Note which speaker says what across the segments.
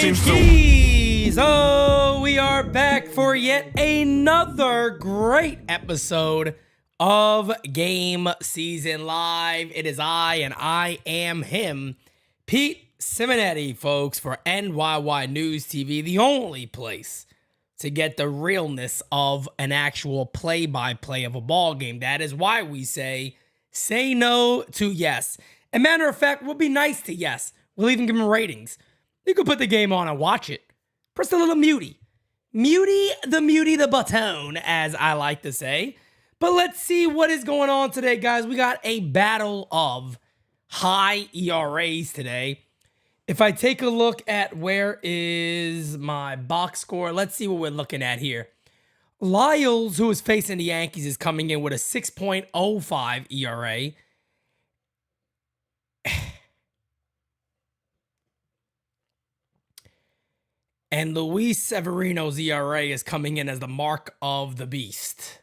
Speaker 1: Yankees! Oh, we are back for yet another great episode of GameSZN Live. It is I, and I am him, Pete Simonetti, folks, for NyynewsTV, the only place to get the realness of an actual play-by-play of a ball game. That is why we say no to yes. As a matter of fact, we'll be nice to yes. We'll even give them ratings. You can put the game on and watch it. Press the little muty. Muty the button, as I like to say. But let's see what is going on today, guys. We got a battle of high ERAs today. If I take a look at where is my box score, let's see what we're looking at here. Lyles, who is facing the Yankees, is coming in with a 6.05 ERA. And Luis Severino's ERA is coming in as the mark of the beast.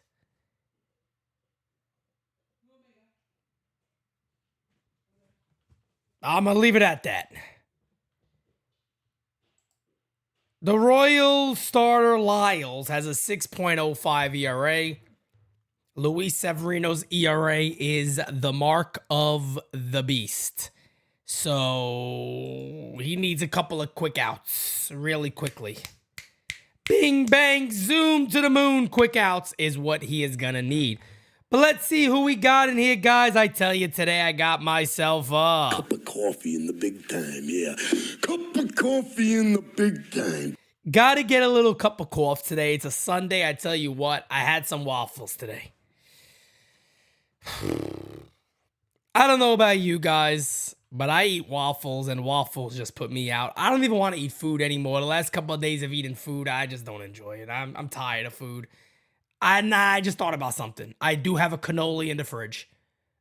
Speaker 1: I'm going to leave it at that. The Royal starter Lyles has a 6.05 ERA. Luis Severino's ERA is the mark of the beast. So he needs a couple of quick outs really quickly. Bing, bang, zoom to the moon. Quick outs is what he is going to need. But let's see who we got in here, guys. I tell you, today I got myself a
Speaker 2: cup of coffee in the big time, yeah. Cup of coffee in the big time.
Speaker 1: Got to get a little cup of coffee today. It's a Sunday. I tell you what, I had some waffles today. I don't know about you guys, but I eat waffles, and waffles just put me out. I don't even want to eat food anymore. The last couple of days of eating food, I just don't enjoy it. I'm tired of food. I just thought about something. I do have a cannoli in the fridge.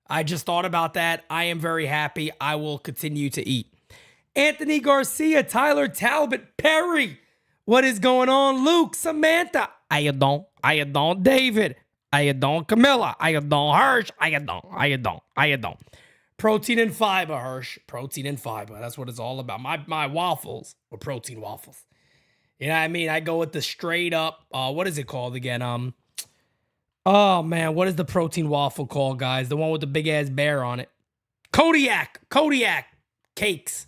Speaker 1: I just thought about that. I am very happy. I will continue to eat. Anthony Garcia, Tyler Talbot, Perry. What is going on? Luke, Samantha. How you doing, David. How you doing, Camilla. How you doing, Hirsch. How you doing. Protein and fiber, Hirsch. Protein and fiber. That's what it's all about. My waffles were protein waffles. You know what I mean? I go with the straight up, what is it called again? Oh, man, what is the protein waffle called, guys? The one with the big-ass bear on it. Kodiak cakes.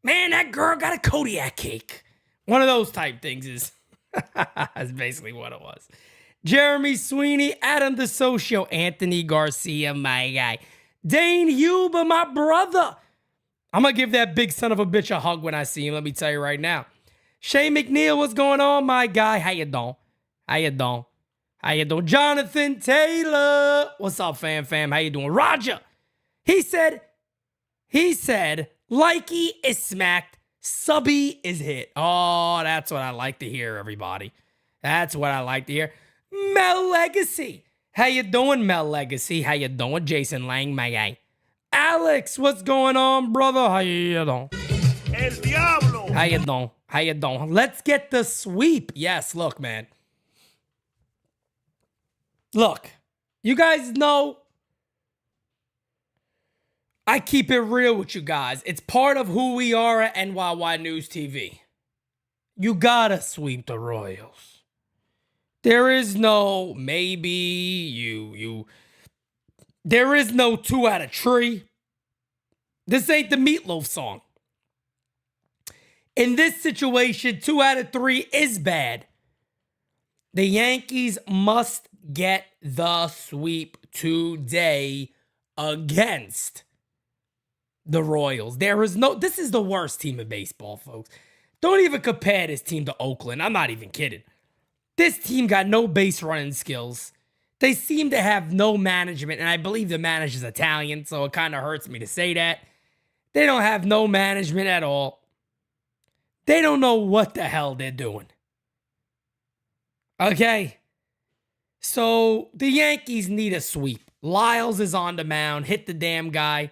Speaker 1: Man, that girl got a Kodiak cake. One of those type things is that's basically what it was. Jeremy Sweeney, Adam DeSocio, Anthony Garcia, my guy. Dane Huber, my brother. I'm going to give that big son of a bitch a hug when I see him, let me tell you right now. Shay McNeil, what's going on, my guy? How you doing? Jonathan Taylor. What's up, fam? How you doing? Roger. He said, likey is smacked, subby is hit. Oh, that's what I like to hear, everybody. That's what I like to hear. Mel Legacy. How you doing, Mel Legacy? How you doing, Jason Lang, my guy? Alex, what's going on, brother? How you doing?
Speaker 2: El Diablo.
Speaker 1: How you doing? Let's get the sweep. Yes, look, man. Look, you guys know I keep it real with you guys. It's part of who we are at NyynewsTV. You gotta sweep the Royals. There is no maybe, there is no 2 out of 3. This ain't the Meatloaf song. In this situation, 2 out of 3 is bad. The Yankees must get the sweep today against the Royals. This is the worst team in baseball, folks. Don't even compare this team to Oakland. I'm not even kidding. This team got no base running skills. They seem to have no management, and I believe the manager's Italian, so it kind of hurts me to say that. They don't have no management at all. They don't know what the hell they're doing. Okay? So the Yankees need a sweep. Lyles is on the mound. Hit the damn guy.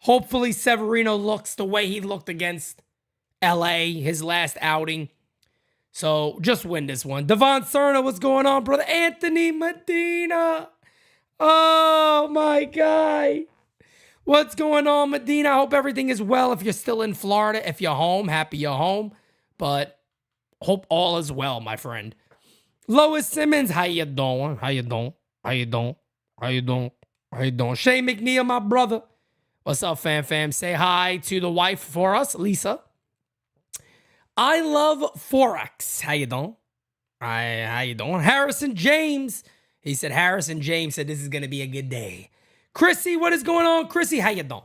Speaker 1: Hopefully Severino looks the way he looked against LA, his last outing. So just win this one. Devon Cerna, what's going on, brother? Anthony Medina. Oh, my guy. What's going on, Medina? I hope everything is well. If you're still in Florida, if you're home, happy you're home. But hope all is well, my friend. Lois Simmons, how you doing? How you doing? How you doing? How you doing? How you doing? Shane McNeil, my brother. What's up, fam? Say hi to the wife for us, Lisa. I love Forex. How you doing? How you doing? Harrison James. He said, Harrison James said this is going to be a good day. Chrissy, what is going on? Chrissy, how you doing?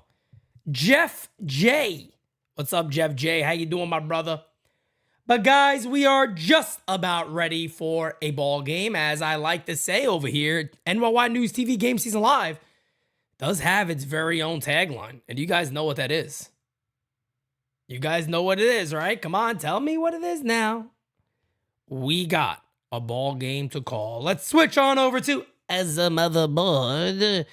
Speaker 1: Jeff J. What's up, Jeff J? How you doing, my brother? But guys, we are just about ready for a ball game. As I like to say over here, NyynewsTV GameSZN Live does have its very own tagline. And you guys know what that is. You guys know what it is, right? Come on, tell me what it is now. We got a ball game to call. Let's switch on over to as a motherboard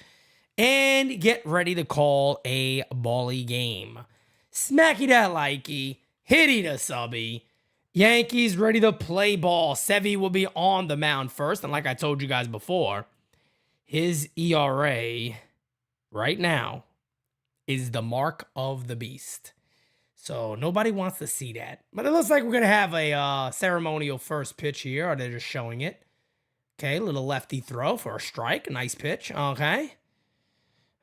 Speaker 1: and get ready to call a bally game. Smacky that likey, hitty the subby. Yankees ready to play ball. Sevy will be on the mound first. And like I told you guys before, his ERA right now is the mark of the beast. So nobody wants to see that. But it looks like we're going to have a ceremonial first pitch here. Or they're just showing it. Okay, little lefty throw for a strike. A nice pitch. Okay.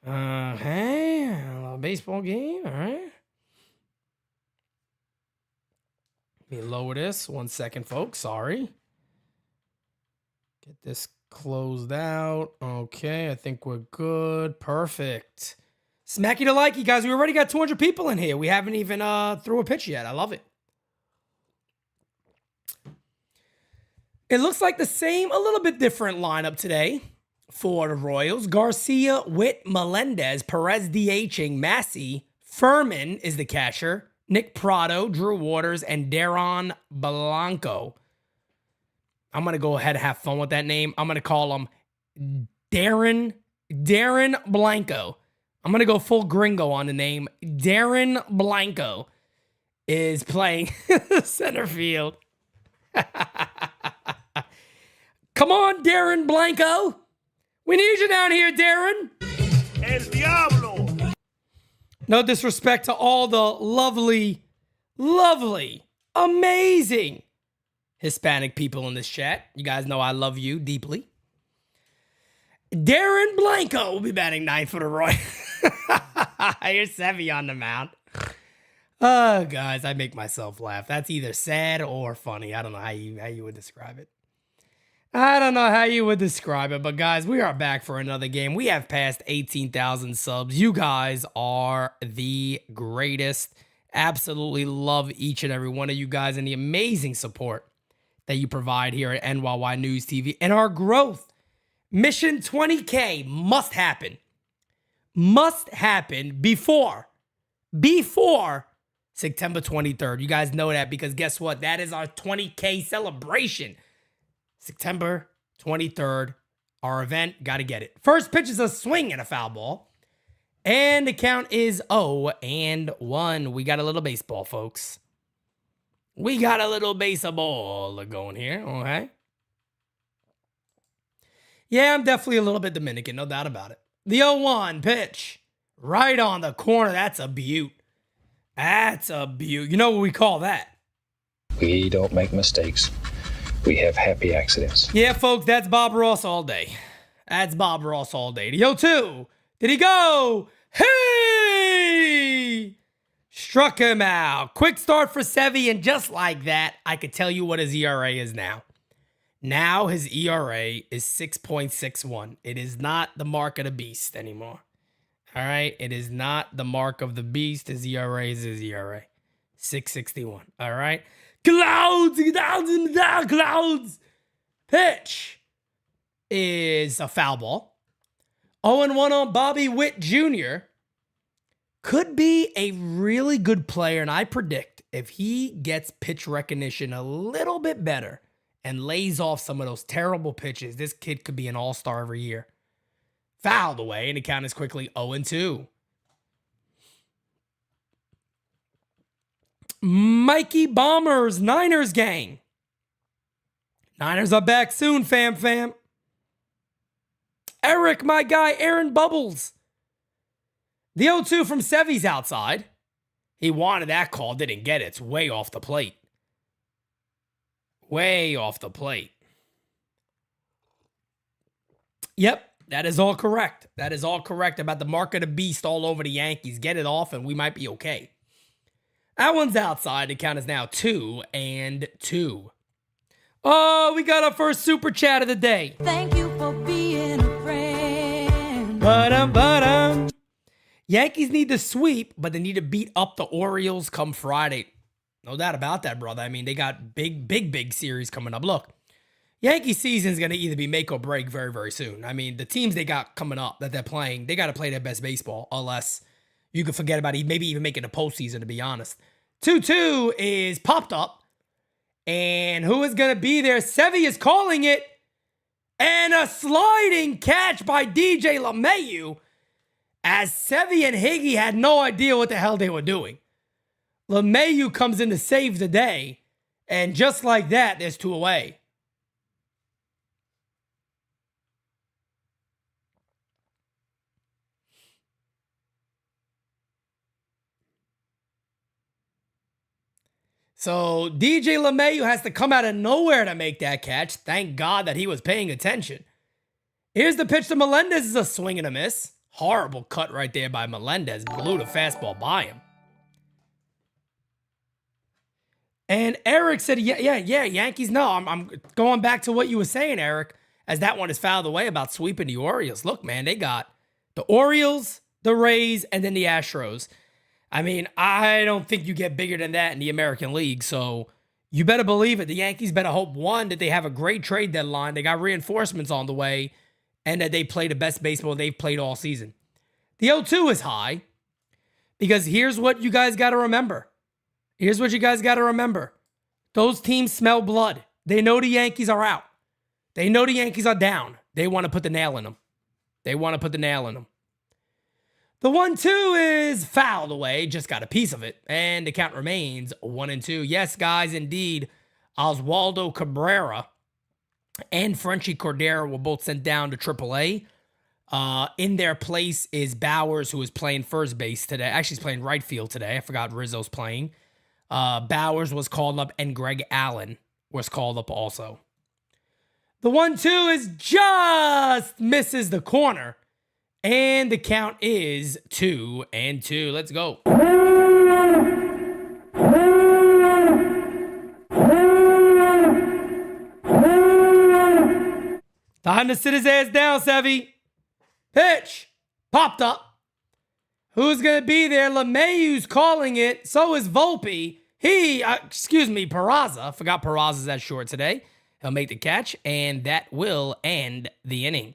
Speaker 1: Okay. A little baseball game. All right. Let me lower this. 1 second, folks. Sorry. Get this closed out. Okay, I think we're good. Perfect. Smacky to likey, guys. We already got 200 people in here. We haven't even threw a pitch yet. I love it. It looks like the same, a little bit different lineup today for the Royals. Garcia, Witt, Melendez, Perez DHing, Massey, Furman is the catcher, Nick Prado, Drew Waters, and Darren Blanco. I'm going to go ahead and have fun with that name. I'm going to call him Darren Blanco. I'm going to go full gringo on the name. Darren Blanco is playing center field. Come on, Darren Blanco. We need you down here, Darren. El Diablo. No disrespect to all the lovely, amazing Hispanic people in this chat. You guys know I love you deeply. Darren Blanco will be batting ninth for the Royals. Here's Sevy on the mound. Oh, guys, I make myself laugh. That's either sad or funny. I don't know how you would describe it. But guys, we are back for another game. We have passed 18,000 subs. You guys are the greatest. Absolutely love each and every one of you guys and the amazing support that you provide here at NyynewsTV. And our growth, Mission 20K must happen. Must happen before September 23rd. You guys know that because guess what? That is our 20K celebration. September 23rd, our event. Got to get it. First pitch is a swing and a foul ball. And the count is 0-1. We got a little baseball, folks. We got a little baseball going here, okay? Yeah, I'm definitely a little bit Dominican, no doubt about it. The 0-1 pitch, right on the corner. That's a beaut. That's a beaut. You know what we call that?
Speaker 3: We don't make mistakes. We have happy accidents.
Speaker 1: Yeah, folks, that's Bob Ross all day. That's Bob Ross all day. The 0-2. Did he go? Hey! Struck him out. Quick start for Sevy, and just like that, I could tell you what his ERA is now. Now his ERA is 6.61. It is not the mark of the beast anymore. All right? It is not the mark of the beast. His ERA is his ERA. 6.61. All right? Clouds! Clouds! Pitch is a foul ball. 0-1 on Bobby Witt Jr. Could be a really good player, and I predict if he gets pitch recognition a little bit better and lays off some of those terrible pitches, this kid could be an all-star every year. Fouled away, and the count is quickly 0-2. Mikey Bombers, Niners gang. Niners are back soon, fam. Eric, my guy, Aaron Bubbles. The 0-2 from Sevy's outside. He wanted that call, didn't get it. It's way off the plate. Way off the plate. Yep, that is all correct. That is all correct about the mark of the beast all over the Yankees. Get it off and we might be okay. That one's outside. The count is now 2-2. Oh, we got our first super chat of the day.
Speaker 4: Thank you for being a friend.
Speaker 1: Ba-dum. Yankees need to sweep, but they need to beat up the Orioles come Friday. No doubt about that, brother. I mean, they got big series coming up. Look, Yankee season is going to either be make or break very, very soon. I mean, the teams they got coming up that they're playing, they got to play their best baseball, unless you can forget about it, maybe even making the postseason, to be honest. 2-2 is popped up. And who is going to be there? Sevy is calling it. And a sliding catch by DJ LeMahieu, as Sevy and Higgy had no idea what the hell they were doing. LeMahieu comes in to save the day. And just like that, there's 2 away. So DJ LeMahieu has to come out of nowhere to make that catch. Thank God that he was paying attention. Here's the pitch to Melendez. Is a swing and a miss. Horrible cut right there by Melendez. Blew the fastball by him. And Eric said, yeah, Yankees. No, I'm going back to what you were saying, Eric, as that one is fouled away about sweeping the Orioles. Look, man, they got the Orioles, the Rays, and then the Astros. I mean, I don't think you get bigger than that in the American League. So you better believe it. The Yankees better hope, one, that they have a great trade deadline. They got reinforcements on the way, and that they play the best baseball they've played all season. The 0-2 is high because here's what you guys got to remember. Those teams smell blood. They know the Yankees are out. They know the Yankees are down. They want to put the nail in them. The 1-2 is fouled away, just got a piece of it, and the count remains 1-2. Yes, guys, indeed, Oswaldo Cabrera and Frenchie Cordero were both sent down to AAA. In their place is Bowers, who is playing first base today. Actually, he's playing right field today. I forgot Rizzo's playing. Bowers was called up, and Greg Allen was called up also. The 1-2 is just misses the corner. And the count is 2-2. Let's go. Time to sit his ass down, Sevy. Pitch. Popped up. Who's going to be there? LeMahieu's calling it. So is Volpe. Peraza. Forgot Peraza's that short today. He'll make the catch, and that will end the inning.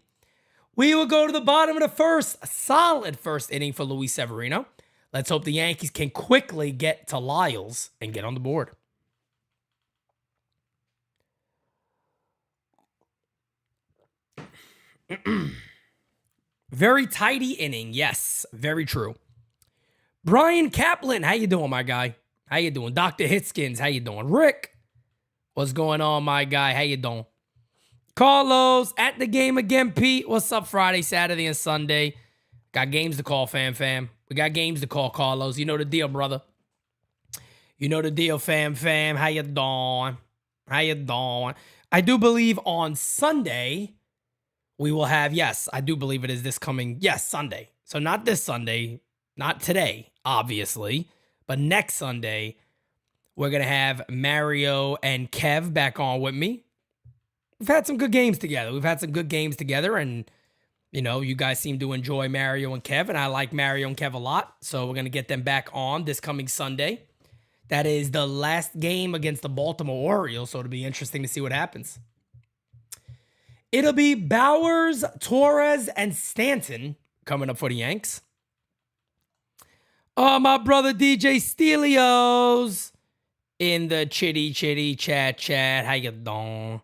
Speaker 1: We will go to the bottom of the first. Solid first inning for Luis Severino. Let's hope the Yankees can quickly get to Lyles and get on the board. Very tidy inning. Yes, very true. Brian Kaplan, how you doing, my guy? How you doing? Dr. Hitskins, how you doing? Rick, what's going on, my guy? How you doing? Carlos, at the game again, Pete. What's up Friday, Saturday, and Sunday? Got games to call, fam. We got games to call, Carlos. You know the deal, brother. You know the deal, fam. How you doing? I do believe on Sunday we will have, yes, I do believe it is this coming, yes, Sunday. So not this Sunday, not today, obviously, but next Sunday, we're going to have Mario and Kev back on with me. We've had some good games together. And, you know, you guys seem to enjoy Mario and Kev, and I like Mario and Kev a lot. So we're going to get them back on this coming Sunday. That is the last game against the Baltimore Orioles, so it'll be interesting to see what happens. It'll be Bowers, Torres, and Stanton coming up for the Yanks. Oh, my brother DJ Stelios in the chitty chat. How you doing?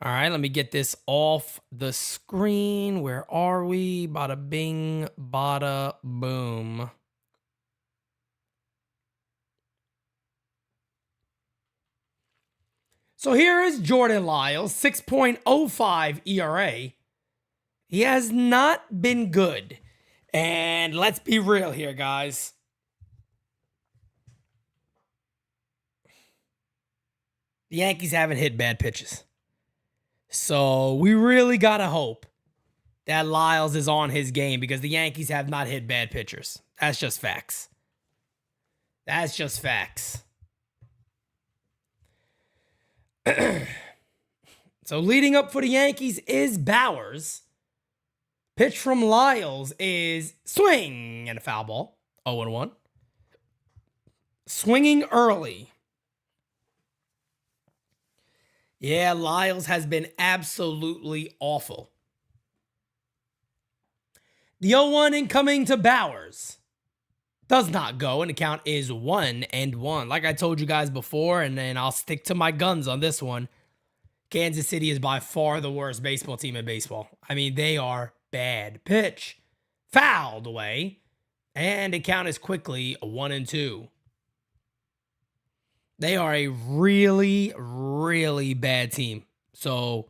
Speaker 1: All right, let me get this off the screen. Where are we? Bada bing, bada boom. So here is Jordan Lyles, 6.05 ERA. He has not been good. And let's be real here, guys. The Yankees haven't hit bad pitches. So we really got to hope that Lyles is on his game because the Yankees have not hit bad pitchers. That's just facts. That's just facts. So leading up for the Yankees is Bowers. Pitch from Lyles is swing and a foul ball. 0-1. Swinging early. Yeah, Lyles has been absolutely awful. The 0-1 incoming to Bowers does not go, and the count is 1-1. Like I told you guys before, and then I'll stick to my guns on this one. Kansas City is by far the worst baseball team in baseball. I mean, they are bad. Pitch fouled away, and the count is quickly 1-2. They are a really, really bad team. So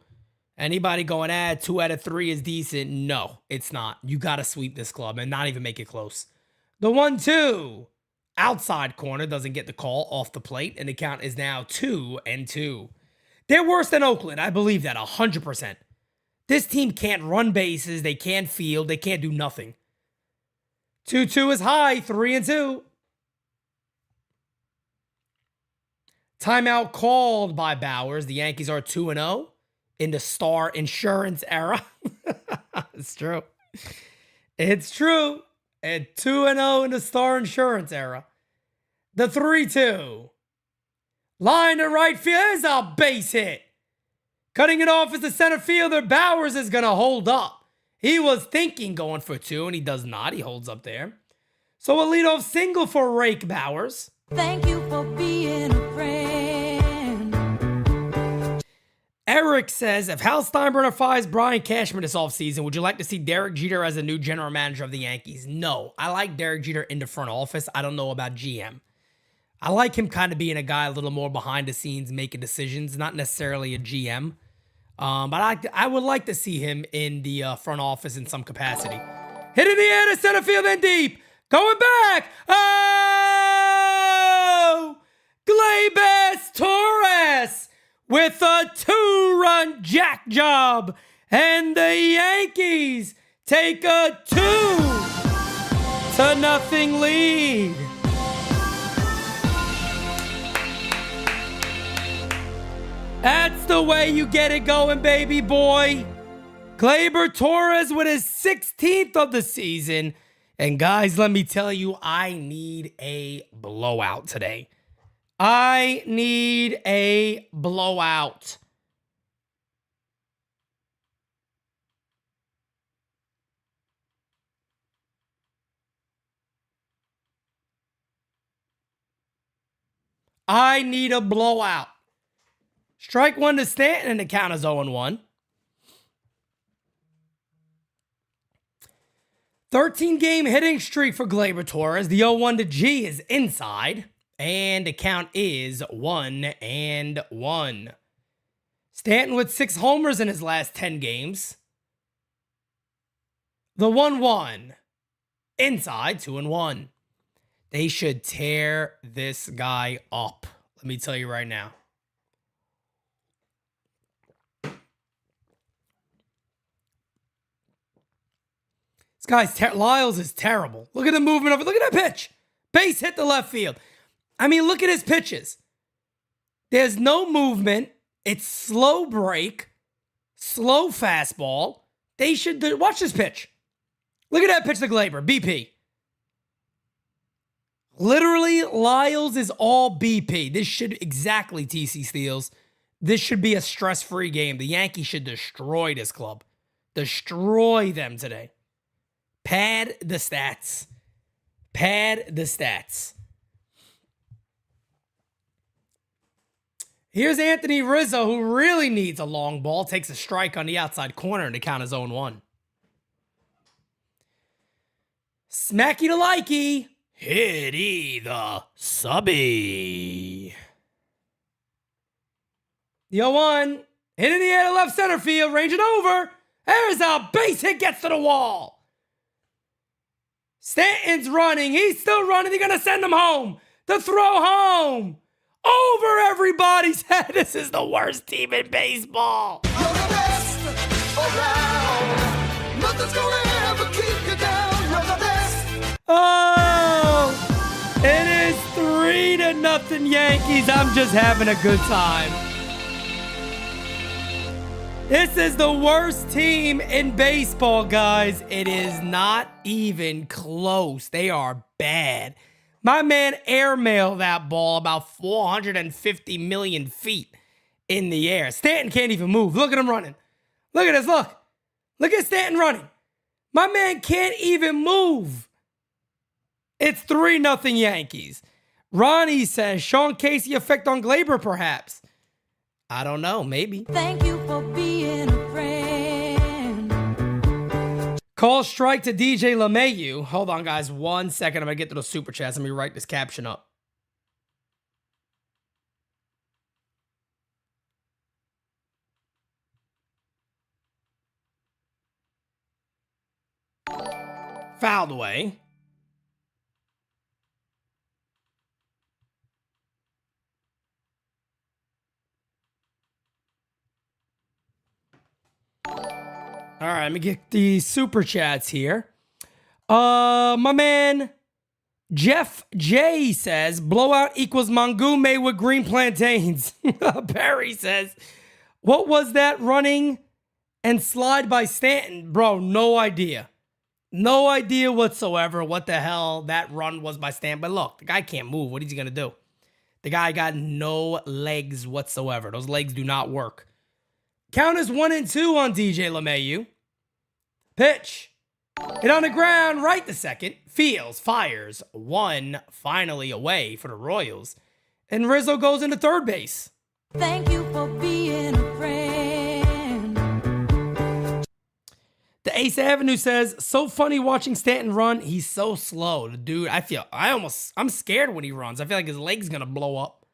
Speaker 1: anybody going, 2 out of 3 is decent? No, it's not. You got to sweep this club and not even make it close. The 1-2 outside corner doesn't get the call off the plate, and the count is now 2-2. They're worse than Oakland. I believe that 100%. This team can't run bases. They can't field. They can't do nothing. 2-2 is high. 3-2. Timeout called by Bowers. The Yankees are 2-0 in the Star Insurance era. It's true. It's true. At 2-0 in the Star Insurance era. The 3-2. Line to right field. There's a base hit. Cutting it off as the center fielder. Bowers is going to hold up. He was thinking going for 2, and he does not. He holds up there. So a leadoff single for Rake Bowers.
Speaker 4: Thank you for being a friend.
Speaker 1: Eric says, if Hal Steinbrenner fires Brian Cashman this offseason, would you like to see Derek Jeter as the new general manager of the Yankees? No. I like Derek Jeter in the front office. I don't know about GM. I like him kind of being a guy a little more behind the scenes, making decisions, not necessarily a GM. But I would like to see him in the front office in some capacity. Hit in the air to center field and deep. Going back. Oh! Gleyber Torres with a 2-run jack job. And the Yankees take a 2-0 lead. That's the way you get it going, baby boy. Gleyber Torres with his 16th of the season. And guys, let me tell you, I need a blowout today. I need a blowout. I need a blowout. Strike 1 to Stanton, and the count is 0-1. 13-game hitting streak for Gleyber Torres. The 0-1 to G is inside, and the count is 1-1. Stanton with 6 homers in his last 10 games. The 1-1 inside, 2-1. They should tear this guy up. Let me tell you right now. This guy's Lyles is terrible. Look at the movement of it. Look at that pitch. Base hit the left field. I mean, look at his pitches. There's no movement. It's slow break, slow fastball. They should watch this pitch. Look at that pitch to Gleyber. BP. Literally, Lyles is all BP. This should exactly TC Steals. This should be a stress-free game. The Yankees should destroy this club. Destroy them today. Pad the stats. Pad the stats. Here's Anthony Rizzo, who really needs a long ball. Takes a strike on the outside corner, and the count is 0-1. Smacky to likey. Hitty the subby. The 0-1. Hit in the air to left center field. Range it over. There's a base hit, gets to the wall. Stanton's running. He's still running. They're going to send him home. The throw home. Over everybody's head. This is the worst team in baseball.
Speaker 5: You're the best around. Nothing's gonna ever keep you down. You're the best.
Speaker 1: Oh, it is 3-0 Yankees. I'm just having a good time. This is the worst team in baseball, guys. It is not even close. They are bad. My man airmailed that ball about 450 million feet in the air. Stanton can't even move. Look at him running. Look at this. Look. Look at Stanton running. My man can't even move. It's 3-0 Yankees. Ronnie says, Sean Casey effect on Glaber, perhaps. I don't know. Maybe.
Speaker 4: Thank you for being a friend.
Speaker 1: Call strike to DJ LeMahieu. Hold on, guys. 1 second. I'm going to get to the super chats. Let me write this caption up. Fouled away. All right, let me get the super chats here. My man Jeff J says blowout equals mangume with green plantains. Barry says, what was that running and slide by Stanton? Bro, no idea. No idea whatsoever what the hell that run was by Stanton. But look, the guy can't move. What is he going to do? The guy got no legs whatsoever. Those legs do not work. Count is 1-2 on DJ LeMahieu. Pitch. Hit on the ground, right to second. Fields, fires. One finally away for the Royals. And Rizzo goes into third base.
Speaker 4: Thank you for being a friend.
Speaker 1: The Ace Avenue says, so funny watching Stanton run. He's so slow. The dude, I'm scared when he runs. I feel like his leg's going to blow up.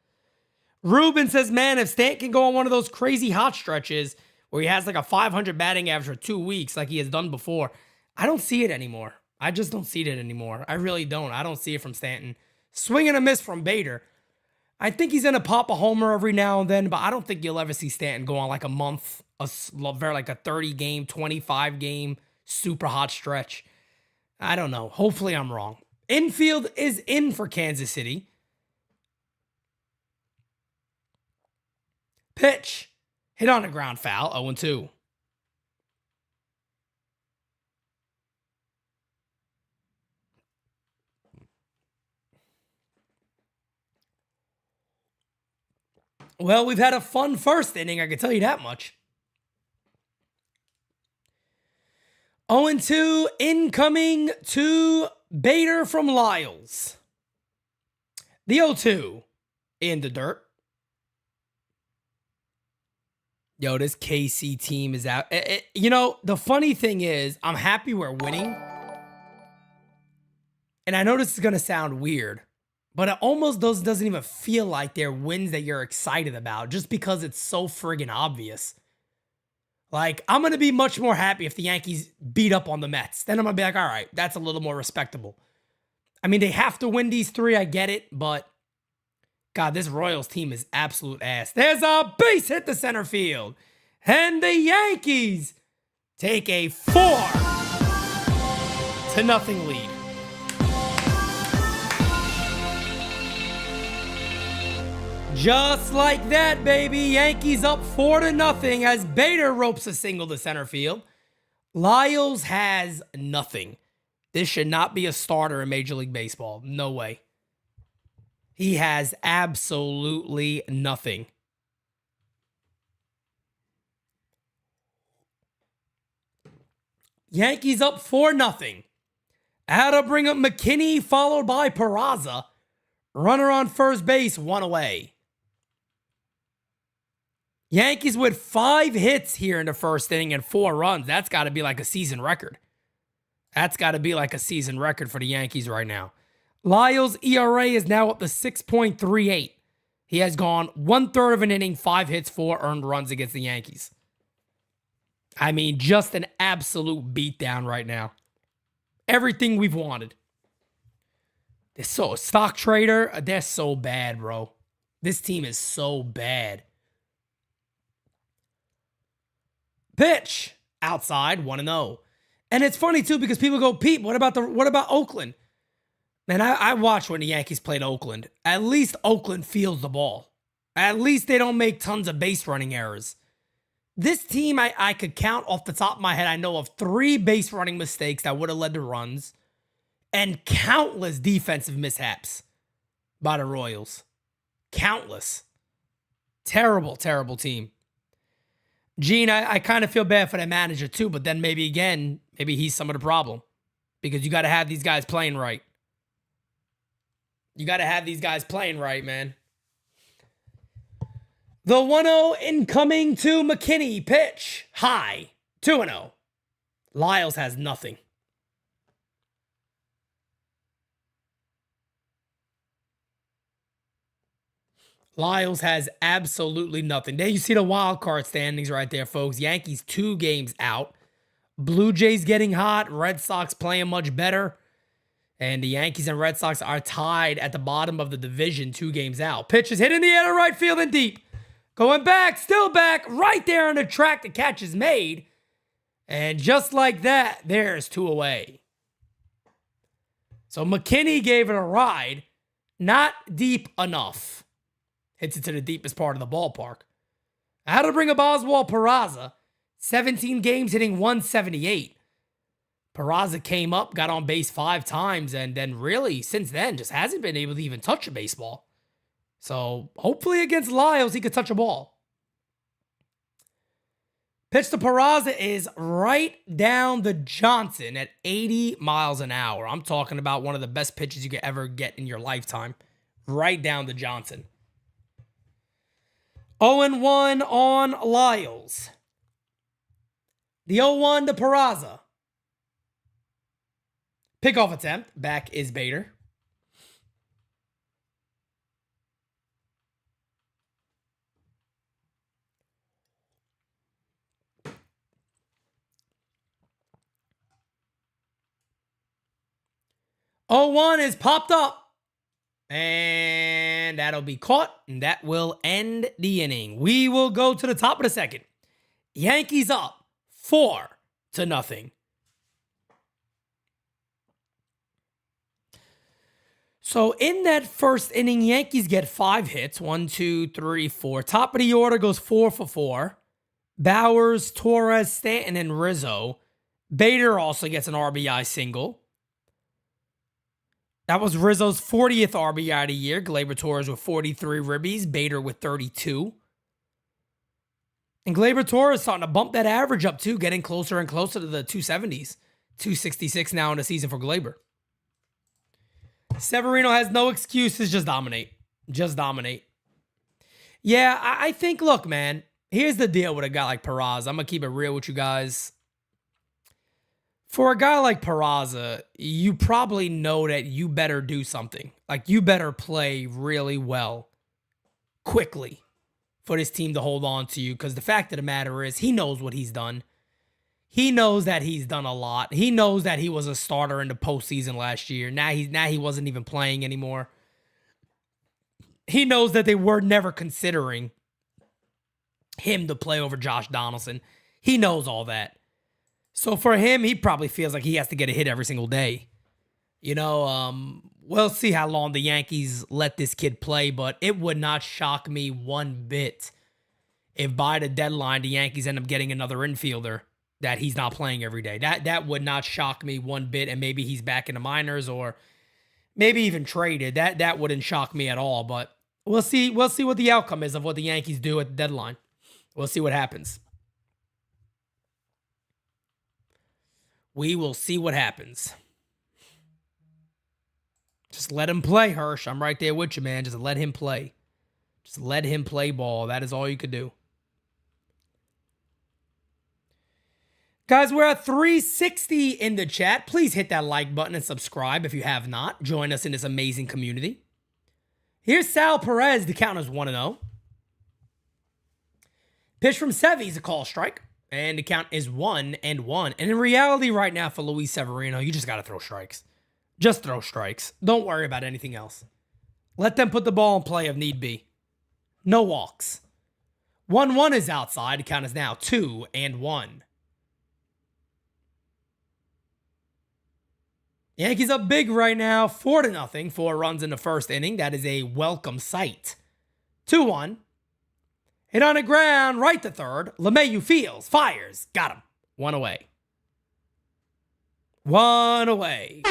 Speaker 1: Ruben says, man, if Stanton can go on one of those crazy hot stretches where he has like a 500 batting average for 2 weeks like he has done before, I don't see it anymore. I just don't see it anymore. I really don't. I don't see it from Stanton. Swing and a miss from Bader. I think he's going to pop a homer every now and then, but I don't think you'll ever see Stanton go on like a month, like a 30-game, 25-game, super hot stretch. I don't know. Hopefully I'm wrong. Infield is in for Kansas City. Pitch. Hit on the ground, foul. 0-2. Well, we've had a fun first inning, I can tell you that much. 0-2 incoming to Bader from Lyles. The 0-2 in the dirt. Yo, this KC team is out. You know, the funny thing is, I'm happy we're winning. And I know this is going to sound weird, but it almost doesn't even feel like they're wins that you're excited about just because it's so friggin' obvious. Like, I'm going to be much more happy if the Yankees beat up on the Mets. Then I'm going to be like, all right, that's a little more respectable. I mean, they have to win these three. I get it, but God, this Royals team is absolute ass. There's a base hit to center field. And the Yankees take a 4-0 lead. Just like that, baby. Yankees up 4-0 as Bader ropes a single to center field. Lyles has nothing. This should not be a starter in Major League Baseball. No way. He has absolutely nothing. Yankees up 4-0. Had to bring up McKinney, followed by Peraza. Runner on first base, one away. Yankees with 5 hits here in the first inning and 4 runs. That's got to be like a season record. That's got to be like a season record for the Yankees right now. Lyles' ERA is now up to 6.38. He has gone 1/3 of an inning, 5 hits, 4 earned runs against the Yankees. I mean, just an absolute beatdown right now. Everything we've wanted. They're so stock trader, they're so bad, bro. This team is so bad. Pitch outside 1-0. And it's funny too because people go, Pete, what about Oakland? Man, I watched when the Yankees played Oakland. At least Oakland fields the ball. At least they don't make tons of base running errors. This team, I could count off the top of my head. I know of 3 base running mistakes that would have led to runs and countless defensive mishaps by the Royals. Countless. Terrible, terrible team. Gene, I kind of feel bad for that manager too, but then maybe he's some of the problem because you got to have these guys playing right. You got to have these guys playing right, man. The 1-0 incoming to McKinney. Pitch. High. 2-0. Lyles has nothing. Lyles has absolutely nothing. There you see the wild card standings right there, folks. Yankees 2 games out. Blue Jays getting hot. Red Sox playing much better. And the Yankees and Red Sox are tied at the bottom of the division 2 games out. Pitch is hit in the air to right field and deep. Going back, still back, right there on the track. The catch is made. And just like that, there's 2 away. So McKinney gave it a ride. Not deep enough. Hits it to the deepest part of the ballpark. How to bring up Oswald Peraza. 17 games hitting 178. Peraza came up, got on base 5 times, and then really, since then, just hasn't been able to even touch a baseball. So hopefully against Lyles, he could touch a ball. Pitch to Peraza is right down the Johnson at 80 miles an hour. I'm talking about one of the best pitches you could ever get in your lifetime. Right down the Johnson. 0-1 on Lyles. The 0-1 to Peraza. Pickoff attempt. Back is Bader. Oh, 1 is popped up. And that'll be caught. And that will end the inning. We will go to the top of the second. Yankees up 4-0. So in that first inning, Yankees get 5 hits. 1, 2, 3, 4. Top of the order goes 4 for 4. Bowers, Torres, Stanton, and Rizzo. Bader also gets an RBI single. That was Rizzo's 40th RBI of the year. Gleyber Torres with 43 ribbies. Bader with 32. And Gleyber Torres starting to bump that average up too, getting closer and closer to the 270s. 266 now in the season for Gleyber. Severino has no excuses. Just dominate. Just dominate. Yeah, I think, look, man, here's the deal with a guy like Peraza. I'm going to keep it real with you guys. For a guy like Peraza, you probably know that you better do something. Like, you better play really well, quickly, for this team to hold on to you. Because the fact of the matter is, he knows what he's done. He knows that he's done a lot. He knows that he was a starter in the postseason last year. Now he wasn't even playing anymore. He knows that they were never considering him to play over Josh Donaldson. He knows all that. So for him, he probably feels like he has to get a hit every single day. You know, we'll see how long the Yankees let this kid play, but it would not shock me one bit if by the deadline the Yankees end up getting another infielder that he's not playing every day. That would not shock me one bit, and maybe he's back in the minors or maybe even traded. That wouldn't shock me at all, but we'll see what the outcome is of what the Yankees do at the deadline. We'll see what happens. We will see what happens. Just let him play, Hirsch. I'm right there with you, man. Just let him play. Just let him play ball. That is all you could do. Guys, we're at 360 in the chat. Please hit that like button and subscribe if you have not. Join us in this amazing community. Here's Sal Perez. The count is 1-0. Pitch from Sevy is a call strike. And the count is 1-1. And in reality, right now for Luis Severino, you just got to throw strikes. Just throw strikes. Don't worry about anything else. Let them put the ball in play if need be. No walks. 1-1 is outside. The count is now 2-1. Yankees up big right now, 4-0. 4 runs in the first inning. That is a welcome sight. 2-1. Hit on the ground, right to third. LeMahieu fields, fires, got him. 1 away. 1 away.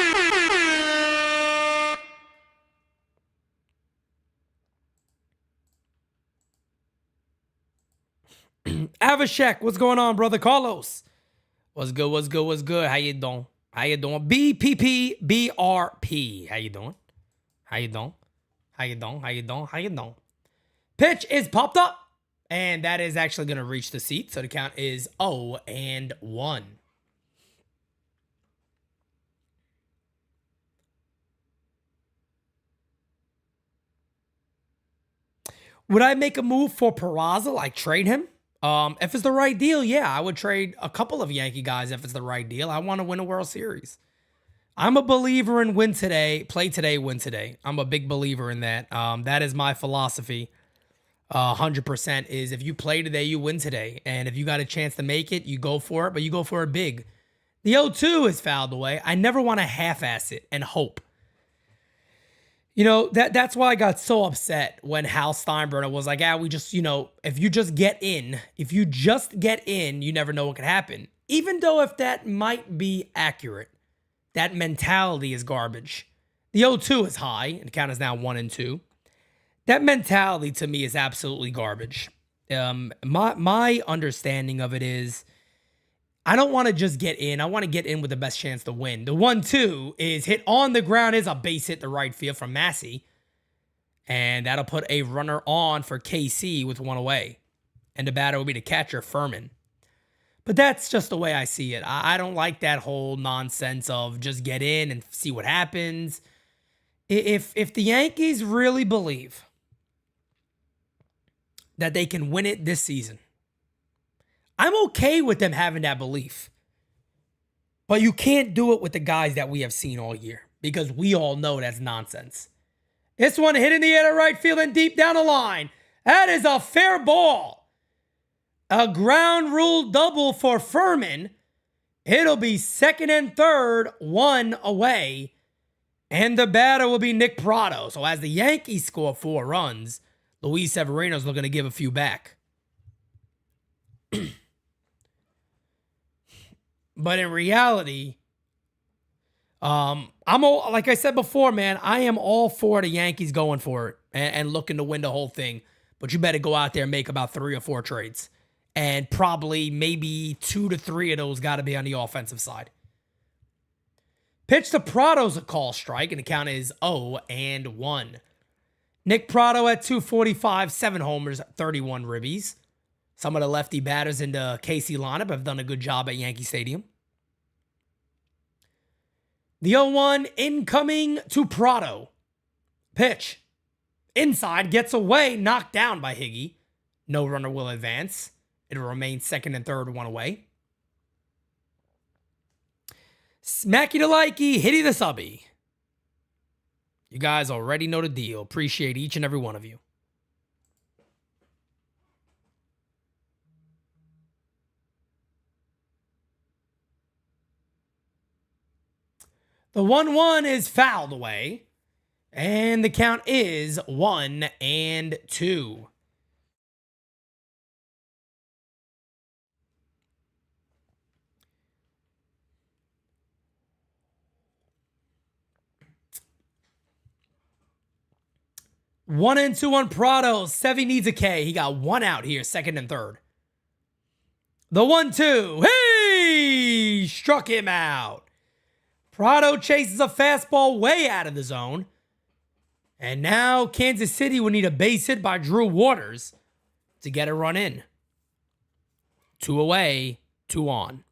Speaker 1: Avashek, what's going on, brother? Carlos, what's good, what's good, what's good? How you doing? How you doing? BPPBRP, how you doing? How you doing? How you doing? How you doing? How you doing? Pitch is popped up, and that is actually going to reach the seat, so the count is 0-1. Would I make a move for Peraza, like trade him? If it's the right deal, yeah, I would trade a couple of Yankee guys if it's the right deal. I want to win a World Series. I'm a believer in win today, play today, win today. I'm a big believer in that. That is my philosophy. 100% is if you play today, you win today. And if you got a chance to make it, you go for it, but you go for it big. The 0-2 is fouled away. I never want to half-ass it and hope. You know, that's why I got so upset when Hal Steinbrenner was like, we just, if you just get in, you never know what could happen. Even though if that might be accurate, that mentality is garbage. The 0-2 is high, and the count is now 1-2. That mentality to me is absolutely garbage. My understanding of it is, I don't want to just get in. I want to get in with the best chance to win. The 1-2 is hit on the ground, is a base hit to right field from Massey. And that'll put a runner on for KC with 1 away. And the batter will be the catcher, Furman. But that's just the way I see it. I don't like that whole nonsense of just get in and see what happens. If the Yankees really believe that they can win it this season, I'm okay with them having that belief. But you can't do it with the guys that we have seen all year because we all know that's nonsense. This one hit in the air to right field and deep down the line. That is a fair ball. A ground rule double for Furman. It'll be second and third, 1 away. And the batter will be Nick Pratto. So as the Yankees score 4 runs, Luis Severino's looking to give a few back. But in reality, like I said before, man, I am all for the Yankees going for it and looking to win the whole thing. But you better go out there and make about 3 or 4 trades. And probably maybe 2 to 3 of those got to be on the offensive side. Pitch to Pratto's a call strike, and the count is 0-1. Nick Pratto at 245, 7 homers, 31 ribbies. Some of the lefty batters in the KC lineup have done a good job at Yankee Stadium. The 0-1 incoming to Pratto. Pitch. Inside, gets away, knocked down by Higgy. No runner will advance. It'll remain second and third, 1 away. Smacky the likey, hitty the subby. You guys already know the deal. Appreciate each and every one of you. The 1-1 is fouled away. And the count is 1-2. One and two on Pratto. Sevy needs a K. He got 1 out here, second and third. The 1-2. Hey! Struck him out. Pratto chases a fastball way out of the zone. And now Kansas City will need a base hit by Drew Waters to get a run in. 2 away, 2 on.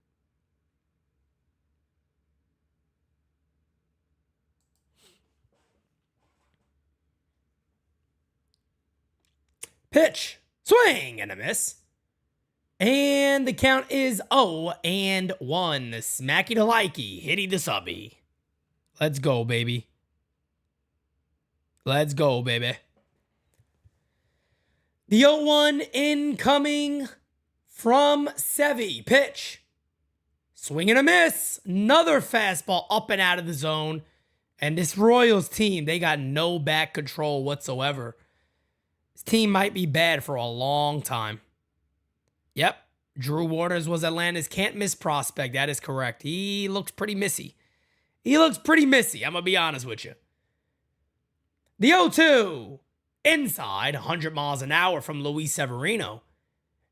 Speaker 1: Pitch. Swing and a miss. And the count is 0-1. Smacky to likey, hitty to subby. Let's go, baby. Let's go, baby. The 0-1 incoming from Sevy. Pitch. Swing and a miss. Another fastball up and out of the zone. And this Royals team, they got no back control whatsoever. This team might be bad for a long time. Yep. Drew Waters was Atlanta's can't miss prospect. That is correct. He looks pretty missy. I'm going to be honest with you. The 0-2. Inside, 100 miles an hour from Luis Severino.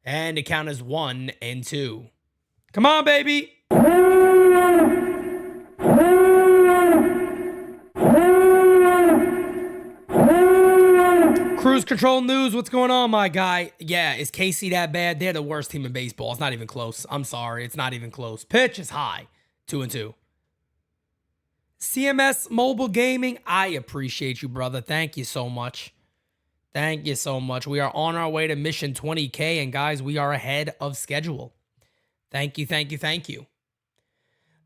Speaker 1: And the count is 1-2. Come on, baby. Cruise control news. What's going on, my guy? Yeah, is KC that bad? They're the worst team in baseball. It's not even close. I'm sorry. It's not even close. Pitch is high. 2-2. CMS Mobile Gaming. I appreciate you, brother. Thank you so much. Thank you so much. We are on our way to mission 20K. And guys, we are ahead of schedule. Thank you, thank you, thank you.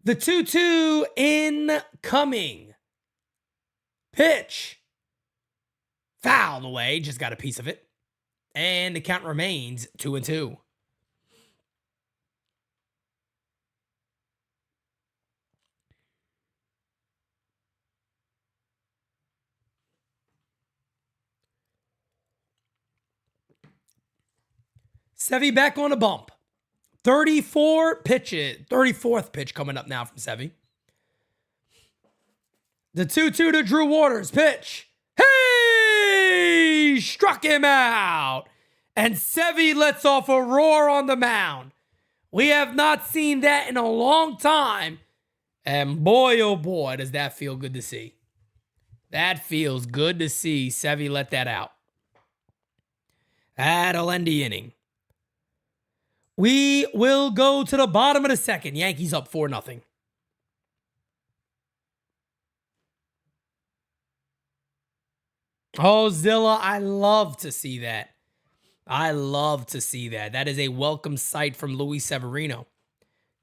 Speaker 1: The 2-2 incoming. Pitch. Fouled away. Just got a piece of it. And the count remains 2-2. Sevy back on a bump. 34 pitches. 34th pitch coming up now from Sevy. The 2-2 to Drew Waters. Pitch. Hey! Struck him out. And Sevy lets off a roar on the mound. We have not seen that in a long time. And boy, oh boy, does that feel good to see. That feels good to see Sevy let that out. That'll end the inning. We will go to the bottom of the second. Yankees up 4-0. Oh, Zilla, I love to see that. I love to see that. That is a welcome sight from Luis Severino.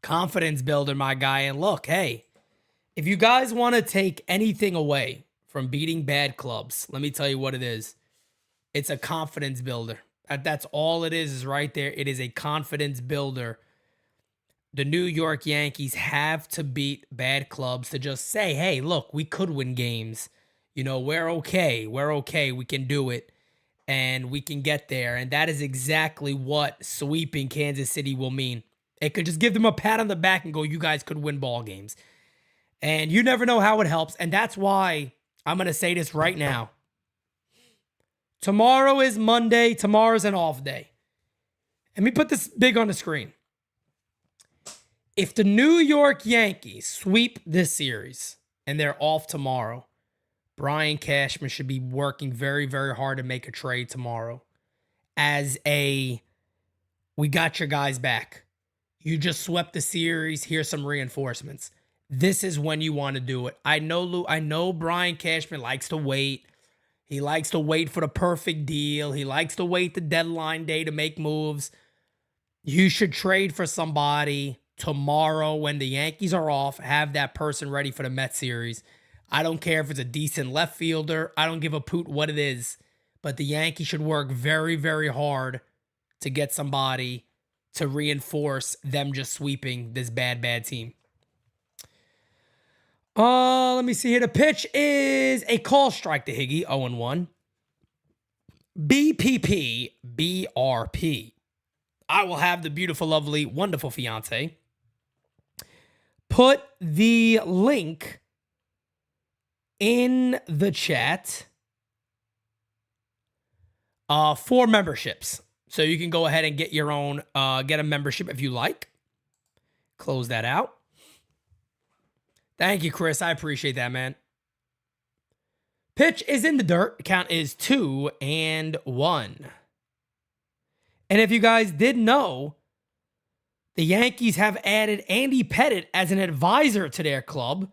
Speaker 1: Confidence builder, my guy. And look, hey, if you guys want to take anything away from beating bad clubs, let me tell you what it is. It's a confidence builder. That's all it is right there. It is a confidence builder. The New York Yankees have to beat bad clubs to just say, hey, look, we could win games. You know, we're okay. We're okay. We can do it. And we can get there. And that is exactly what sweeping Kansas City will mean. It could just give them a pat on the back and go, you guys could win ball games. And you never know how it helps. And that's why I'm going to say this right now. Tomorrow is Monday. Tomorrow's an off day. Let me put this big on the screen. If the New York Yankees sweep this series and they're off tomorrow, Brian Cashman should be working very, very hard to make a trade tomorrow as we got your guys back. You just swept the series. Here's some reinforcements. This is when you want to do it. I know Brian Cashman likes to wait. He likes to wait for the perfect deal. He likes to wait the deadline day to make moves. You should trade for somebody tomorrow when the Yankees are off. Have that person ready for the Mets series. I don't care if it's a decent left fielder. I don't give a poot what it is. But the Yankees should work very, very hard to get somebody to reinforce them just sweeping this bad, bad team. Let me see here. The pitch is a call strike to Higgy, 0-1. BPP, BRP. I will have the beautiful, lovely, wonderful fiance put the link in the chat for memberships. So you can go ahead and get your own, get a membership if you like. Close that out. Thank you, Chris. I appreciate that, man. Pitch is in the dirt. Count is 2-1. And if you guys didn't know, the Yankees have added Andy Pettitte as an advisor to their club.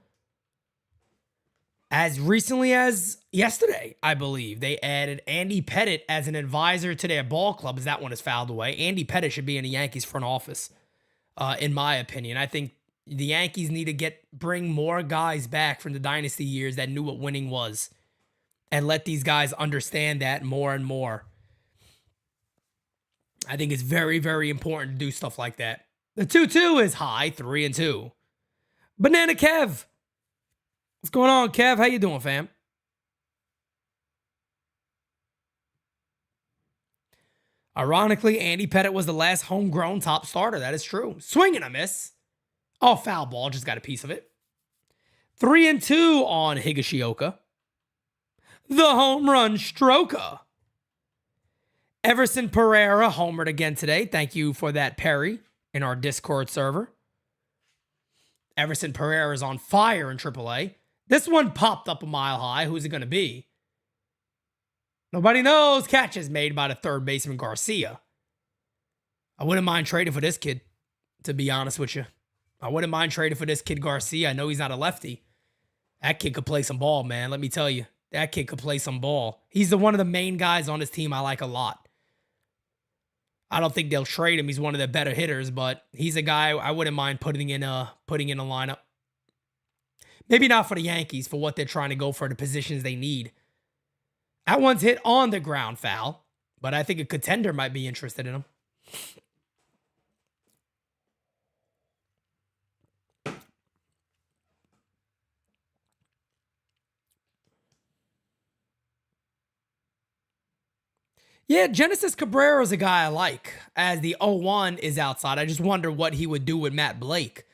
Speaker 1: As recently as yesterday, I believe, they added Andy Pettitte as an advisor to their ball club, as that one is fouled away. Andy Pettitte should be in the Yankees front office, in my opinion. I think the Yankees need to bring more guys back from the dynasty years that knew what winning was and let these guys understand that more and more. I think it's very, very important to do stuff like that. The 2-2 is high, 3-2. Banana Kev. What's going on, Kev? How you doing, fam? Ironically, Andy Pettitte was the last homegrown top starter. That is true. Swing and a miss. Oh, foul ball. Just got a piece of it. 3-2 on Higashioka. The home run stroker. Everson Pereira homered again today. Thank you for that, Perry, in our Discord server. Everson Pereira is on fire in AAA. This one popped up a mile high. Who's it going to be? Nobody knows. Catch is made by the third baseman Garcia. I wouldn't mind trading for this kid, to be honest with you. I wouldn't mind trading for this kid Garcia. I know he's not a lefty. That kid could play some ball, man. Let me tell you. That kid could play some ball. He's one of the main guys on his team I like a lot. I don't think they'll trade him. He's one of the better hitters, but he's a guy I wouldn't mind putting in a lineup. Maybe not for the Yankees, for what they're trying to go for, the positions they need. That one's hit on the ground foul, but I think a contender might be interested in him. Yeah, Genesis Cabrera is a guy I like. As the 0-1 is outside, I just wonder what he would do with Matt Blake.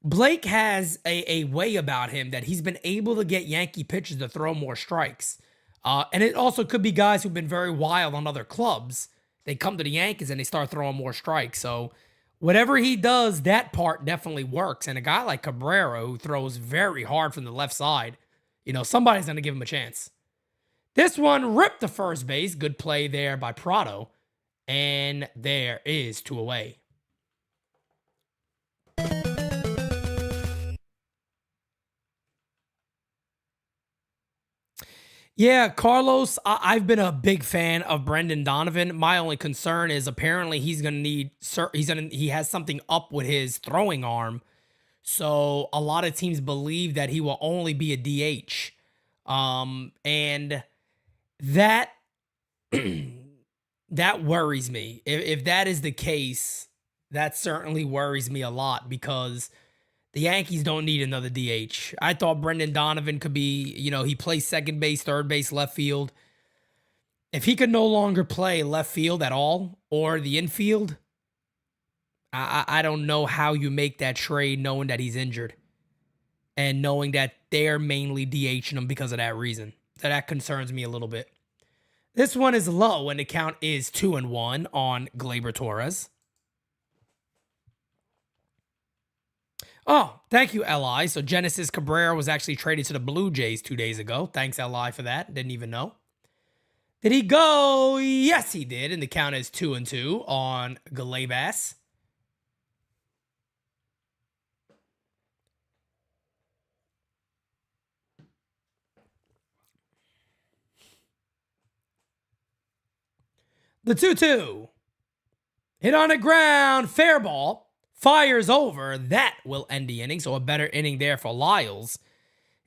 Speaker 1: Blake has a way about him that he's been able to get Yankee pitchers to throw more strikes. And it also could be guys who've been very wild on other clubs. They come to the Yankees and they start throwing more strikes. So whatever he does, that part definitely works. And a guy like Cabrera, who throws very hard from the left side, somebody's going to give him a chance. This one ripped to first base. Good play there by Prado. And there is 2 away. Yeah, Carlos, I've been a big fan of Brendan Donovan. My only concern is apparently he has something up with his throwing arm. So a lot of teams believe that he will only be a DH. And that that worries me. If that is the case, that certainly worries me a lot because the Yankees don't need another DH. I thought Brendan Donovan could be, he plays second base, third base, left field. If he could no longer play left field at all or the infield, I don't know how you make that trade knowing that he's injured and knowing that they're mainly DHing him because of that reason. So that concerns me a little bit. This one is low and the count is 2-1 on Gleyber Torres. Oh, thank you, Li. So Genesis Cabrera was actually traded to the Blue Jays 2 days ago. Thanks, Li, for that. Didn't even know. Did he go? Yes, he did. And the count is 2-2 on Gleyber. The 2-2. Hit on the ground. Fair ball. Fires over. That will end the inning. So a better inning there for Lyles.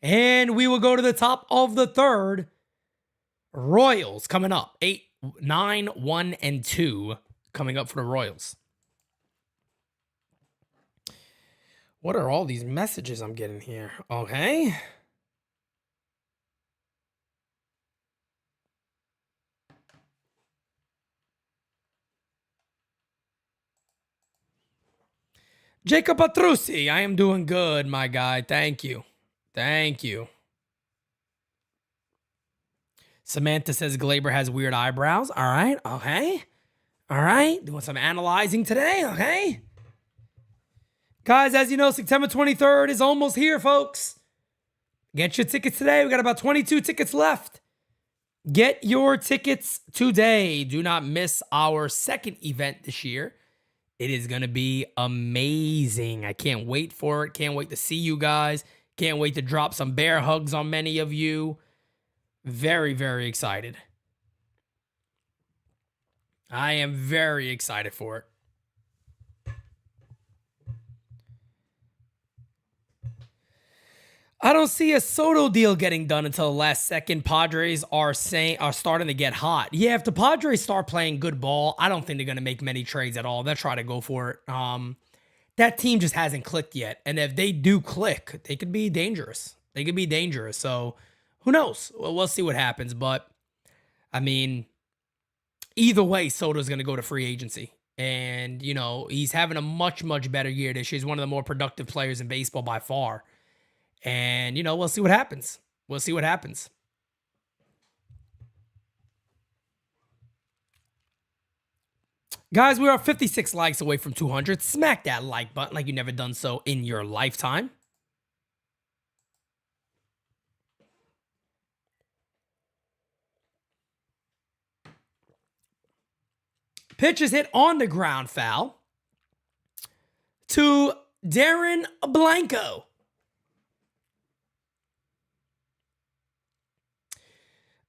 Speaker 1: And we will go to the top of the third. Royals coming up. 9, 1, and 2 coming up for the Royals. What are all these messages I'm getting here? Okay. Jacob Patrucci, I am doing good, my guy. Thank you. Thank you. Samantha says Gleyber has weird eyebrows. All right. Okay. All right. Doing some analyzing today. Okay. Guys, as you know, September 23rd is almost here, folks. Get your tickets today. We got about 22 tickets left. Get your tickets today. Do not miss our second event this year. It is going to be amazing. I can't wait for it. Can't wait to see you guys. Can't wait to drop some bear hugs on many of you. Very, very excited. I am very excited for it. I don't see a Soto deal getting done until the last second. Padres are starting to get hot. Yeah, if the Padres start playing good ball, I don't think they're going to make many trades at all. They'll try to go for it. That team just hasn't clicked yet. And if they do click, they could be dangerous. So who knows? We'll see what happens. But, I mean, either way, Soto's going to go to free agency. And, you know, he's having a much, much better year this year. He's one of the more productive players in baseball by far. And, you know, we'll see what happens. Guys, we are 56 likes away from 200. Smack that like button like you've never done so in your lifetime. Pitch is hit on the ground, foul to Darren Blanco.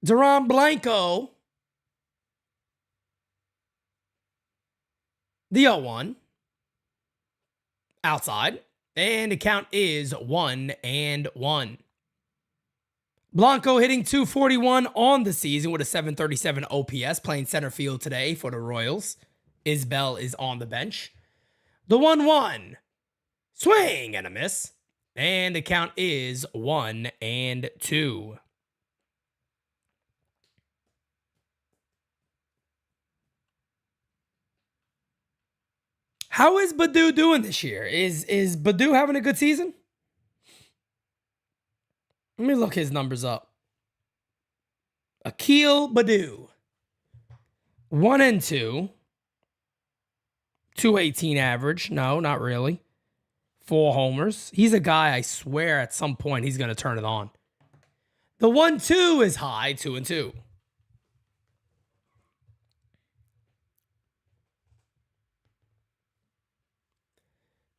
Speaker 1: Duran Blanco, the 0-1, outside, and the count is 1-1. Blanco hitting .241 on the season with a .737 OPS, playing center field today for the Royals. Isbell is on the bench. The 1-1, swing and a miss, and the count is 1-2. How is Baddoo doing this year? Is Baddoo having a good season? Let me look his numbers up. Akil Baddoo. 1-2. 218 average. No, not really. 4 homers. He's a guy I swear at some point he's going to turn it on. The 1-2 is high. 2-2.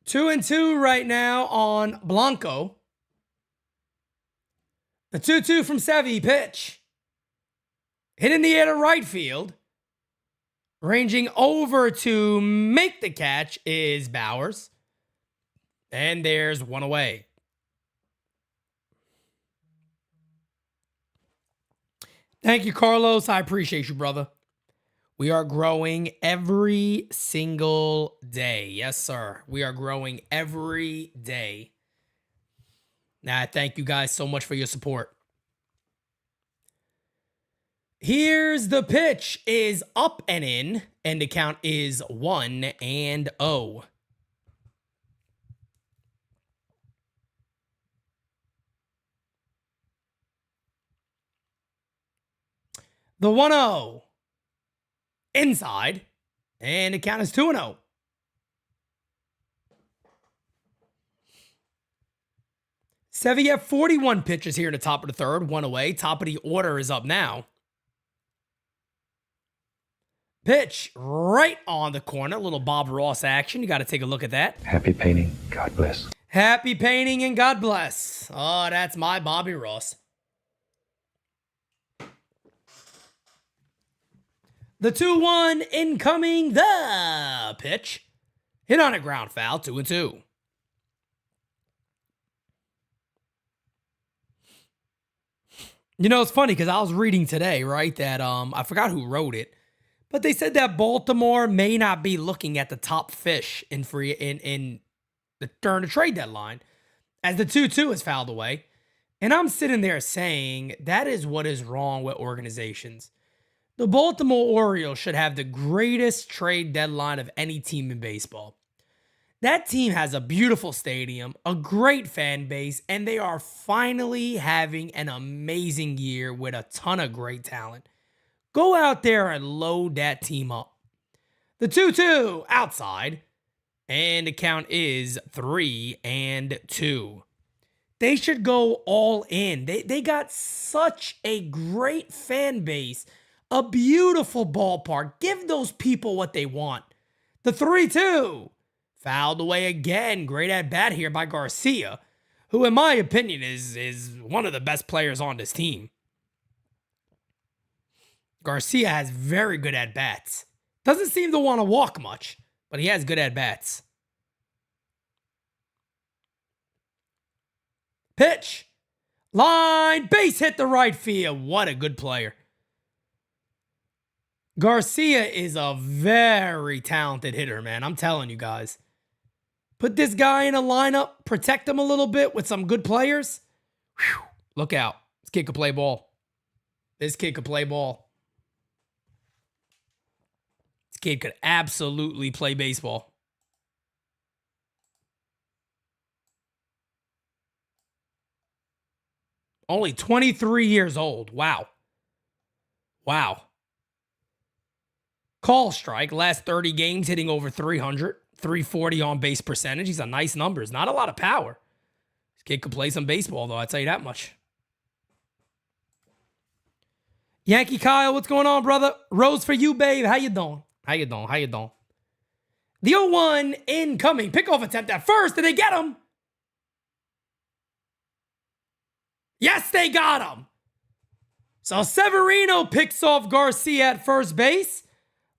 Speaker 1: 2-2 right now on Blanco. The 2-2 from Sevy pitch. Hit in the air to right field. Ranging over to make the catch is Bowers. And there's one away. Thank you, Carlos. I appreciate you, brother. We are growing every single day. Yes, sir. We are growing every day. Now, thank you guys so much for your support. Here's the pitch. Is up and in, and the count is 1-0. The 1-0. Inside, and the count is 2-0. Sevy have 41 pitches here in the top of the third, 1 away. Top of the order is up now. Pitch right on the corner. A little Bob Ross action. You got to take a look at that.
Speaker 3: Happy painting. God bless.
Speaker 1: Happy painting and God bless. Oh, that's my Bobby Ross. The 2-1 incoming, the pitch. Hit on a ground foul, 2-2. You know, it's funny because I was reading today, right, that I forgot who wrote it, but they said that Baltimore may not be looking at the top fish during the trade deadline as the 2-2 is fouled away. And I'm sitting there saying that is what is wrong with organizations. The Baltimore Orioles should have the greatest trade deadline of any team in baseball. That team has a beautiful stadium, a great fan base, and they are finally having an amazing year with a ton of great talent. Go out there and load that team up. The 2-2 outside, and the count is 3-2. They should go all in. They got such a great fan base. A beautiful ballpark. Give those people what they want. The 3-2. Fouled away again. Great at bat here by Garcia. who in my opinion is one of the best players on this team. Garcia has very good at-bats. Doesn't seem to want to walk much, but he has good at-bats. Pitch. Line. Base hit to right field. What a good player. Garcia is a very talented hitter, man. I'm telling you guys. Put this guy in a lineup, protect him a little bit with some good players. Whew, look out. This kid could play ball. This kid could play ball. This kid could absolutely play baseball. Only 23 years old. Wow. Wow. Call strike. Last 30 games hitting over 300. 340 on base percentage. He's a nice numbers. Not a lot of power. This kid could play some baseball, though. I'll tell you that much. Yankee Kyle, what's going on, brother? Rose for you, babe. How you doing? How you doing? How you doing? The 0-1 incoming. Pickoff attempt at first. Did they get him? Yes, they got him. So Severino picks off Garcia at first base.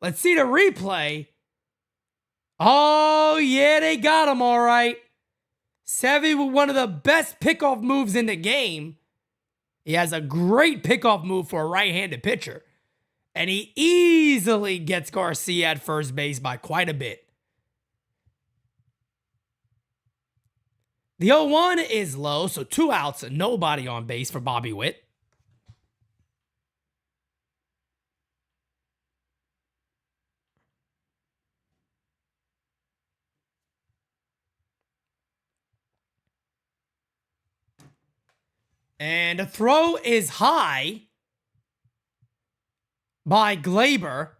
Speaker 1: Let's see the replay. Oh, yeah, they got him all right. Sevy with one of the best pickoff moves in the game. He has a great pickoff move for a right-handed pitcher. And he easily gets Garcia at first base by quite a bit. The 0-1 is low, so 2 outs and nobody on base for Bobby Witt. And the throw is high by Gleyber.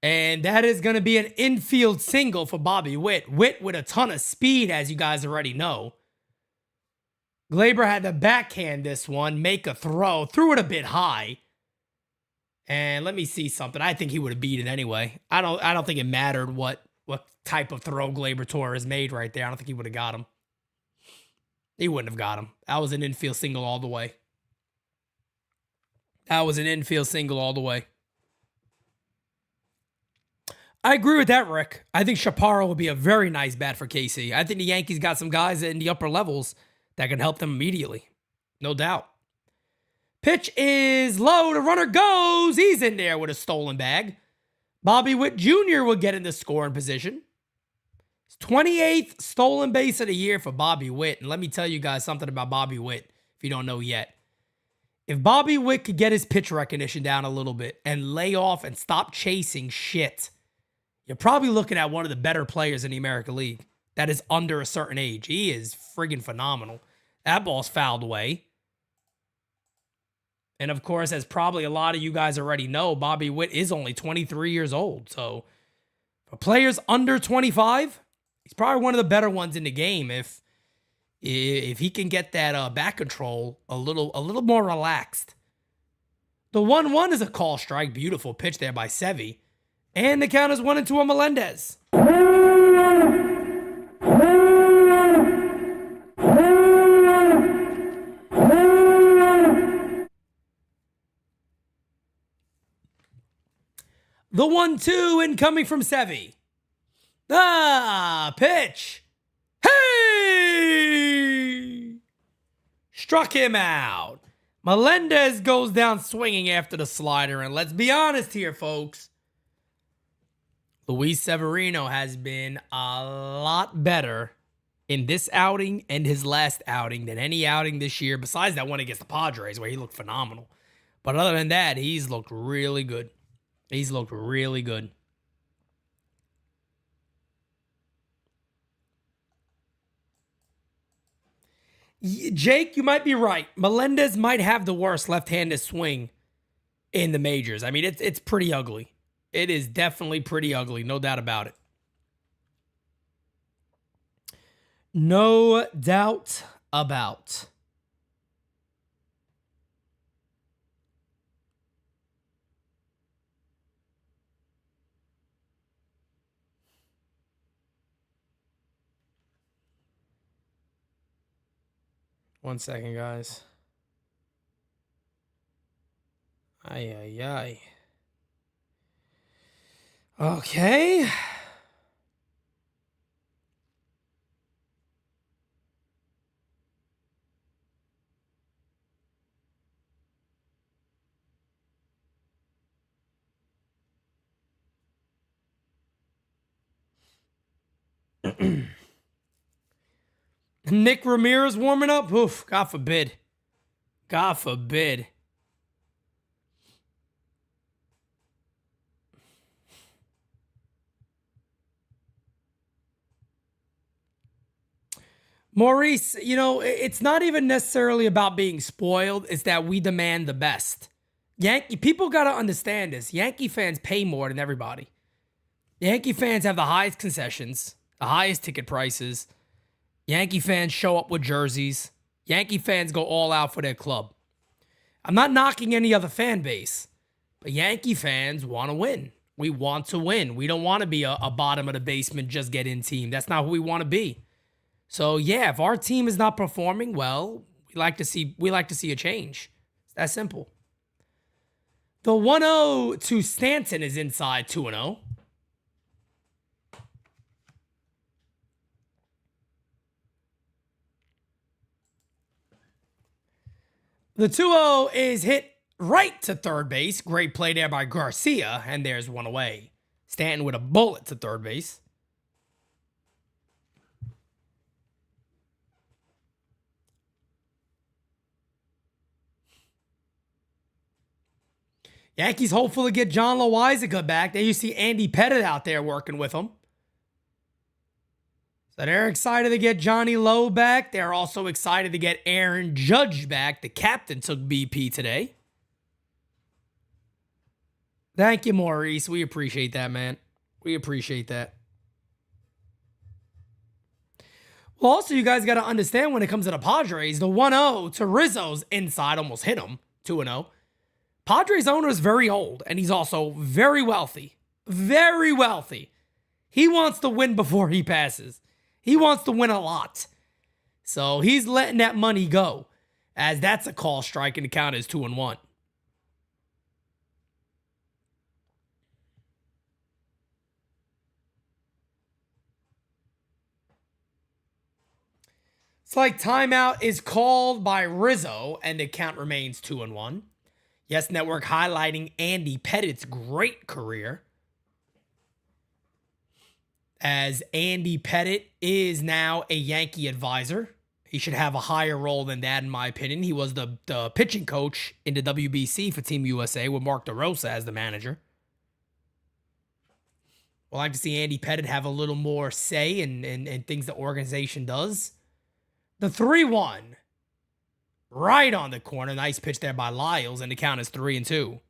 Speaker 1: And that is going to be an infield single for Bobby Witt. Witt with a ton of speed, as you guys already know. Gleyber had to backhand this one, make a throw, threw it a bit high. And let me see something. I think he would have beat it anyway. I don't think it mattered what type of throw Gleyber Torres made right there. I don't think he would have got him. He wouldn't have got him. That was an infield single all the way. That was an infield single all the way. I agree with that, Rick. I think Chaparro would be a very nice bat for KC. I think the Yankees got some guys in the upper levels that can help them immediately. No doubt. Pitch is low. The runner goes. He's in there with a stolen bag. Bobby Witt Jr. will get in the scoring position. 28th stolen base of the year for Bobby Witt. And let me tell you guys something about Bobby Witt, if you don't know yet. If Bobby Witt could get his pitch recognition down a little bit and lay off and stop chasing shit, you're probably looking at one of the better players in the American League that is under a certain age. He is friggin' phenomenal. That ball's fouled away. And of course, as probably a lot of you guys already know, Bobby Witt is only 23 years old. So for players under 25, he's probably one of the better ones in the game if he can get that back control a little more relaxed. The 1-1 is a call strike. Beautiful pitch there by Sevy. And the count is 1-2 on Melendez. The 1-2 incoming from Sevy. Pitch. Hey! Struck him out. Melendez goes down swinging after the slider. And let's be honest here, folks. Luis Severino has been a lot better in this outing and his last outing than any outing this year, besides that one against the Padres where he looked phenomenal. But other than that, he's looked really good. He's looked really good. Jake, you might be right. Melendez might have the worst left-handed swing in the majors. I mean, it's pretty ugly. It is definitely pretty ugly, no doubt about it. No doubt about. 1 second, guys. Ay. Okay. Nick Ramirez warming up? Oof, God forbid. God forbid. Maurice, it's not even necessarily about being spoiled. It's that we demand the best. Yankee people got to understand this. Yankee fans pay more than everybody. Yankee fans have the highest concessions, the highest ticket prices. Yankee fans show up with jerseys. Yankee fans go all out for their club. I'm not knocking any other fan base, but Yankee fans want to win. We want to win. We don't want to be a bottom of the basement, just get in team. That's not who we want to be. So yeah, if our team is not performing well, we like to see a change. It's that simple. The 1-0 to Stanton is inside 2-0. The 2-0 is hit right to third base. Great play there by Garcia, and there's one away. Stanton with a bullet to third base. Yankees hopeful to get John Loizaga back. There you see Andy Pettitte out there working with him. So they're excited to get Johnny Lowe back. They're also excited to get Aaron Judge back. The captain took BP today. Thank you, Maurice. We appreciate that, man. We appreciate that. Well, also, you guys got to understand when it comes to the Padres, the 1-0 to Rizzo's inside almost hit him. 2-0. Padres owner is very old, and he's also very wealthy. Very wealthy. He wants to win before he passes. He wants to win a lot. So he's letting that money go, as that's a call strike and the count is 2-1. It's like timeout is called by Rizzo, and the count remains 2-1. Yes Network highlighting Andy Pettitte's great career, as Andy Pettitte is now a Yankee advisor. He should have a higher role than that, in my opinion. He was the pitching coach in the WBC for Team USA with Mark DeRosa as the manager. We'll like to see Andy Pettitte have a little more say in things the organization does. The 3-1. Right on the corner. Nice pitch there by Lyles, and the count is 3-2.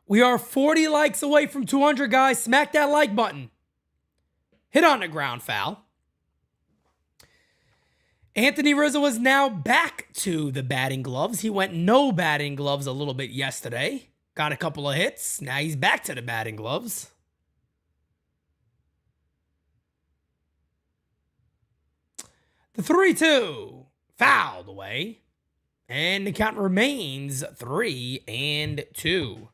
Speaker 1: We are 40 likes away from 200, guys. Smack that like button. Hit on the ground foul. Anthony Rizzo is now back to the batting gloves. He went no batting gloves a little bit yesterday. Got a couple of hits. Now he's back to the batting gloves. The 3-2 fouled away, and the count remains 3-2.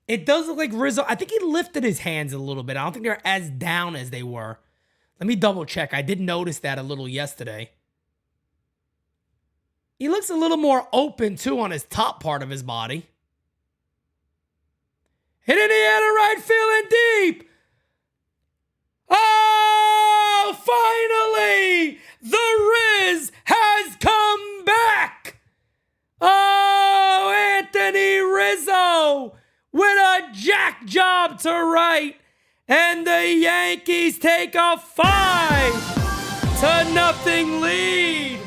Speaker 1: It does look like Rizzo, I think he lifted his hands a little bit. I don't think they're as down as they were. Let me double check. I did notice that a little yesterday. He looks a little more open, too, on his top part of his body. Hit in the air to right field and deep. Oh, finally, the Riz has come back. Oh, Anthony Rizzo with a jack job to right. And the Yankees take a 5-0 lead.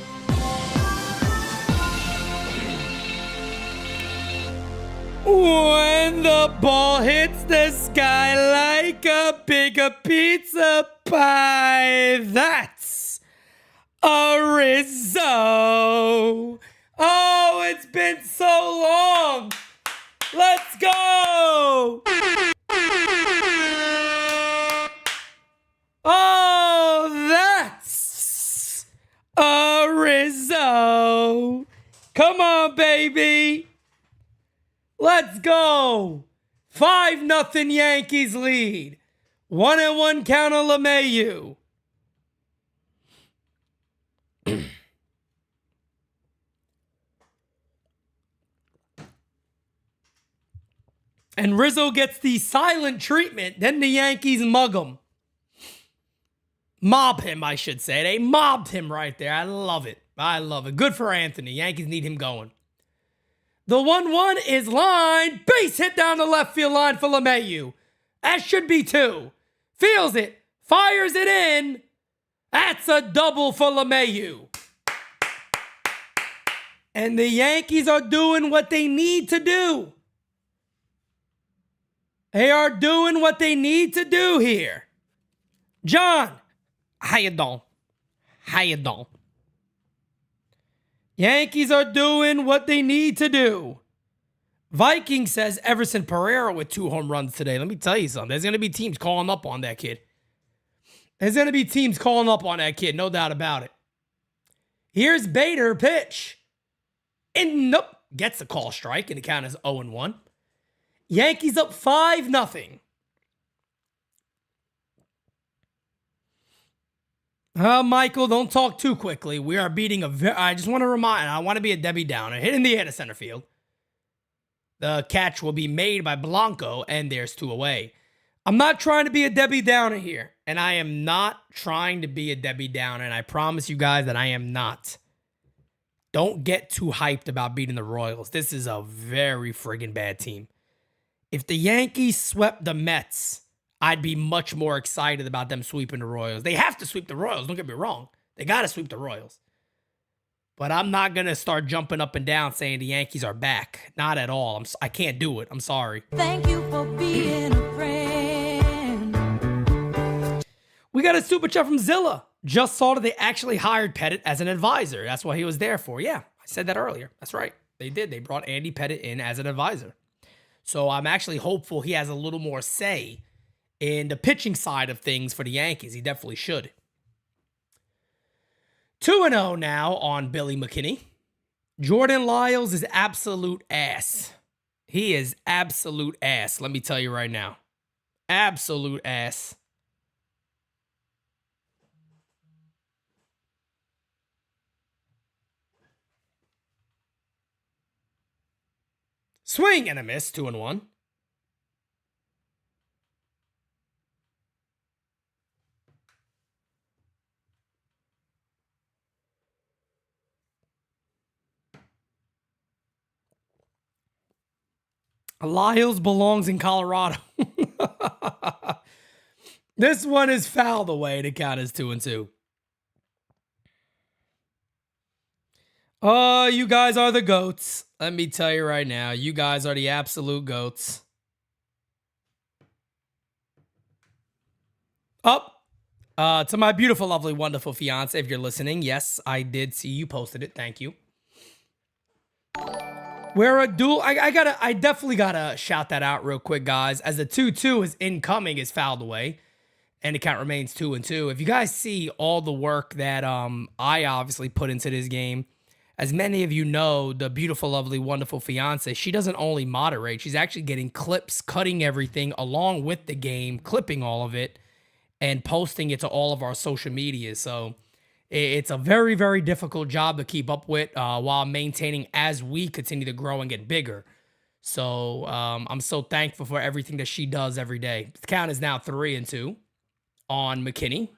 Speaker 1: When the ball hits the sky like a bigger pizza pie, that's a Rizzo. Oh, it's been so long. Let's go. Come on, baby. Let's go. 5-0 Yankees lead. 1-1 count on LeMahieu. And Rizzo gets the silent treatment. Then the Yankees mug him. Mob him, I should say. They mobbed him right there. I love it. I love it. Good for Anthony. Yankees need him going. The 1-1 is line. Base hit down the left field line for LeMahieu. That should be 2. Feels it. Fires it in. That's a double for LeMahieu. And the Yankees are doing what they need to do. They are doing what they need to do here. John, how you doing? How you doing? Yankees are doing what they need to do. Viking says Everson Pereira with 2 home runs today. Let me tell you something. There's going to be teams calling up on that kid. There's going to be teams calling up on that kid. No doubt about it. Here's Bader pitch. And nope. Gets a call strike and the count is 0-1. Yankees up 5-0. Michael, don't talk too quickly. We are beating I just want to remind, I want to be a Debbie Downer. Hit in the air to center field. The catch will be made by Blanco, and there's 2 away. I'm not trying to be a Debbie Downer here, and I am not trying to be a Debbie Downer, and I promise you guys that I am not. Don't get too hyped about beating the Royals. This is a very friggin' bad team. If the Yankees swept the Mets, I'd be much more excited about them sweeping the Royals. They have to sweep the Royals, don't get me wrong. They got to sweep the Royals. But I'm not going to start jumping up and down saying the Yankees are back. Not at all. I can't do it. I'm sorry.
Speaker 4: Thank you for being a friend.
Speaker 1: We got a super chat from Zilla. Just saw that they actually hired Pettit as an advisor. That's what he was there for. Yeah, I said that earlier. That's right. They did. They brought Andy Pettit in as an advisor. So I'm actually hopeful he has a little more say in the pitching side of things for the Yankees. He definitely should. 2-0 now on Billy McKinney. Jordan Lyles is absolute ass. He is absolute ass. Let me tell you right now. Absolute ass. Swing and a miss, 2-1. Lyles belongs in Colorado. This one is fouled away to count as 2-2. Oh, you guys are the GOATs. Let me tell you right now, you guys are the absolute GOATs. Up. To my beautiful, lovely, wonderful fiance, if you're listening, yes, I did see you posted it. Thank you. We're a duel. I definitely gotta shout that out real quick, guys. As the 2-2 is incoming, is fouled away, and the count remains 2-2. If you guys see all the work that I obviously put into this game, as many of you know, the beautiful, lovely, wonderful fiance, she doesn't only moderate, she's actually getting clips, cutting everything along with the game, clipping all of it, and posting it to all of our social media. So it's a very, very difficult job to keep up with while maintaining as we continue to grow and get bigger. So I'm so thankful for everything that she does every day. The count is now 3-2 on McKinney.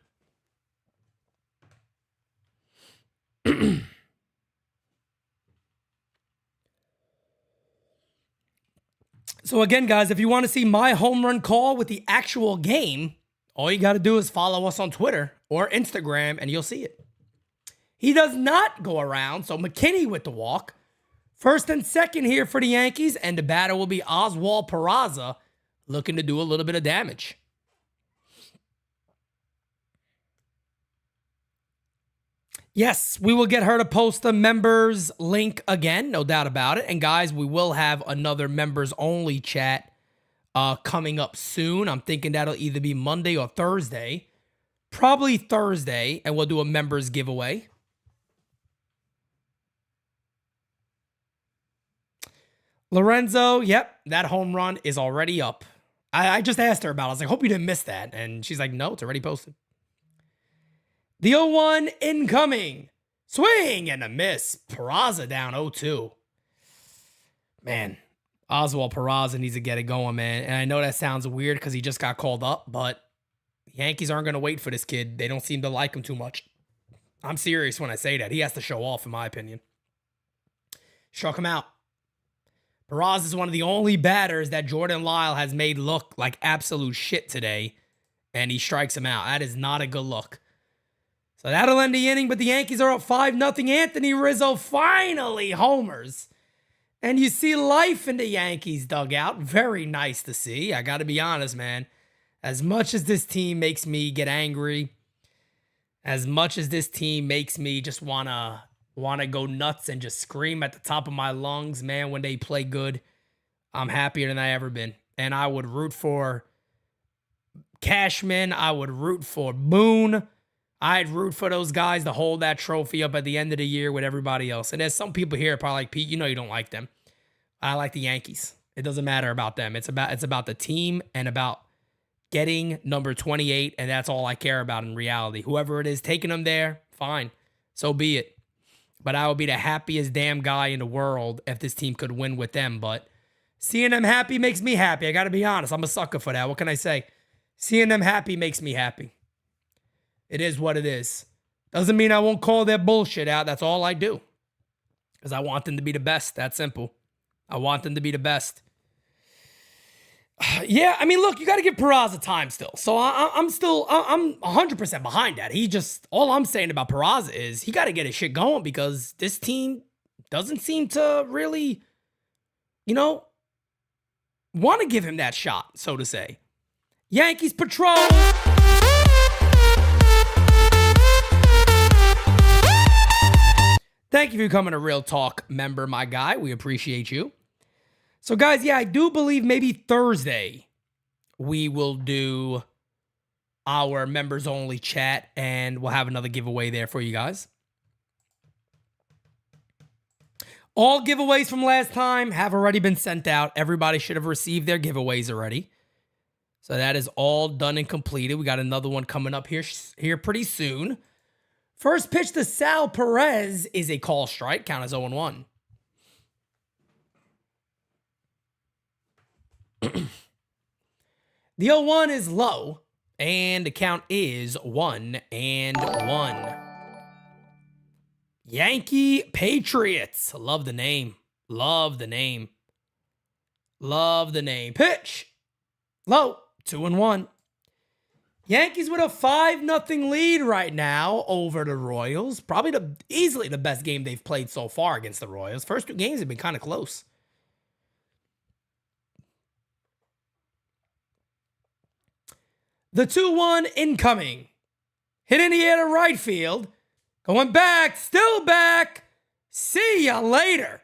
Speaker 1: So again, guys, if you want to see my home run call with the actual game, all you got to do is follow us on Twitter or Instagram, and you'll see it. He does not go around, so McKinney with the walk. First and second here for the Yankees, and the batter will be Oswald Peraza, looking to do a little bit of damage. Yes, we will get her to post the members link again, no doubt about it. And guys, we will have another members only chat coming up soon. I'm thinking that'll either be Monday or Thursday. Probably Thursday, and we'll do a members giveaway. Lorenzo, yep, that home run is already up. I just asked her about it. I was like, hope you didn't miss that. And she's like, no, it's already posted. The 0-1 incoming. Swing and a miss. Peraza down 0-2. Man, Oswald Peraza needs to get it going, man. And I know that sounds weird because he just got called up, but the Yankees aren't going to wait for this kid. They don't seem to like him too much. I'm serious when I say that. He has to show off, in my opinion. Struck him out. Peraza is one of the only batters that Jordan Lyles has made look like absolute shit today, and he strikes him out. That is not a good look. So that'll end the inning, but the Yankees are up 5-0. Anthony Rizzo finally homers. And you see life in the Yankees dugout. Very nice to see. I got to be honest, man. As much as this team makes me get angry, as much as this team makes me just want to go nuts and just scream at the top of my lungs, man, when they play good, I'm happier than I ever been. And I would root for Cashman. I would root for Boone. I'd root for those guys to hold that trophy up at the end of the year with everybody else. And there's some people here probably like, Pete, you know you don't like them. I like the Yankees. It doesn't matter about them. It's about the team and about getting number 28, and that's all I care about in reality. Whoever it is taking them there, fine. So be it. But I would be the happiest damn guy in the world if this team could win with them. But seeing them happy makes me happy. I got to be honest. I'm a sucker for that. What can I say? Seeing them happy makes me happy. It is what it is. Doesn't mean I won't call their bullshit out. That's all I do. Because I want them to be the best. That's simple. I want them to be the best. Yeah, I mean, look, you got to give Peraza time still. So I'm 100% behind that. All I'm saying about Peraza is he got to get his shit going because this team doesn't seem to really, want to give him that shot, so to say. Yankees patrol. Thank you for becoming a Real Talk member, my guy. We appreciate you. So, guys, yeah, I do believe maybe Thursday we will do our members-only chat, and we'll have another giveaway there for you guys. All giveaways from last time have already been sent out. Everybody should have received their giveaways already. So that is all done and completed. We got another one coming up here pretty soon. First pitch to Sal Perez is a call strike. Count as 0-1. The 0-1 is low, and the count is 1-1. Yankee Patriots. Love the name. Love the name. Love the name. Pitch. Low. 2-1. Yankees with a 5-0 lead right now over the Royals. Probably easily the best game they've played so far against the Royals. First two games have been kind of close. The 2-1 incoming. Hit in the air to right field. Going back. Still back. See ya later.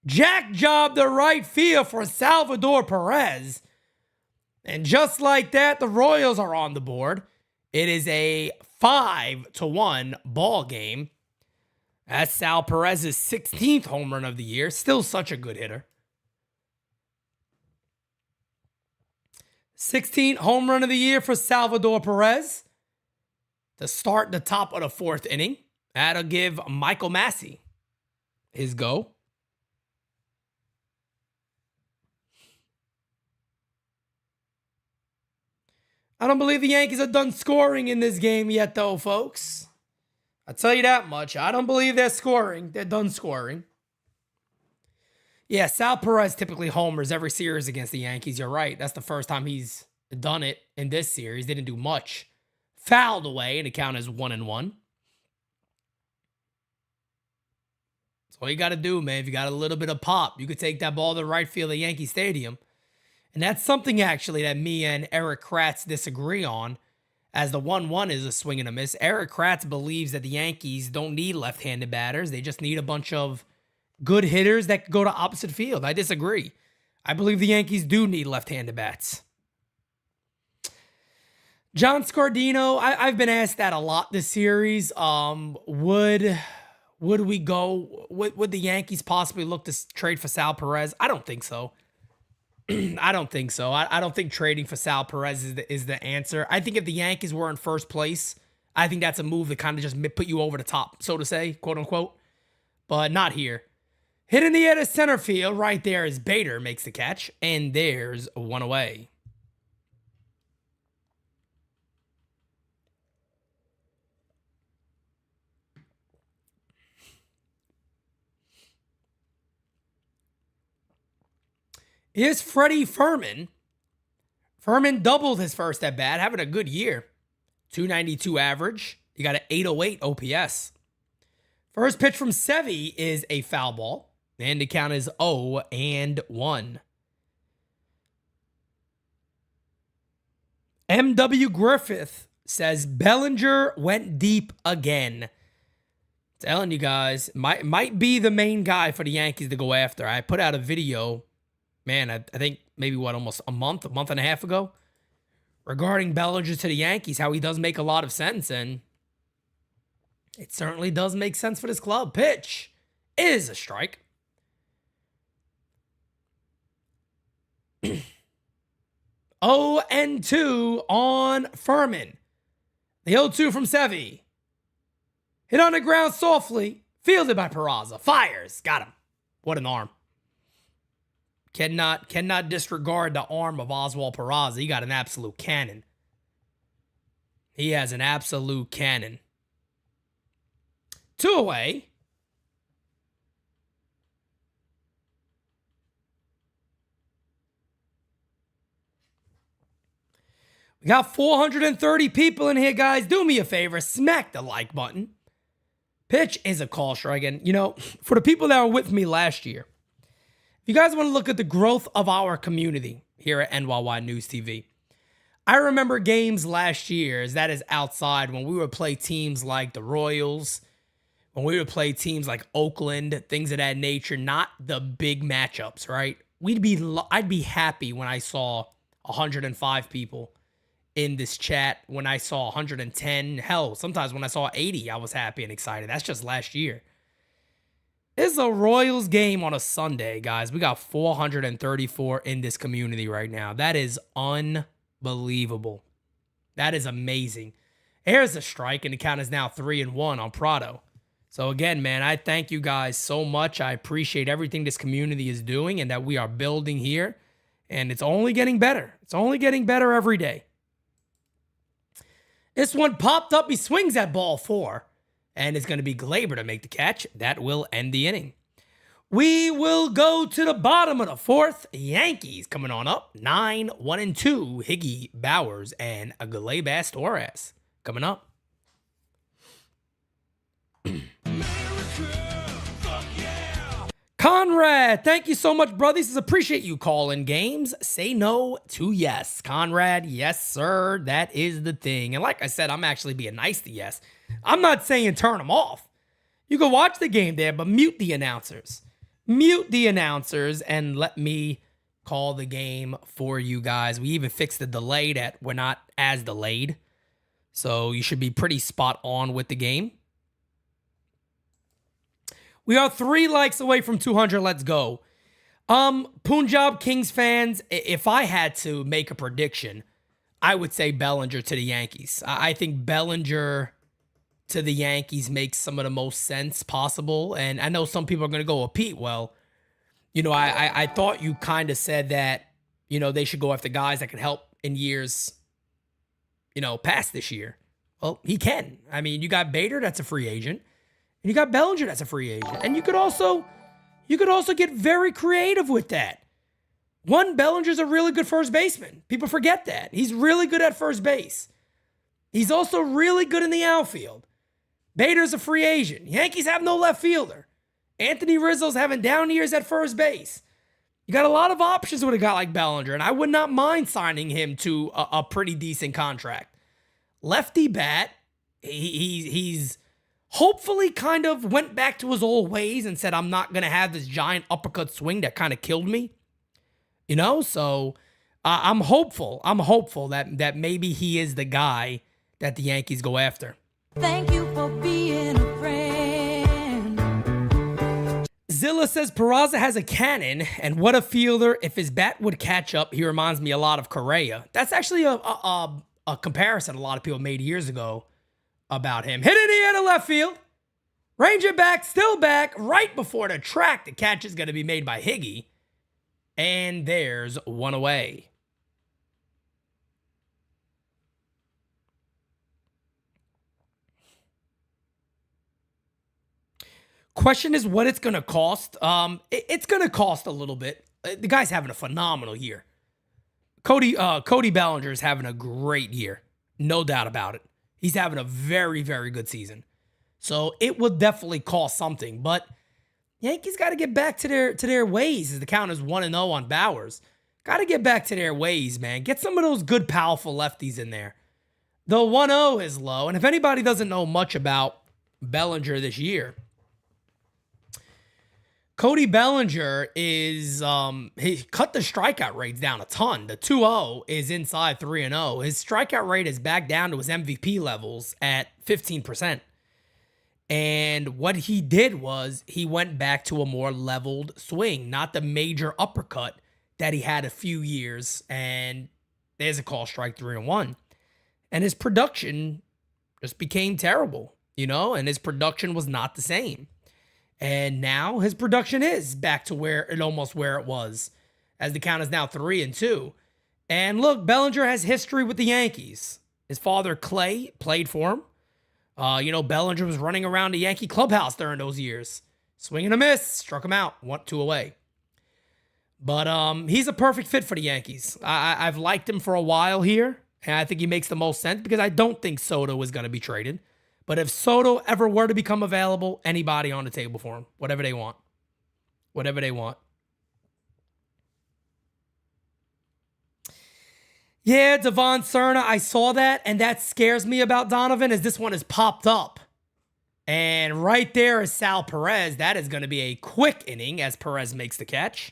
Speaker 1: Jack job to right field for Salvador Perez. And just like that, the Royals are on the board. It is a 5-1 ball game. That's Sal Perez's 16th home run of the year. Still such a good hitter. 16th home run of the year for Salvador Perez. To start the top of the fourth inning. That'll give Michael Massey his go. I don't believe the Yankees are done scoring in this game yet, though, folks. I'll tell you that much. I don't believe they're scoring. They're done scoring. Yeah, Sal Perez typically homers every series against the Yankees. You're right. That's the first time he's done it in this series. Didn't do much. Fouled away, and the count is 1-1. That's all you got to do, man. If you got a little bit of pop, you could take that ball to right field at Yankee Stadium. And that's something, actually, that me and Eric Kratz disagree on, as the 1-1 is a swing and a miss. Eric Kratz believes that the Yankees don't need left-handed batters. They just need a bunch of good hitters that go to opposite field. I disagree. I believe the Yankees do need left-handed bats. John Scardino, I've been asked that a lot this series. Would Would we go? Would the Yankees possibly look to trade for Sal Perez? I don't think so. I don't think so. I don't think trading for Sal Perez is the answer. I think if the Yankees were in first place, I think that's a move that kind of just put you over the top, so to say, quote unquote. But not here. Hit in the air to center field. Right there is Bader makes the catch. And there's one away. Here's Freddie Fermin. Fermin doubled his first at bat, having a good year. 292 average. You got an 808 OPS. First pitch from Sevy is a foul ball. And the count is 0-1. M.W. Griffith says Bellinger went deep again. Telling you guys, might be the main guy for the Yankees to go after. I put out a video, man, I think maybe almost a month and a half ago, regarding Bellinger to the Yankees, how he does make a lot of sense, and it certainly does make sense for this club. Pitch is a strike. 0-2 on Fermin. The 0-2 from Sevy. Hit on the ground softly. Fielded by Peraza. Fires. Got him. What an arm. Cannot disregard the arm of Oswald Peraza. He got an absolute cannon. He has an absolute cannon. 2 away. We got 430 people in here, guys. Do me a favor. Smack the like button. Pitch is a call strike. And, you know, for the people that were with me last year, if you guys want to look at the growth of our community here at NYY News TV, I remember games last year, that is outside, when we would play teams like the Royals, when we would play teams like Oakland, things of that nature, not the big matchups, right? I'd be happy when I saw 105 people in this chat, when I saw 110. Hell, sometimes when I saw 80, I was happy and excited. That's just last year. It's a Royals game on a Sunday, guys. We got 434 in this community right now. That is unbelievable. That is amazing. Here's a strike, and the count is now 3-1 on Prado. So again, man, I thank you guys so much. I appreciate everything this community is doing and that we are building here. And it's only getting better. It's only getting better every day. This one popped up. He swings at ball 4. And it's going to be Glaber to make the catch. That will end the inning. We will go to the bottom of the 4th. Yankees coming on up. 9-1-2. Higgy, Bowers, and Gleyber Torres coming up. Conrad, thank you so much, brothers. Appreciate you calling games. Say no to yes. Conrad, yes, sir. That is the thing. And like I said, I'm actually being nice to yes. I'm not saying turn them off. You can watch the game there, but mute the announcers. Mute the announcers and let me call the game for you guys. We even fixed the delay that we're not as delayed. So you should be pretty spot on with the game. We are 3 likes away from 200. Let's go. Punjab Kings fans, if I had to make a prediction, I would say Bellinger to the Yankees. I think Bellinger to the Yankees makes some of the most sense possible. And I know some people are going to go with Pete. Well, you know, I thought you kind of said that, you know, they should go after guys that can help in years, you know, past this year. Well, he can. I mean, you got Bader, that's a free agent. And you got Bellinger, that's a free agent. And you could also get very creative with that. One, Bellinger's a really good first baseman. People forget that. He's really good at first base. He's also really good in the outfield. Bader's a free agent. Yankees have no left fielder. Anthony Rizzo's having down years at first base. You got a lot of options with a guy like Bellinger, and I would not mind signing him to a pretty decent contract. Lefty bat, he's hopefully kind of went back to his old ways and said, I'm not going to have this giant uppercut swing that kind of killed me. You know, so I'm hopeful. I'm hopeful that maybe he is the guy that the Yankees go after.
Speaker 4: Thank you for being a friend.
Speaker 1: Zilla says Peraza has a cannon, and what a fielder. If his bat would catch up, he reminds me a lot of Correa. That's actually a comparison a lot of people made years ago about him. Hit it in the left field. Range it back, still back, right before the track. The catch is going to be made by Higgy. And there's one away. Question is what it's going to cost. It's going to cost a little bit. The guy's having a phenomenal year. Cody Bellinger is having a great year. No doubt about it. He's having a very, very good season. So it will definitely cost something. But Yankees got to get back to their ways as the count is 1-0 on Bowers. Got to get back to their ways, man. Get some of those good, powerful lefties in there. The 1-0 is low. And if anybody doesn't know much about Bellinger this year, Cody Bellinger is, he cut the strikeout rates down a ton. The 2-0 is inside 3-0. His strikeout rate is back down to his MVP levels at 15%. And what he did was he went back to a more leveled swing, not the major uppercut that he had a few years. And there's a call, strike 3-1. And his production just became terrible, and his production was not the same. And now his production is back to where it was, as the count is now 3-2. And look, Bellinger has history with the Yankees. His father, Clay, played for him. Bellinger was running around the Yankee clubhouse during those years. Swing and a miss, struck him out, 1-2 away. But he's a perfect fit for the Yankees. I've liked him for a while here, and I think he makes the most sense because I don't think Soto is going to be traded. But if Soto ever were to become available, anybody on the table for him. Whatever they want. Whatever they want. Yeah, Devon Cerna, I saw that, and that scares me about Donovan as this one has popped up. And right there is Sal Perez. That is going to be a quick inning as Perez makes the catch.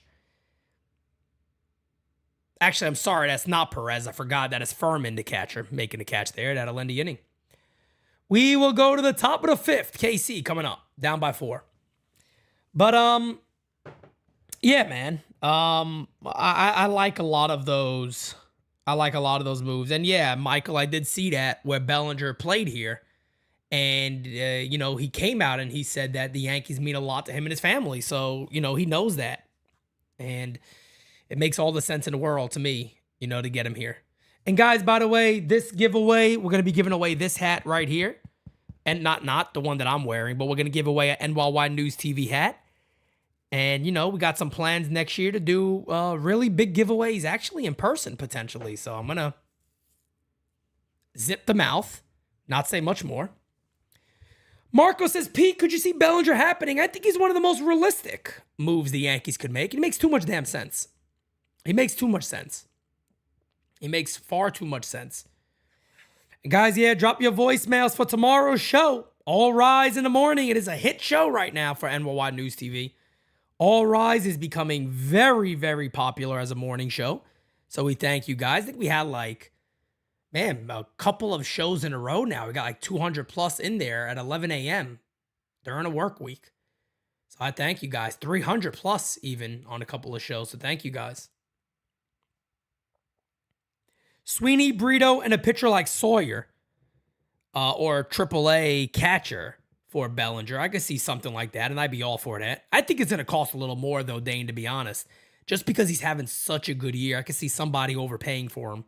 Speaker 1: Actually, I'm sorry, that's not Perez. I forgot that is Furman, the catcher, making the catch there. That'll end the inning. We will go to the top of the fifth. KC coming up, down by 4. But yeah, man. I like a lot of those. I like a lot of those moves. And yeah, Michael, I did see that where Bellinger played here, and he came out and he said that the Yankees mean a lot to him and his family. So he knows that, and it makes all the sense in the world to me, to get him here. And guys, by the way, this giveaway, we're going to be giving away this hat right here. And not the one that I'm wearing, but we're going to give away an NyynewsTV hat. And, we got some plans next year to do really big giveaways, actually in person, potentially. So I'm going to zip the mouth, not say much more. Marco says, Pete, could you see Bellinger happening? I think he's one of the most realistic moves the Yankees could make. He makes too much damn sense. He makes too much sense. He makes far too much sense. And guys, yeah, drop your voicemails for tomorrow's show. All Rise in the morning. It is a hit show right now for NyynewsTV. All Rise is becoming very, very popular as a morning show. So we thank you guys. I think we had a couple of shows in a row now. We got 200 plus in there at 11 a.m. during a work week. So I thank you guys. 300 plus even on a couple of shows. So thank you guys. Sweeney, Brito, and a pitcher like Sawyer or AAA catcher for Bellinger. I could see something like that, and I'd be all for that. I think it's going to cost a little more, though, Dane, to be honest. Just because he's having such a good year, I could see somebody overpaying for him.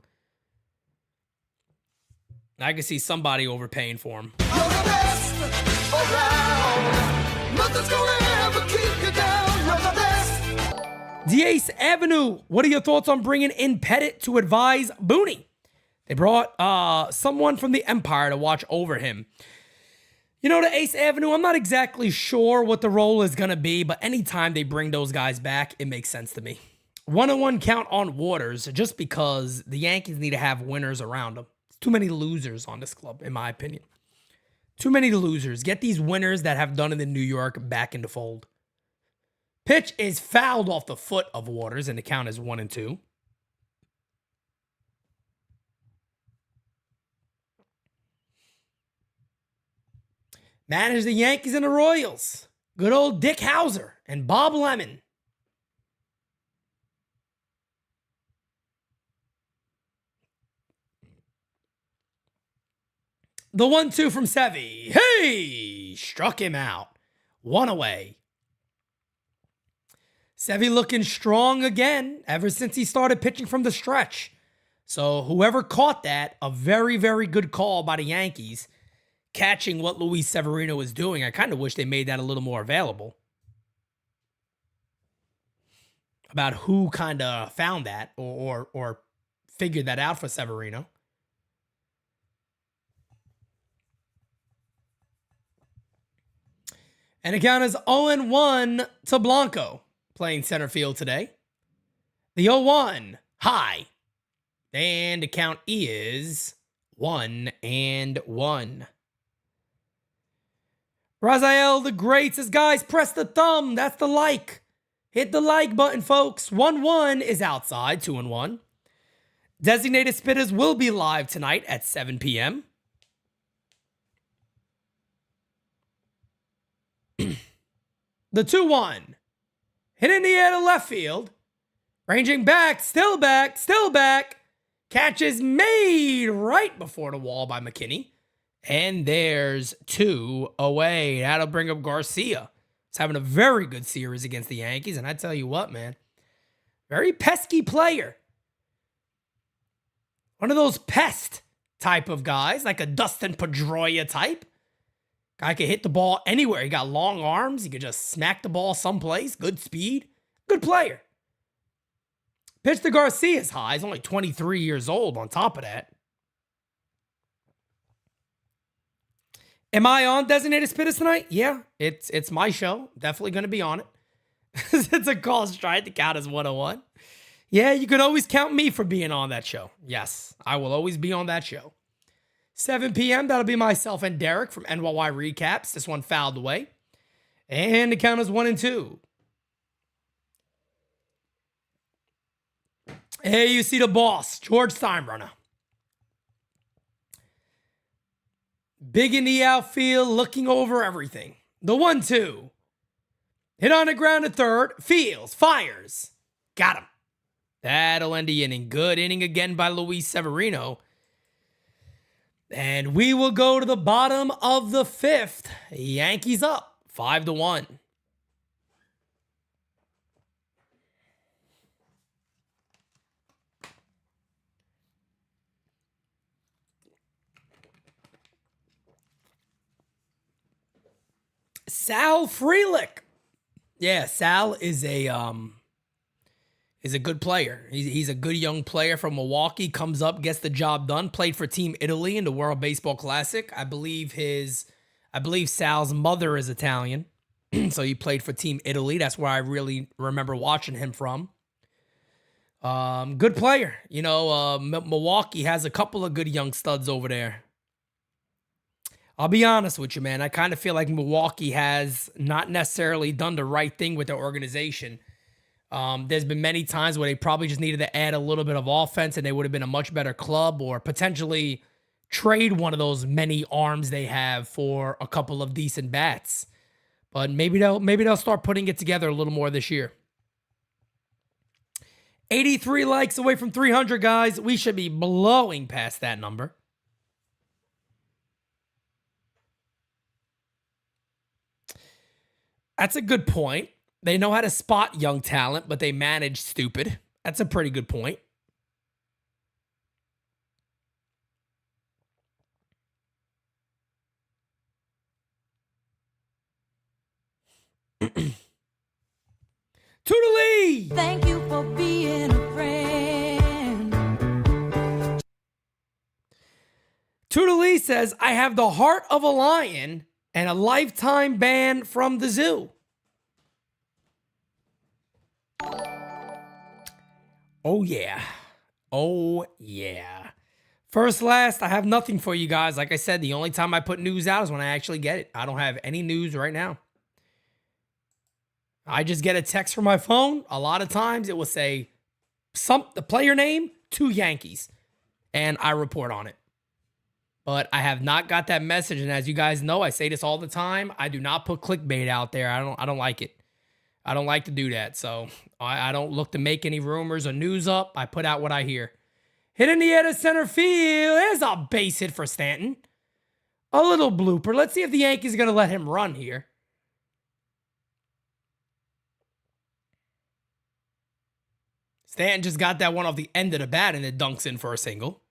Speaker 1: I could see somebody overpaying for him.
Speaker 5: You're the best around. Nothing's gonna ever keep you down. You're the best.
Speaker 1: DAce Avenue, what are your thoughts on bringing in Pettit to advise Booney? They brought someone from the Empire to watch over him. The Ace Avenue, I'm not exactly sure what the role is going to be, but anytime they bring those guys back, it makes sense to me. 1-1 count on Waters, just because the Yankees need to have winners around them. There's too many losers on this club, in my opinion. Too many losers. Get these winners that have done it in New York back in the fold. Pitch is fouled off the foot of Waters, and the count is 1-2. Manage the Yankees and the Royals. Good old Dick Hauser and Bob Lemon. The 1-2 from Sevy. Hey! Struck him out. One away. Sevy looking strong again ever since he started pitching from the stretch. So whoever caught that, a very, very good call by the Yankees, catching what Luis Severino was doing. I kind of wish they made that a little more available. About who kind of found that or figured that out for Severino. And the count is 0-1 to Blanco, playing center field today. The 0-1, high. And the count is 1-1. Raziel the Great says, guys, press the thumb. That's the like. Hit the like button, folks. 1-1 is outside, 2-1. Designated Spitters will be live tonight at 7 p.m. The 2-1. Hit in the air to left field. Ranging back, still back, still back. Catch is made right before the wall by McKinney. And there's 2 away. That'll bring up Garcia. He's having a very good series against the Yankees. And I tell you what, man. Very pesky player. One of those pest type of guys, like a Dustin Pedroia type. Guy could hit the ball anywhere. He got long arms. He could just smack the ball someplace. Good speed. Good player. Pitch to Garcia's high. He's only 23 years old on top of that. Am I on Designated Spitters tonight? Yeah, it's my show. Definitely going to be on it. It's a call strike. The count is 101. Yeah, you can always count me for being on that show. Yes, I will always be on that show. 7 p.m., that'll be myself and Derek from NYY Recaps. This one fouled away. And the count is 1-2. Hey, you see the boss, George Steinbrenner. Big in the outfield, looking over everything. The 1-2. Hit on the ground at third. Fields, fires. Got him. That'll end the inning. Good inning again by Luis Severino. And we will go to the bottom of the 5th. Yankees up 5-1. Sal Frelick. Yeah, Sal is a good player. He's a good young player from Milwaukee. Comes up, gets the job done. Played for Team Italy in the World Baseball Classic. I believe Sal's mother is Italian, so he played for Team Italy. That's where I really remember watching him from. Good player. You know, Milwaukee has a couple of good young studs over there. I'll be honest with you, man. I kind of feel like Milwaukee has not necessarily done the right thing with their organization. There's been many times where they probably just needed to add a little bit of offense and they would have been a much better club, or potentially trade one of those many arms they have for a couple of decent bats. But maybe they'll start putting it together a little more this year. 83 likes away from 300, guys. We should be blowing past that number. That's a good point. They know how to spot young talent, but they manage stupid. That's a pretty good point. Toodaloo!
Speaker 4: Thank you for being a friend.
Speaker 1: Toodaloo says, I have the heart of a lion and a lifetime ban from the zoo. Oh, yeah. Oh, yeah. First, last, I have nothing for you guys. Like I said, the only time I put news out is when I actually get it. I don't have any news right now. I just get a text from my phone. A lot of times it will say the player name, 2 Yankees, and I report on it. but I have not got that message. And as you guys know, I say this all the time. I do not put clickbait out there. I don't like it. I don't like to do that. So I don't look to make any rumors or news up. I put out what I hear. Hit in the air to center field. There's a base hit for Stanton. A little blooper. Let's see if the Yankees are going to let him run here. Stanton just got that one off the end of the bat and it dunks in for a single.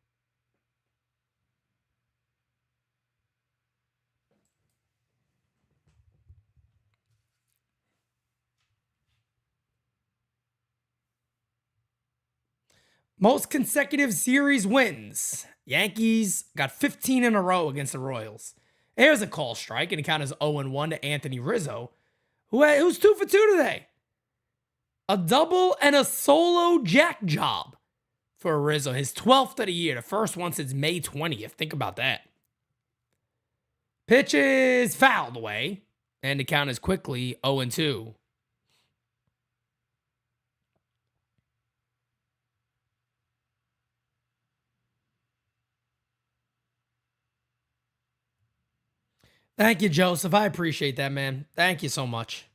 Speaker 1: Most consecutive series wins. Yankees got 15 in a row against the Royals. There's a call strike, and it counts as 0-1 to Anthony Rizzo, who's 2 for 2 today. A double and a solo jack job for Rizzo. His 12th of the year, the first one since May 20th. Think about that. Pitch is fouled away, and the count is quickly 0-2. Thank you, Joseph. I appreciate that, man. Thank you so much.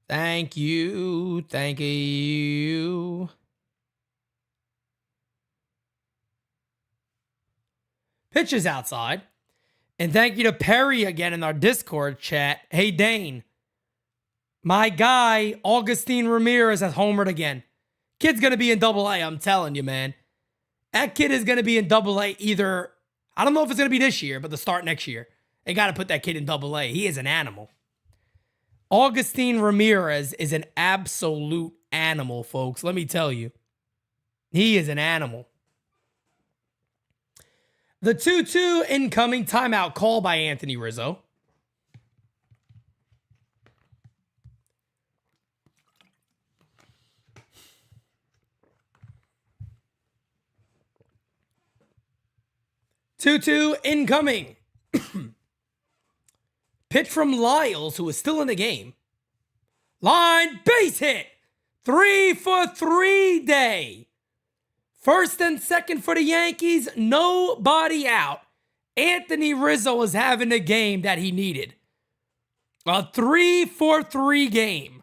Speaker 1: Thank you. Thank you. Pitch is outside. And thank you to Perry again in our Discord chat. Hey, Dane. My guy, Augustine Ramirez, has homered again. Kid's going to be in Double-A, I'm telling you, man. That kid is going to be in Double-A either, I don't know if it's going to be this year, but the start next year. They got to put that kid in Double-A. He is an animal. Augustine Ramirez is an absolute animal, folks. Let me tell you. He is an animal. The 2-2 incoming timeout call by Anthony Rizzo. Two incoming. Pitch from Lyles, who is still in the game. Line base hit. 3 for 3 day. First and second for the Yankees. Nobody out. Anthony Rizzo is having the game that he needed. A 3 for 3 game.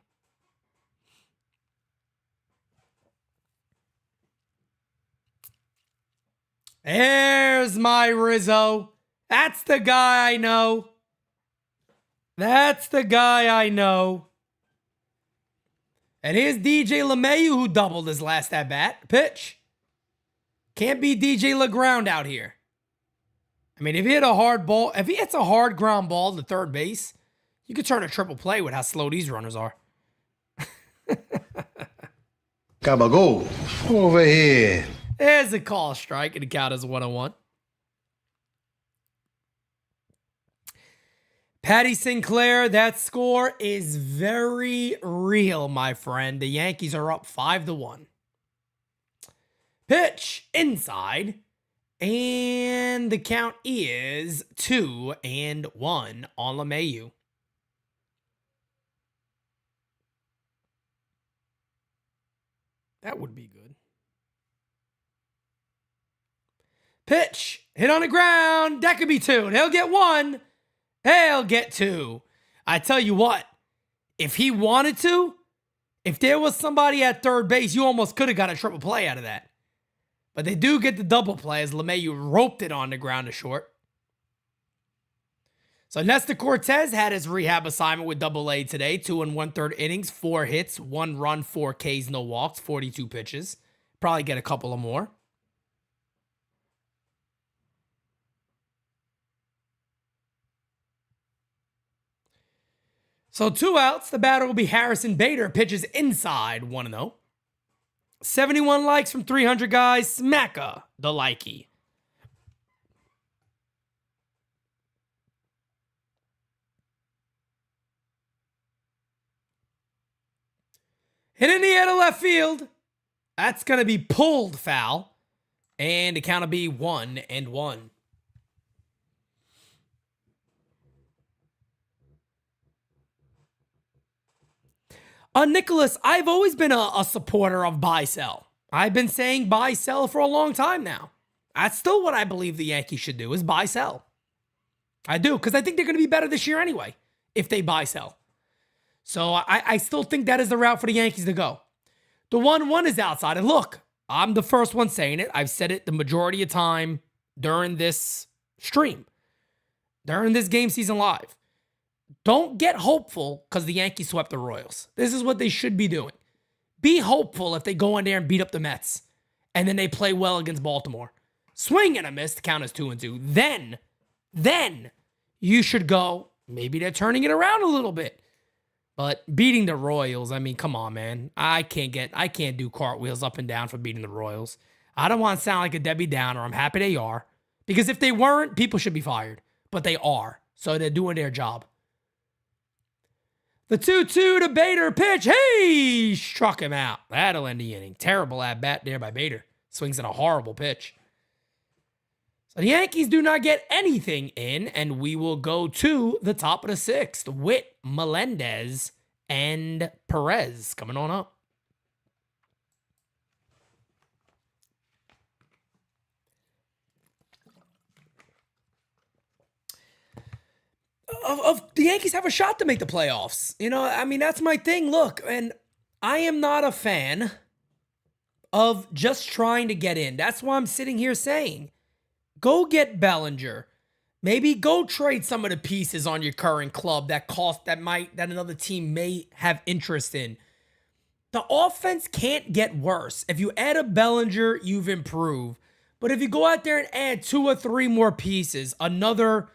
Speaker 1: There's my Rizzo. That's the guy I know. That's the guy I know. And here's DJ LeMahieu, who doubled his last at-bat. Pitch. Can't be DJ LeGround out here. I mean, if he hit a hard ball, if he hits a hard ground ball to third base, you could turn a triple play with how slow these runners are.
Speaker 2: Cabago, over here.
Speaker 1: There's a call strike, and the count is 1-1. Patty Sinclair, that score is very real, my friend. The Yankees are up 5-1. Pitch inside, and the count is 2-1 on LeMahieu. That would be good. Pitch hit on the ground. That could be 2. They'll get 1. They'll get 2. I tell you what, if he wanted to, if there was somebody at third base, you almost could have got a triple play out of that. But they do get the double play as LeMahieu roped it on the ground to short. So Nestor Cortez had his rehab assignment with Double-A today. 2 1/3 innings, 4 hits, 1 run, 4 Ks, no walks, 42 pitches. Probably get a couple of more. So 2 outs. The batter will be Harrison Bader. Pitches inside, 1-0. 71 likes from 300 guys. Smacka the likey. Hit in the air to left field. That's going to be pulled foul. And the count will be 1-1. Nicholas, I've always been a supporter of buy-sell. I've been saying buy-sell for a long time now. That's still what I believe the Yankees should do is buy, sell. I do, because I think they're going to be better this year anyway if they buy, sell. So I still think that is the route for the Yankees to go. The 1-1 is outside. And look, I'm the first one saying it. I've said it the majority of time during this stream, during this game season live. Don't get hopeful because the Yankees swept the Royals. This is what they should be doing. Be hopeful if they go in there and beat up the Mets and then they play well against Baltimore. Swing and a miss to count as 2-2. Then you should go, maybe they're turning it around a little bit. But beating the Royals, I mean, come on, man. I can't do cartwheels up and down for beating the Royals. I don't want to sound like a Debbie Downer. I'm happy they are. Because if they weren't, people should be fired. But they are. So they're doing their job. The 2-2 to Bader pitch. Hey! Struck him out. That'll end the inning. Terrible at bat there by Bader. Swings at a horrible pitch. So the Yankees do not get anything in, and we will go to the top of the sixth. Witt, Melendez, and Perez coming on up. Of the Yankees have a shot to make the playoffs. You know, I mean, that's my thing. Look, and I am not a fan of just trying to get in. That's why I'm sitting here saying, go get Bellinger. Maybe go trade some of the pieces on your current club that another team may have interest in. The offense can't get worse. If you add a Bellinger, you've improved. But if you go out there and add 2 or 3 more pieces, another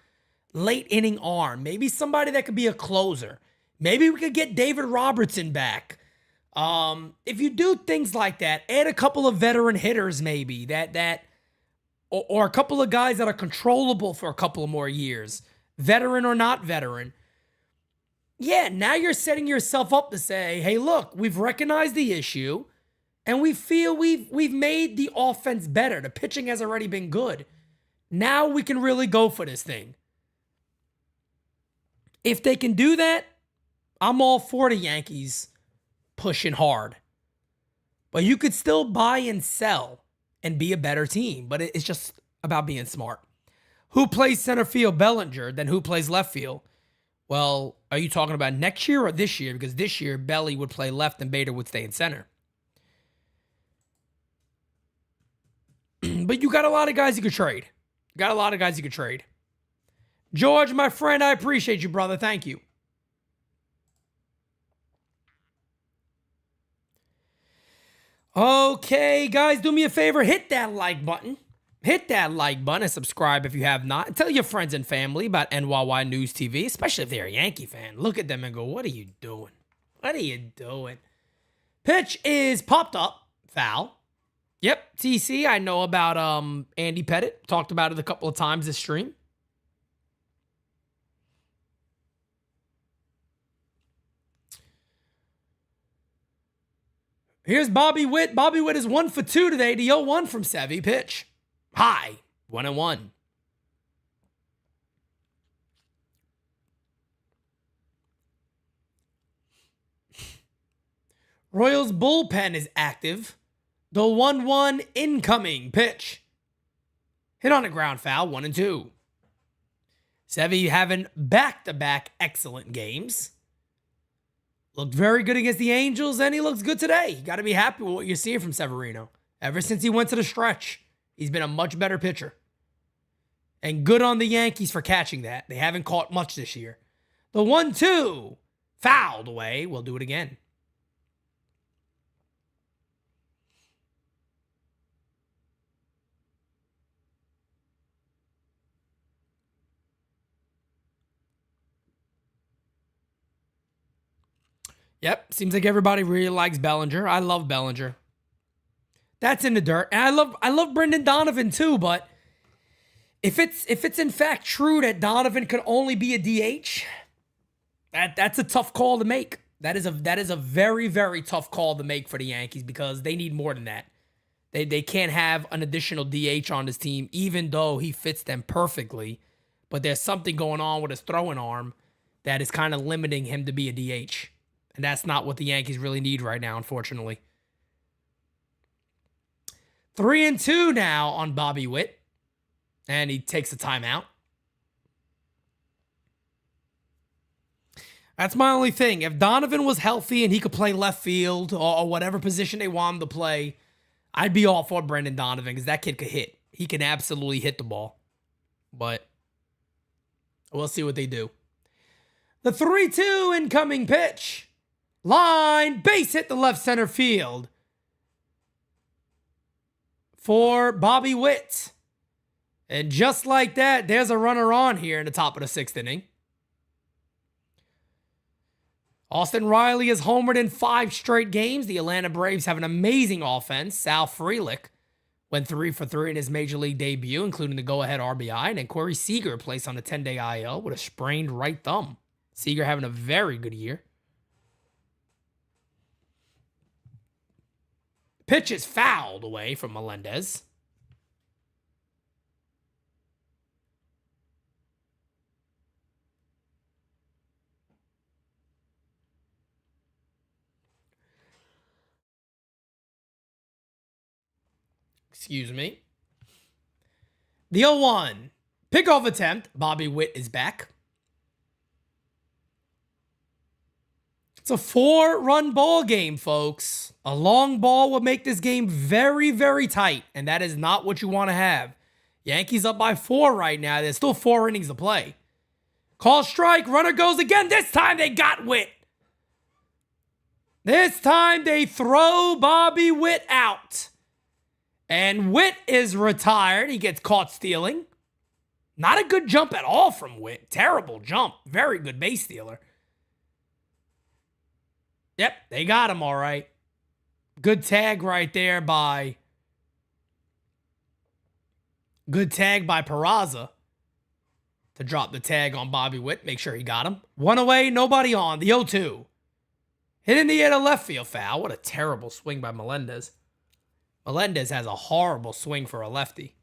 Speaker 1: late inning arm, maybe somebody that could be a closer. Maybe we could get David Robertson back. If you do things like that, add a couple of veteran hitters maybe or a couple of guys that are controllable for a couple of more years, veteran or not veteran. Yeah, now you're setting yourself up to say, hey, look, we've recognized the issue and we feel we've made the offense better. The pitching has already been good. Now we can really go for this thing. If they can do that, I'm all for the Yankees pushing hard. But you could still buy and sell and be a better team. But it's just about being smart. Who plays center field? Bellinger. Then who plays left field? Well, are you talking about next year or this year? Because this year, Belly would play left and Bader would stay in center. But you got a lot of guys you could trade. George, my friend, I appreciate you, brother. Thank you. Okay, guys, do me a favor. Hit that like button. And subscribe if you have not. And tell your friends and family about NyynewsTV, especially if they're a Yankee fan. Look at them and go, what are you doing? Pitch is popped up. Foul. Yep, TC, I know about Andy Pettit. Talked about it a couple of times this stream. Here's Bobby Witt. Bobby Witt is 1 for 2 today. The 0-1 from Sevy. Pitch. High. 1-1. Royals bullpen is active. The 1-1 incoming pitch. Hit on a ground foul. 1-2. Sevy having back-to-back excellent games. Looked very good against the Angels, and he looks good today. You got to be happy with what you're seeing from Severino. Ever since he went to the stretch, he's been a much better pitcher. And good on the Yankees for catching that. They haven't caught much this year. The 1-2, fouled away. We'll do it again. Yep, seems like everybody really likes Bellinger. I love Bellinger. That's in the dirt. And I love Brendan Donovan too, but if it's in fact true that Donovan could only be a DH, that's a tough call to make. That is a very, very tough call to make for the Yankees because they need more than that. They can't have an additional DH on this team, even though he fits them perfectly. But there's something going on with his throwing arm that is kind of limiting him to be a DH. And that's not what the Yankees really need right now, unfortunately. 3-2 now on Bobby Witt. And he takes a timeout. That's my only thing. If Donovan was healthy and he could play left field or whatever position they want him to play, I'd be all for Brendan Donovan because that kid could hit. He can absolutely hit the ball. But we'll see what they do. The 3-2 incoming pitch. Line, base hit the left center field for Bobby Witt. And just like that, there's a runner on here in the top of the 6th inning. Austin Riley has homered in 5 straight games. The Atlanta Braves have an amazing offense. Sal Frelick went 3 for 3 in his major league debut, including the go-ahead RBI. And then Corey Seager placed on a 10-day IL with a sprained right thumb. Seager having a very good year. Pitch is fouled away from Melendez. Excuse me. The 0-1. Pickoff attempt. Bobby Witt is back. It's a 4-run ball game, folks. A long ball would make this game very, very tight, and that is not what you want to have. Yankees up by 4 right now. There's still 4 innings to play. Call strike. Runner goes again. This time they got Witt. This time they throw Bobby Witt out. And Witt is retired. He gets caught stealing. Not a good jump at all from Witt. Terrible jump. Very good base stealer. Yep, they got him all right. Good tag right there by... Good tag by Peraza to drop the tag on Bobby Witt. Make sure he got him. 1 away, nobody on. The 0-2. Hit in the air to left field foul. What a terrible swing by Melendez. Melendez has a horrible swing for a lefty.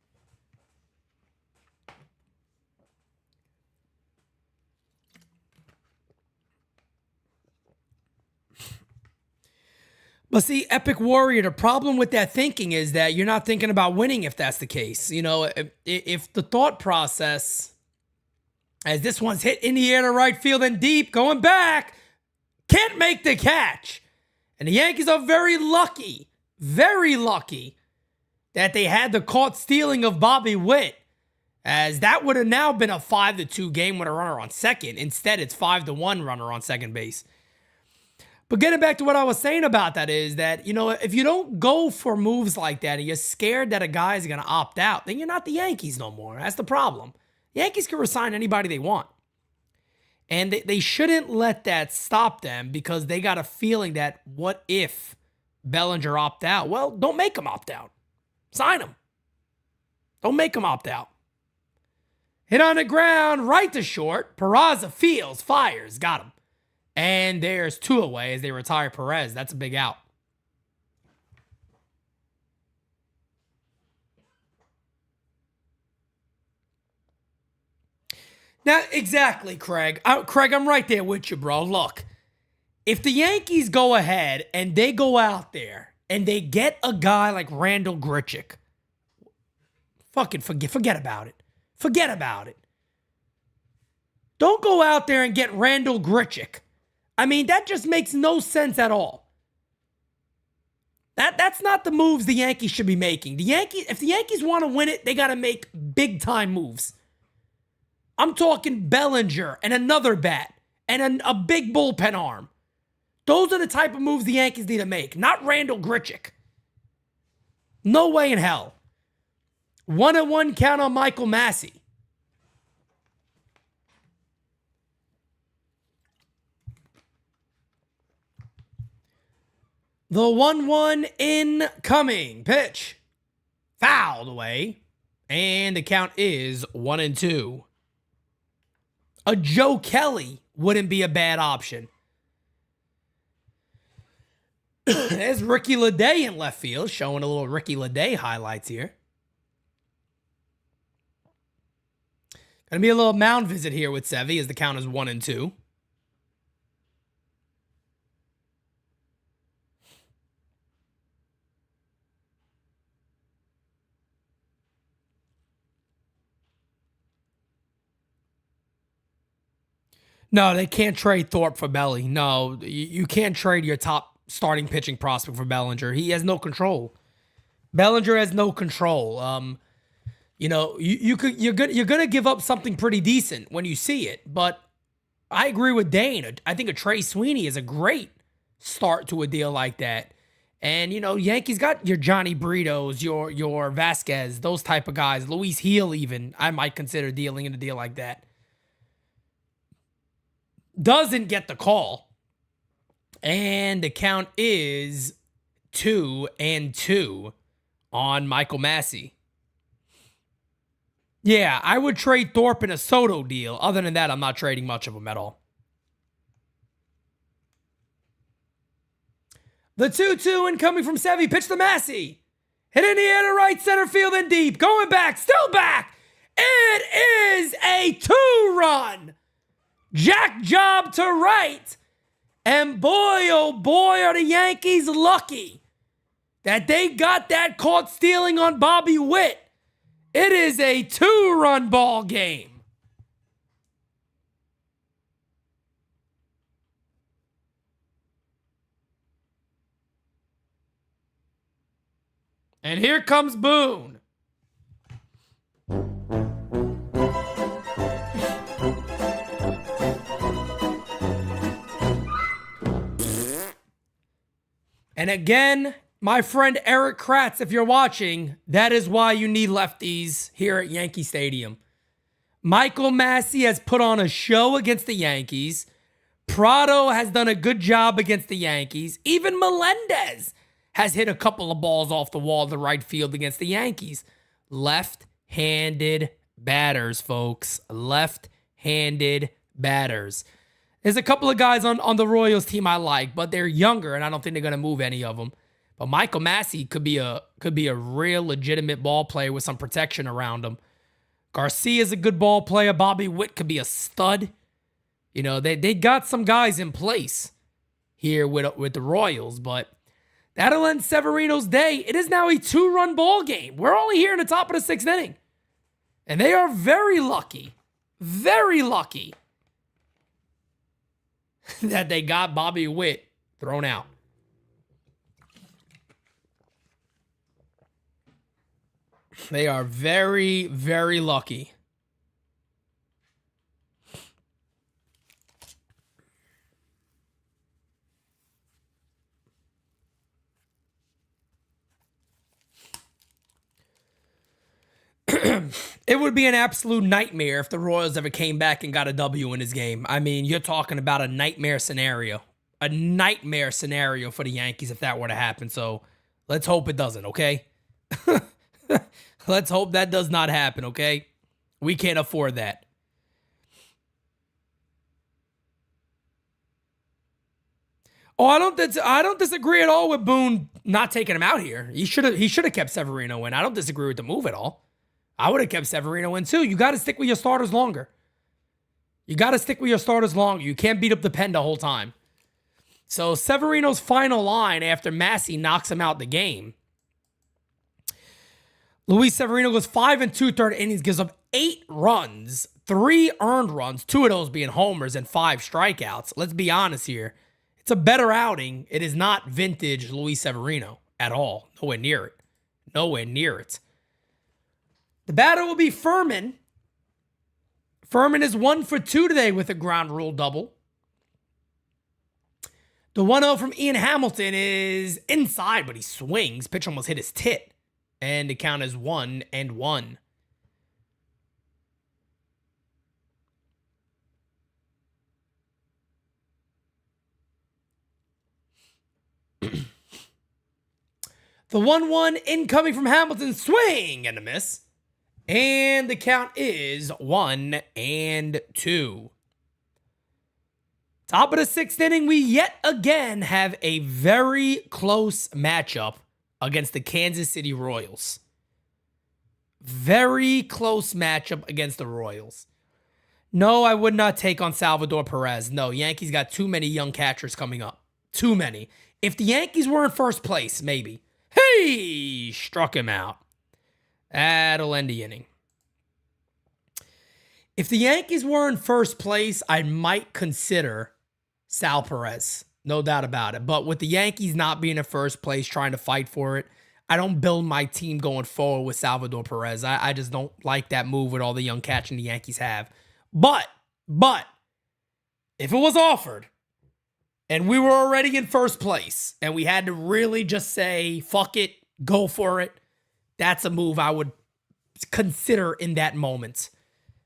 Speaker 1: But see, Epic Warrior, the problem with that thinking is that you're not thinking about winning if that's the case. You know, if the thought process, as this one's hit in the air to right field and deep, going back, can't make the catch. And the Yankees are very lucky that they had the caught stealing of Bobby Witt, as that would have now been a 5-2 game with a runner on second. Instead, it's 5-1 runner on second base. But getting back to what I was saying about that is that, you know, if you don't go for moves like that and you're scared that a guy is going to opt out, then you're not the Yankees no more. That's the problem. The Yankees can resign anybody they want. And they shouldn't let that stop them because they got a feeling that what if Bellinger opt out? Well, don't make him opt out. Sign him. Don't make him opt out. Hit on the ground, right to short. Peraza fields, fires, got him. And there's 2 away as they retire Perez. That's a big out. Now, exactly, Craig. Craig, I'm right there with you, bro. Look, if the Yankees go ahead and they go out there and they get a guy like Randall Grichuk, fucking forget about it. Forget about it. Don't go out there and get Randall Grichuk. I mean, that just makes no sense at all. That's not the moves the Yankees should be making. If the Yankees want to win it, they got to make big-time moves. I'm talking Bellinger and another bat and a big bullpen arm. Those are the type of moves the Yankees need to make, not Randall Grichuk. No way in hell. 1-1 count on Michael Massey. The 1-1 incoming pitch. Fouled away. And the count is 1-2. A Joe Kelly wouldn't be a bad option. There's Ricky Leday in left field, showing a little Ricky Leday highlights here. Gonna be a little mound visit here with Sevy as the count is 1-2. No, they can't trade Thorpe for Belly. No, you can't trade your top starting pitching prospect for Bellinger. He has no control. Bellinger has no control. You're gonna give up something pretty decent when you see it. But I agree with Dane. I think a Trey Sweeney is a great start to a deal like that. And Yankees got your Johnny Britos, your Vasquez, those type of guys. Luis Heel, even I might consider dealing in a deal like that. Doesn't get the call. And the count is 2-2 on Michael Massey. Yeah, I would trade Thorpe in a Soto deal. Other than that, I'm not trading much of him at all. The 2-2 incoming from Sevy. Pitch to Massey. Hit in the air to right center field and deep. Going back. Still back. It is a 2-run. Jack job to right. And boy, oh boy, are the Yankees lucky that they got that caught stealing on Bobby Witt. It is a 2-run ball game. And here comes Boone. And again, my friend Eric Kratz, if you're watching, that is why you need lefties here at Yankee Stadium. Michael Massey has put on a show against the Yankees. Prado has done a good job against the Yankees. Even Melendez has hit a couple of balls off the wall to right field against the Yankees. Left-handed batters, folks. Left-handed batters. There's a couple of guys on the Royals team I like, but they're younger, and I don't think they're going to move any of them. But Michael Massey could be a real legitimate ball player with some protection around him. Garcia's a good ball player. Bobby Witt could be a stud. They got some guys in place here with the Royals, but that'll end Severino's day. It is now a 2-run ball game. We're only here in the top of the 6th inning. And they are very lucky that they got Bobby Witt thrown out. They are very, very lucky. It would be an absolute nightmare if the Royals ever came back and got a W in this game. I mean, you're talking about a nightmare scenario. A nightmare scenario for the Yankees if that were to happen. So let's hope it doesn't, okay? Let's hope that does not happen, okay? We can't afford that. Oh, I don't disagree at all with Boone not taking him out here. He should have kept Severino in. I don't disagree with the move at all. I would have kept Severino in too. You got to stick with your starters longer. You can't beat up the pen the whole time. So Severino's final line after Massey knocks him out the game. Luis Severino goes 5 2/3 innings, gives up 8 runs, 3 earned runs, 2 of those being homers and 5 strikeouts. Let's be honest here. It's a better outing. It is not vintage Luis Severino at all. Nowhere near it. The batter will be Furman. Furman is 1 for 2 today with a ground rule double. The 1-0 from Ian Hamilton is inside, but he swings. Pitch almost hit his tit. And the count is 1-1. The 1-1 incoming from Hamilton. Swing and a miss. And the count is 1-2. Top of the 6th inning, we yet again have a very close matchup against the Kansas City Royals. Very close matchup against the Royals. No, I would not take on Salvador Perez. No, Yankees got too many young catchers coming up. Too many. If the Yankees were in first place, maybe. Hey! Struck him out. That'll end the inning. If the Yankees were in first place, I might consider Sal Perez. No doubt about it. But with the Yankees not being in first place, trying to fight for it, I don't build my team going forward with Salvador Perez. I just don't like that move with all the young catching the Yankees have. But, if it was offered and we were already in first place and we had to really just say, fuck it, go for it, that's a move I would consider in that moment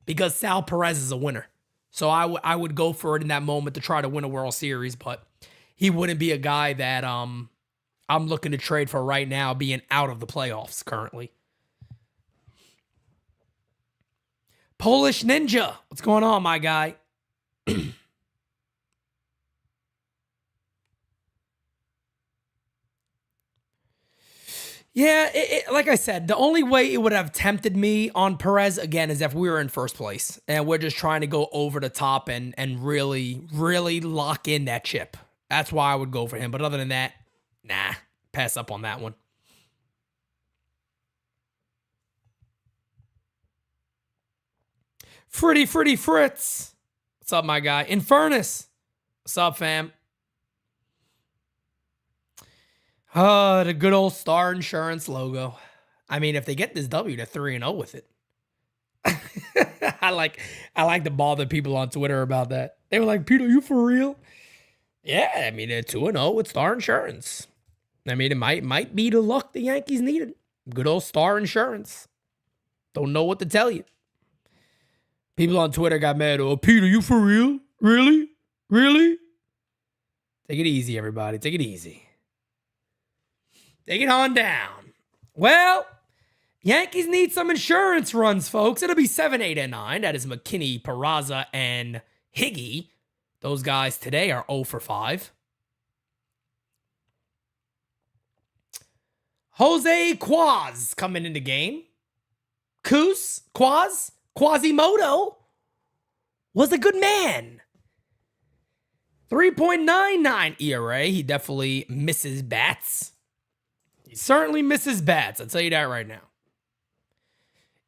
Speaker 1: because Sal Perez is a winner. So I would go for it in that moment to try to win a World Series, but he wouldn't be a guy that I'm looking to trade for right now, being out of the playoffs currently. Polish Ninja, what's going on, my guy? Yeah, like I said, the only way it would have tempted me on Perez, again, is if we were in first place and we're just trying to go over the top and really, really lock in that chip. That's why I would go for him. But other than that, nah, pass up on that one. Fritty Fritz. What's up, my guy? Infernus. What's up, fam? The good old Star Insurance logo. I mean, if they get this W, they're 3-0 with it. I like to bother people on Twitter about that. They were like, Peter, you for real? Yeah, I mean, they're 2-0 with Star Insurance. I mean, it might be the luck the Yankees needed. Good old Star Insurance. Don't know what to tell you. People on Twitter got mad. Oh, Peter, you for real? Really? Really? Take it easy, everybody. Take it easy. Take it on down. Well, Yankees need some insurance runs, folks. It'll be 7, 8, and 9. That is McKinney, Peraza, and Higgy. Those guys today are 0 for 5. Jose Quaz coming in the game. Quasimodo was a good man. 3.99 ERA. He definitely misses bats. He certainly misses bats. I'll tell you that right now.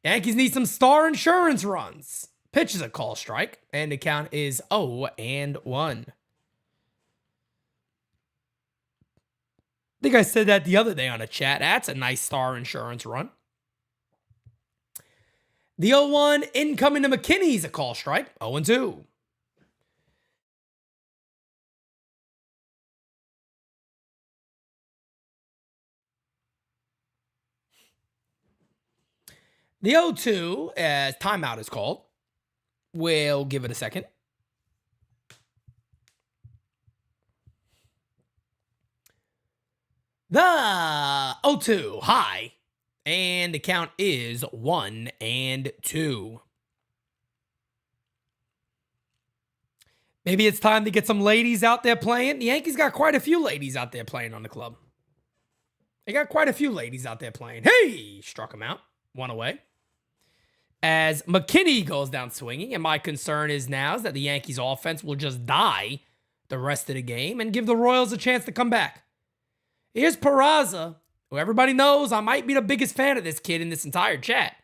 Speaker 1: Yankees need some Star Insurance runs. Pitch is a call strike, and the count is 0-1. I think I said that the other day on a chat. That's a nice Star Insurance run. The 0-1 incoming to McKinney's a call strike. 0-2. The 0-2, as timeout is called. We'll give it a second. The 0-2 high. And the count is 1-2. Maybe it's time to get some ladies out there playing. The Yankees got quite a few ladies out there playing on the club. They got quite a few ladies out there playing. Hey! Struck him out. One away. As McKinney goes down swinging, and my concern is now is that the Yankees offense will just die the rest of the game and give the Royals a chance to come back. Here's Peraza, who everybody knows I might be the biggest fan of this kid in this entire chat.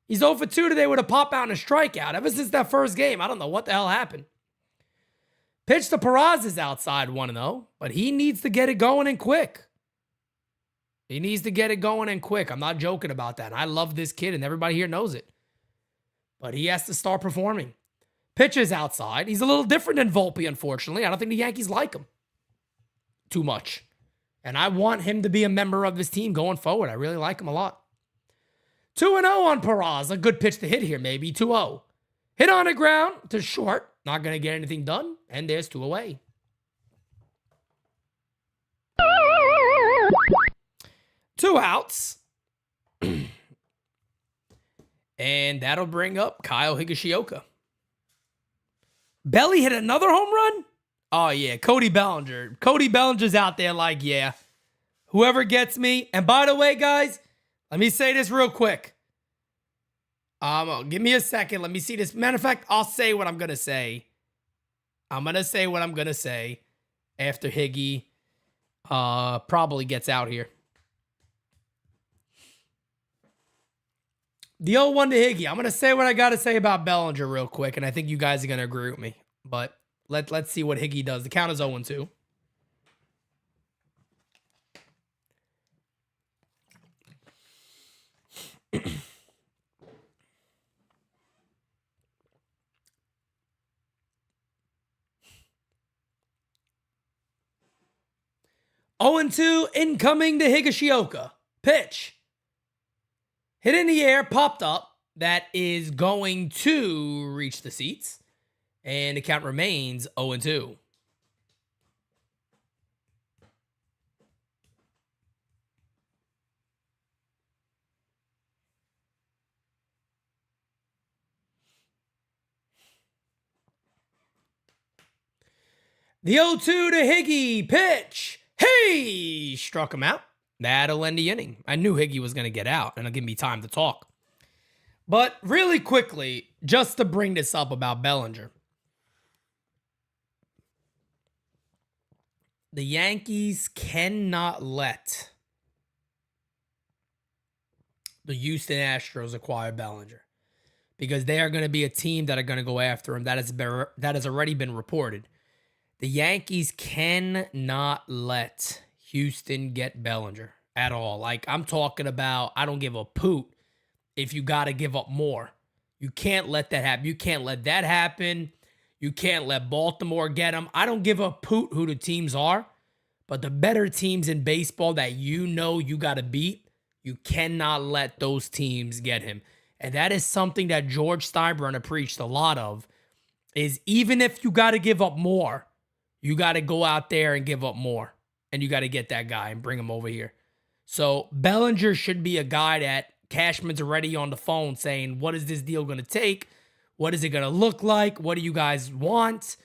Speaker 1: He's 0 for 2 today with a pop out and a strikeout. Ever since that first game, I don't know what the hell happened. Pitch to Peraza's outside 1-0, but he needs to get it going and quick. He needs to get it going and quick. I'm not joking about that. I love this kid, and everybody here knows it. But he has to start performing. Pitch is outside. He's a little different than Volpe, unfortunately. I don't think the Yankees like him too much. And I want him to be a member of this team going forward. I really like him a lot. 2-0 on Peraza. Good pitch to hit here, maybe. 2-0. Hit on the ground to short. Not going to get anything done. And there's 2 away. Two outs. And that'll bring up Kyle Higashioka. Belly hit another home run? Oh, yeah. Cody Bellinger. Cody Bellinger's out there like, yeah. Whoever gets me. And by the way, guys, let me say this real quick. Give me a second. Let me see this. Matter of fact, I'll say what I'm going to say. I'm going to say what I'm going to say after Higgy probably gets out here. The 0-1 to Higgy. I'm going to say what I got to say about Bellinger real quick, and I think you guys are going to agree with me. But let's see what Higgy does. The count is 0-2. Oh and 2 incoming to Higashioka. Pitch. Hit in the air, popped up. That is going to reach the seats. And the count remains 0-2. The 0-2 to Higgy. Pitch. Hey! Struck him out. That'll end the inning. I knew Higgy was going to get out, and it'll give me time to talk. But really quickly, just to bring this up about Bellinger. The Yankees cannot let the Houston Astros acquire Bellinger, because they are going to be a team that are going to go after him. That has already been reported. The Yankees cannot let Houston get Bellinger at all. Like, I'm talking about, I don't give a poot if you got to give up more. You can't let that happen. You can't let that happen. You can't let Baltimore get him. I don't give a poot who the teams are, but the better teams in baseball that you know you got to beat, you cannot let those teams get him. And that is something that George Steinbrenner preached a lot of, is even if you got to give up more, you got to go out there and give up more. And you got to get that guy and bring him over here. So Bellinger should be a guy that Cashman's already on the phone saying, what is this deal going to take? What is it going to look like? What do you guys want?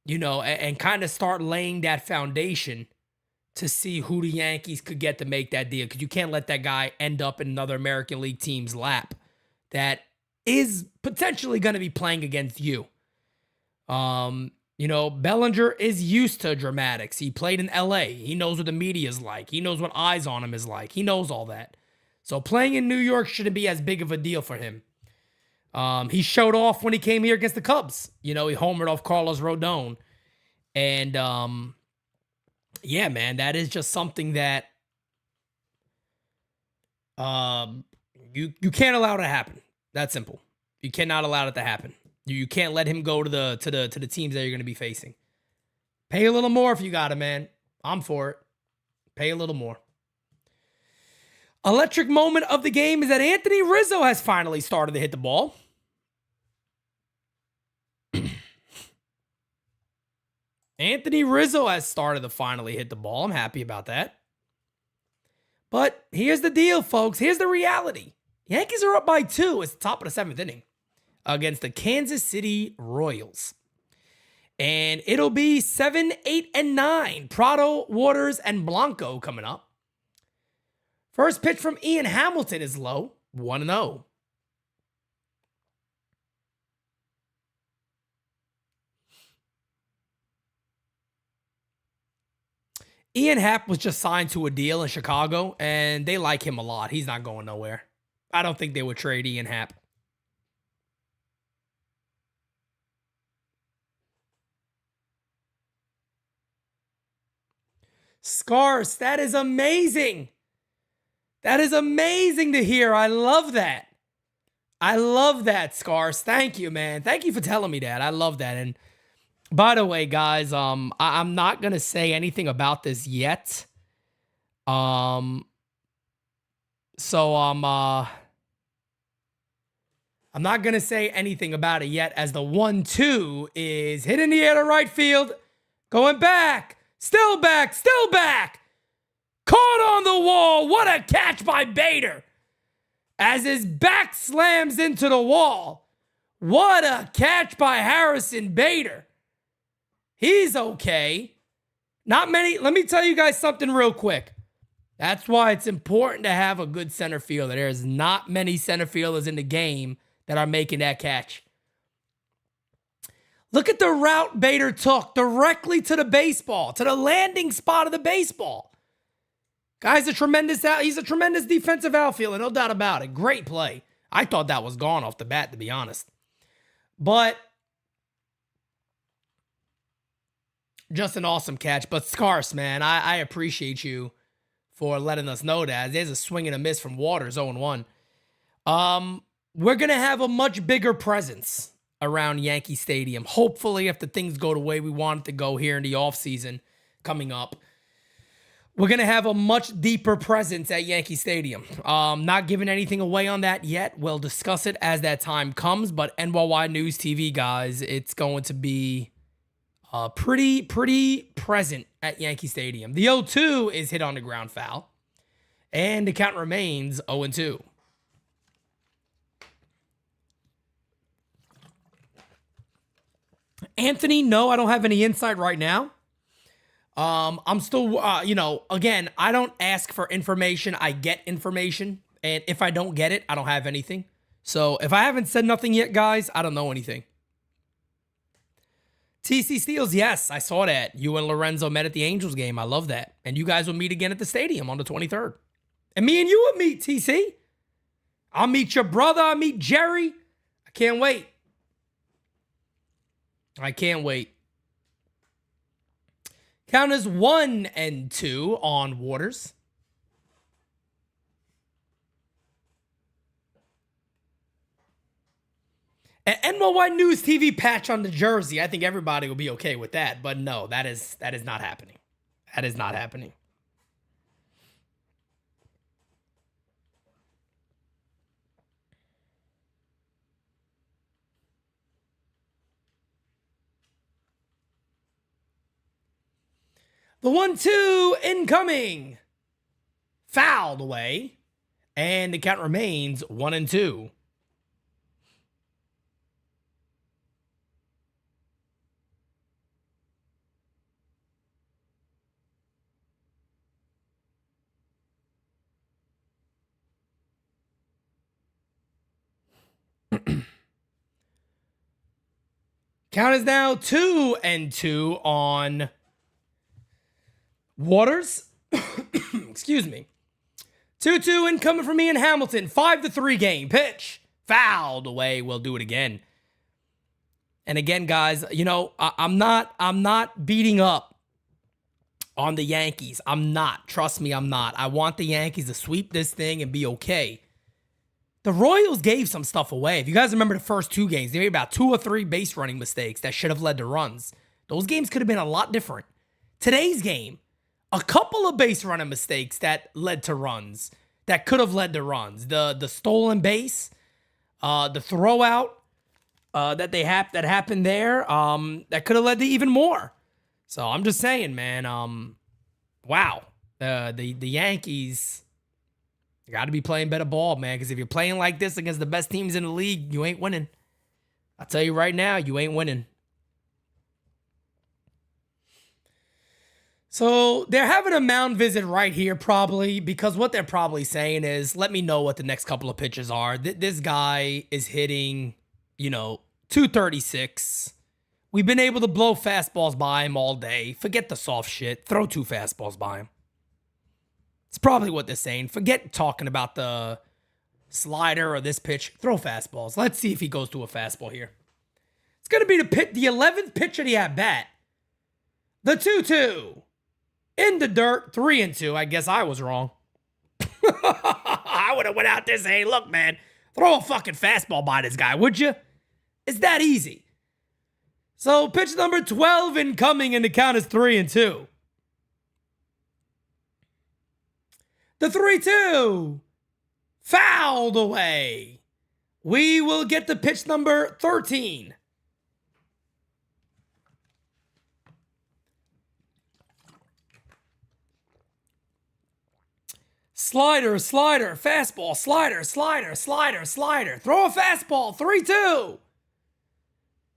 Speaker 1: You know, and kind of start laying that foundation to see who the Yankees could get to make that deal. Because you can't let that guy end up in another American League team's lap that is potentially going to be playing against you. You know, Bellinger is used to dramatics. He played in LA. He knows what the media is like. He knows what eyes on him is like. He knows all that. So playing in New York shouldn't be as big of a deal for him. He showed off when he came here against the Cubs. You know, he homered off Carlos Rodon. And, yeah, man, that is just something that you can't allow it to happen. That's simple. You cannot allow it to happen. You can't let him go to the teams that you're going to be facing. Pay a little more if you got him, man. I'm for it. Pay a little more. Electric moment of the game is that Anthony Rizzo has finally started to hit the ball. Anthony Rizzo has started to finally hit the ball. I'm happy about that. But here's the deal, folks. Here's the reality. Yankees are up by 2. It's the top of the 7th inning against the Kansas City Royals. And it'll be 7, 8, and 9. Prado, Waters, and Blanco coming up. First pitch from Ian Hamilton is low, 1-0. Ian Happ was just signed to a deal in Chicago, and they like him a lot. He's not going nowhere. I don't think they would trade Ian Happ. Scars, that is amazing. That is amazing to hear. I love that. I love that, Scars. Thank you, man. Thank you for telling me that. I love that. And by the way, guys, I'm not going to say anything about this yet. I'm not going to say anything about it yet, as the 1-2 is hit in the air to right field. Going back. Still back. Still back. Caught on the wall. What a catch by Bader. As his back slams into the wall. What a catch by Harrison Bader. He's okay. Not many. Let me tell you guys something real quick. That's why it's important to have a good center fielder. There's not many center fielders in the game that are making that catch. Look at the route Bader took directly to the baseball, to the landing spot of the baseball. He's a tremendous defensive outfielder, no doubt about it. Great play. I thought that was gone off the bat, to be honest. But just an awesome catch. But Scarce, man, I appreciate you for letting us know that. There's a swing and a miss from Waters, 0-1. We're going to have a much bigger presence around Yankee Stadium. Hopefully, if the things go the way we want it to go here in the offseason coming up, we're going to have a much deeper presence at Yankee Stadium. Not giving anything away on that yet. We'll discuss it as that time comes. But NYY News TV, guys, it's going to be pretty present at Yankee Stadium. The 0-2 is hit on the ground foul. And the count remains 0-2. Anthony, no, I don't have any insight right now. I'm still, again, I don't ask for information. I get information. And if I don't get it, I don't have anything. So if I haven't said nothing yet, guys, I don't know anything. TC Steels, yes, I saw that. You and Lorenzo met at the Angels game. I love that. And you guys will meet again at the stadium on the 23rd. And me and you will meet, TC. I'll meet your brother. I'll meet Jerry. I can't wait. I can't wait. Count is 1-2 on Waters. An NYY News TV patch on the jersey. I think everybody will be okay with that. But no, that is not happening. That is not happening. The 1-2 incoming. Fouled away. And the count remains 1-2. Count is now 2-2 on Waters. Excuse me. 2-2 incoming from Ian Hamilton. 5-3 game. Pitch. Fouled away. We'll do it again. And again, guys, I'm not beating up on the Yankees. I'm not. Trust me, I'm not. I want the Yankees to sweep this thing and be okay. The Royals gave some stuff away. If you guys remember the first two games, they made about 2 or 3 base running mistakes that should have led to runs. Those games could have been a lot different. Today's game, a couple of base running mistakes that led to runs, that could have led to runs. The stolen base, the throw out that happened there, that could have led to even more. So I'm just saying, man, wow. The Yankees got to be playing better ball, man, because if you're playing like this against the best teams in the league, you ain't winning. I'll tell you right now, you ain't winning. So they're having a mound visit right here probably, because what they're probably saying is, let me know what the next couple of pitches are. This guy is hitting, 236. We've been able to blow fastballs by him all day. Forget the soft shit. Throw 2 fastballs by him. It's probably what they're saying. Forget talking about the slider or this pitch. Throw fastballs. Let's see if he goes to a fastball here. It's going to be the 11th pitch of the at-bat. The 2-2. In the dirt, 3-2. I guess I was wrong. I would have went out there saying, look, man, throw a fucking fastball by this guy, would you? It's that easy. So pitch number 12 incoming, and the count is 3-2. The 3-2. Fouled away. We will get to pitch number 13. Slider, fastball, slider. Throw a fastball, 3-2.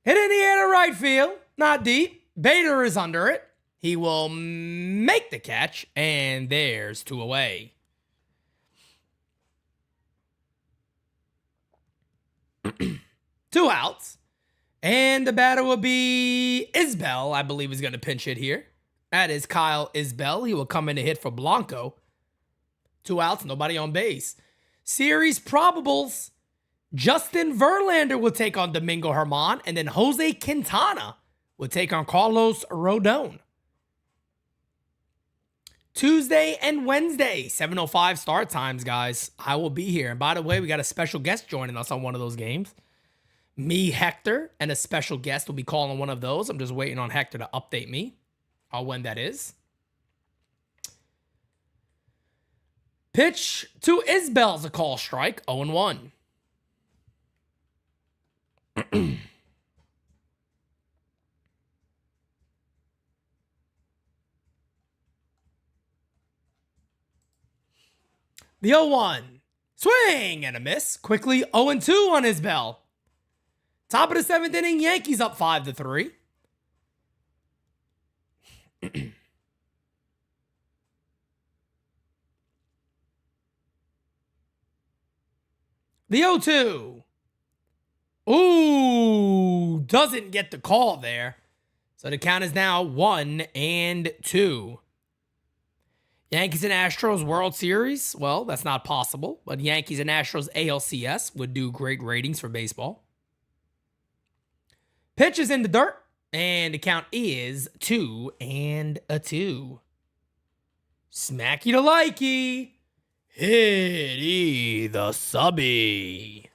Speaker 1: Hit in the air to right field, not deep. Bader is under it. He will make the catch, and there's 2 away. Two outs. And the batter will be Isbell, I believe is going to pinch hit here. That is Kyle Isbell. He will come in to hit for Blanco. 2 outs, nobody on base. Series probables. Justin Verlander will take on Domingo Germán, and then Jose Quintana will take on Carlos Rodon. Tuesday and Wednesday, 7:05 start times, guys. I will be here. And by the way, we got a special guest joining us on one of those games. Me, Hector, and a special guest will be calling one of those. I'm just waiting on Hector to update me on when that is. Pitch to Isbell's a call strike, 0-1. The 0-1. Swing and a miss. Quickly 0-2 on Isbell. Top of the 7th inning, Yankees up 5-3. The 0-2. Ooh, doesn't get the call there. So the count is now 1-2. Yankees and Astros World Series. Well, that's not possible, but Yankees and Astros ALCS would do great ratings for baseball. Pitch is in the dirt, and the count is 2-2. Smacky to likey. Hitty the subby.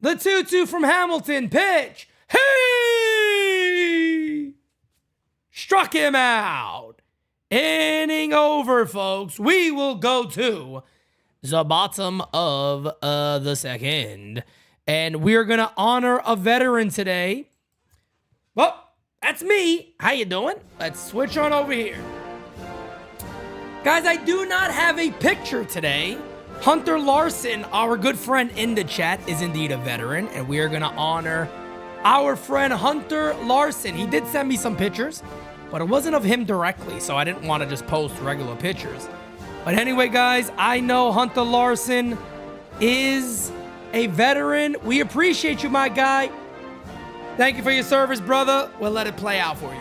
Speaker 1: The 2-2 from Hamilton. Pitch. Hey! Struck him out. Inning over, folks. We will go to the bottom of the second. And we're going to honor a veteran today. Well, that's me. How you doing? Let's switch on over here. Guys, I do not have a picture today. Hunter Larson, our good friend in the chat, is indeed a veteran, and we are going to honor our friend Hunter Larson. He did send me some pictures, but it wasn't of him directly, so I didn't want to just post regular pictures. But anyway, guys, I know Hunter Larson is a veteran. We appreciate you, my guy. Thank you for your service, brother. We'll let it play out for you.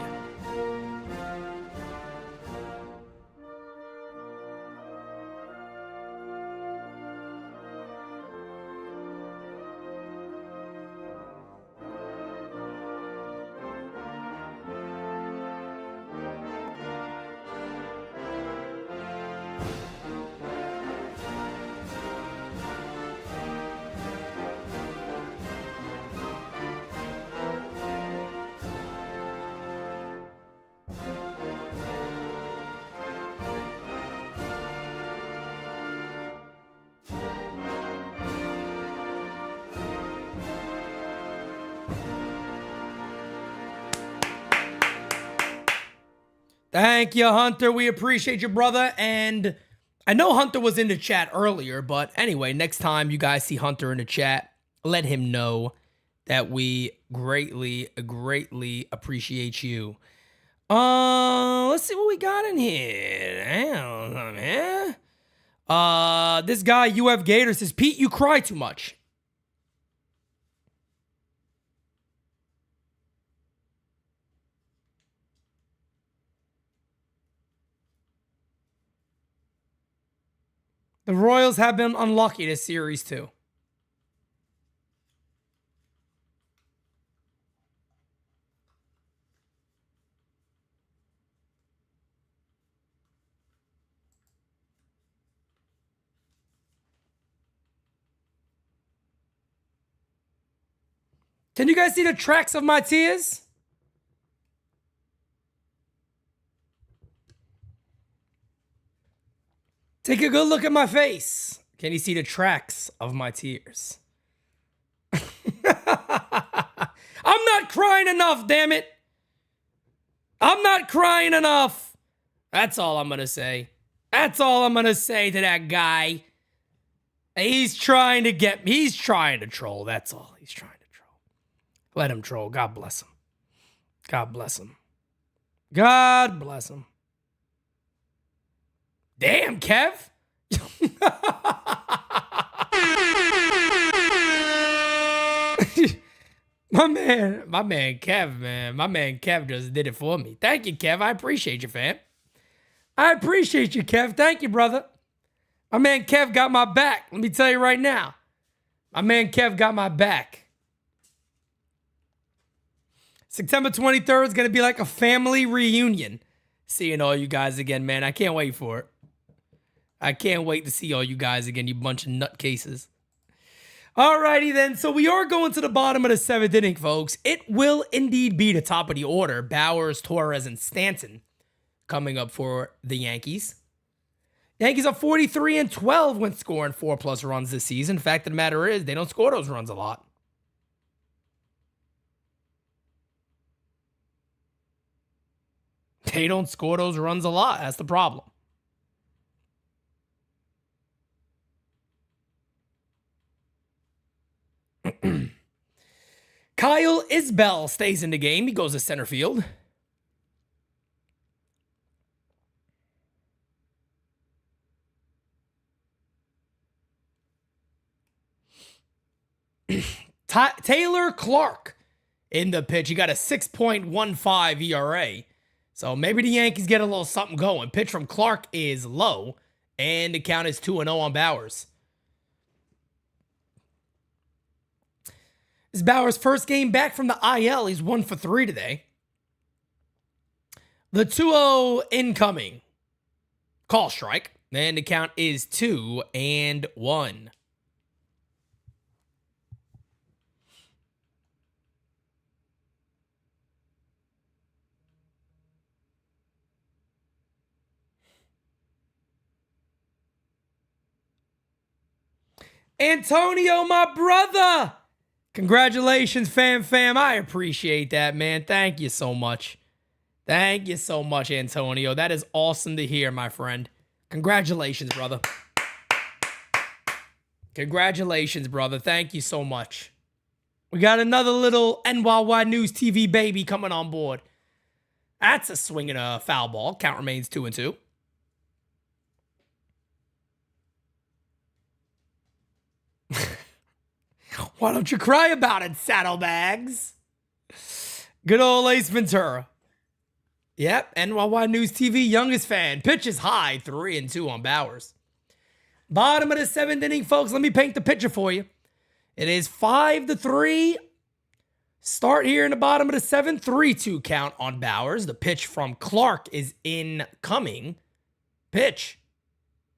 Speaker 1: Thank you, Hunter. We appreciate you, brother. And I know Hunter was in the chat earlier, but anyway, next time you guys see Hunter in the chat, let him know that we greatly, greatly appreciate you. Let's see what we got in here. This guy, UF Gator, says, Pete, you cry too much. The Royals have been unlucky this series, too. Can you guys see the tracks of my tears? Take a good look at my face. Can you see the tracks of my tears? I'm not crying enough, damn it. I'm not crying enough. That's all I'm going to say. That's all I'm going to say to that guy. He's trying to get me. He's trying to troll. That's all. He's trying to troll. Let him troll. God bless him. God bless him. God bless him. Damn, Kev. My man Kev, man. My man Kev just did it for me. Thank you, Kev. I appreciate you, fam. I appreciate you, Kev. Thank you, brother. My man Kev got my back. Let me tell you right now. My man Kev got my back. September 23rd is going to be like a family reunion. Seeing all you guys again, man. I can't wait for it. I can't wait to see all you guys again, you bunch of nutcases. Alrighty then, so we are going to the bottom of the 7th inning, folks. It will indeed be the top of the order. Bowers, Torres, and Stanton coming up for the Yankees. Yankees are 43-12 when scoring 4+ runs this season. Fact of the matter is, they don't score those runs a lot. They don't score those runs a lot. That's the problem. Kyle Isbell stays in the game. He goes to center field. Taylor Clark in the pitch. He got a 6.15 ERA. So maybe the Yankees get a little something going. Pitch from Clark is low, and the count is 2-0 on Bowers. This is Bowers' first game back from the IL. He's 1 for 3 today. The 2-0 incoming. Call strike. And the count is 2-1. Antonio, my brother. Congratulations, fam. I appreciate that, man. Thank you so much. Thank you so much, Antonio. That is awesome to hear, my friend. Congratulations, brother. Congratulations, brother. Thank you so much. We got another little NyynewsTV baby coming on board. That's a swing and a foul ball. Count remains 2-2. Why don't you cry about it, saddlebags? Good old Ace Ventura. Yep, NyynewsTV youngest fan. Pitch is high, 3-2 on Bowers. Bottom of the 7th inning, folks. Let me paint the picture for you. It is 5-3. Start here in the bottom of the 7th. 3-2 count on Bowers. The pitch from Clark is incoming. Pitch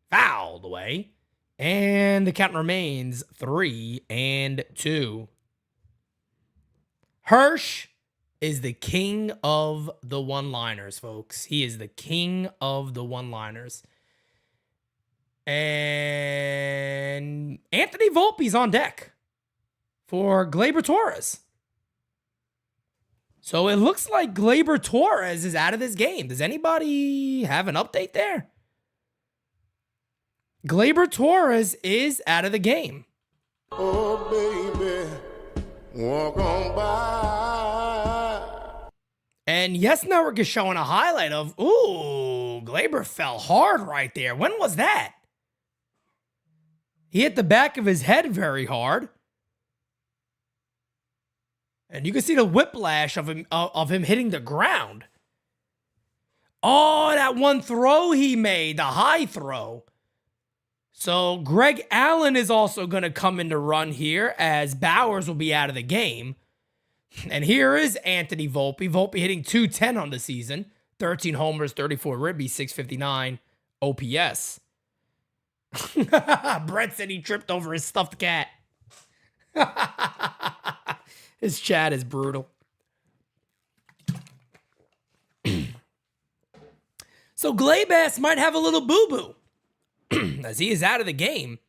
Speaker 1: fouled away. And the count remains 3-2. Hirsch is the king of the one-liners, folks. He is the king of the one-liners. And Anthony Volpe's on deck for Gleyber Torres. So it looks like Gleyber Torres is out of this game. Does anybody have an update there? Gleyber Torres is out of the game.
Speaker 2: Oh, baby, walk on by.
Speaker 1: And Yes Network is showing a highlight of, ooh, Gleyber fell hard right there. When was that? He hit the back of his head very hard. And you can see the whiplash of him hitting the ground. Oh, that one throw he made, the high throw. So Greg Allen is also going to come into run here as Bowers will be out of the game. And here is Anthony Volpe. Volpe hitting .210 on the season. 13 homers, 34 ribbies, 659 OPS. Brett said he tripped over his stuffed cat. His chat is brutal. So Gleybass might have a little boo-boo. As he is out of the game.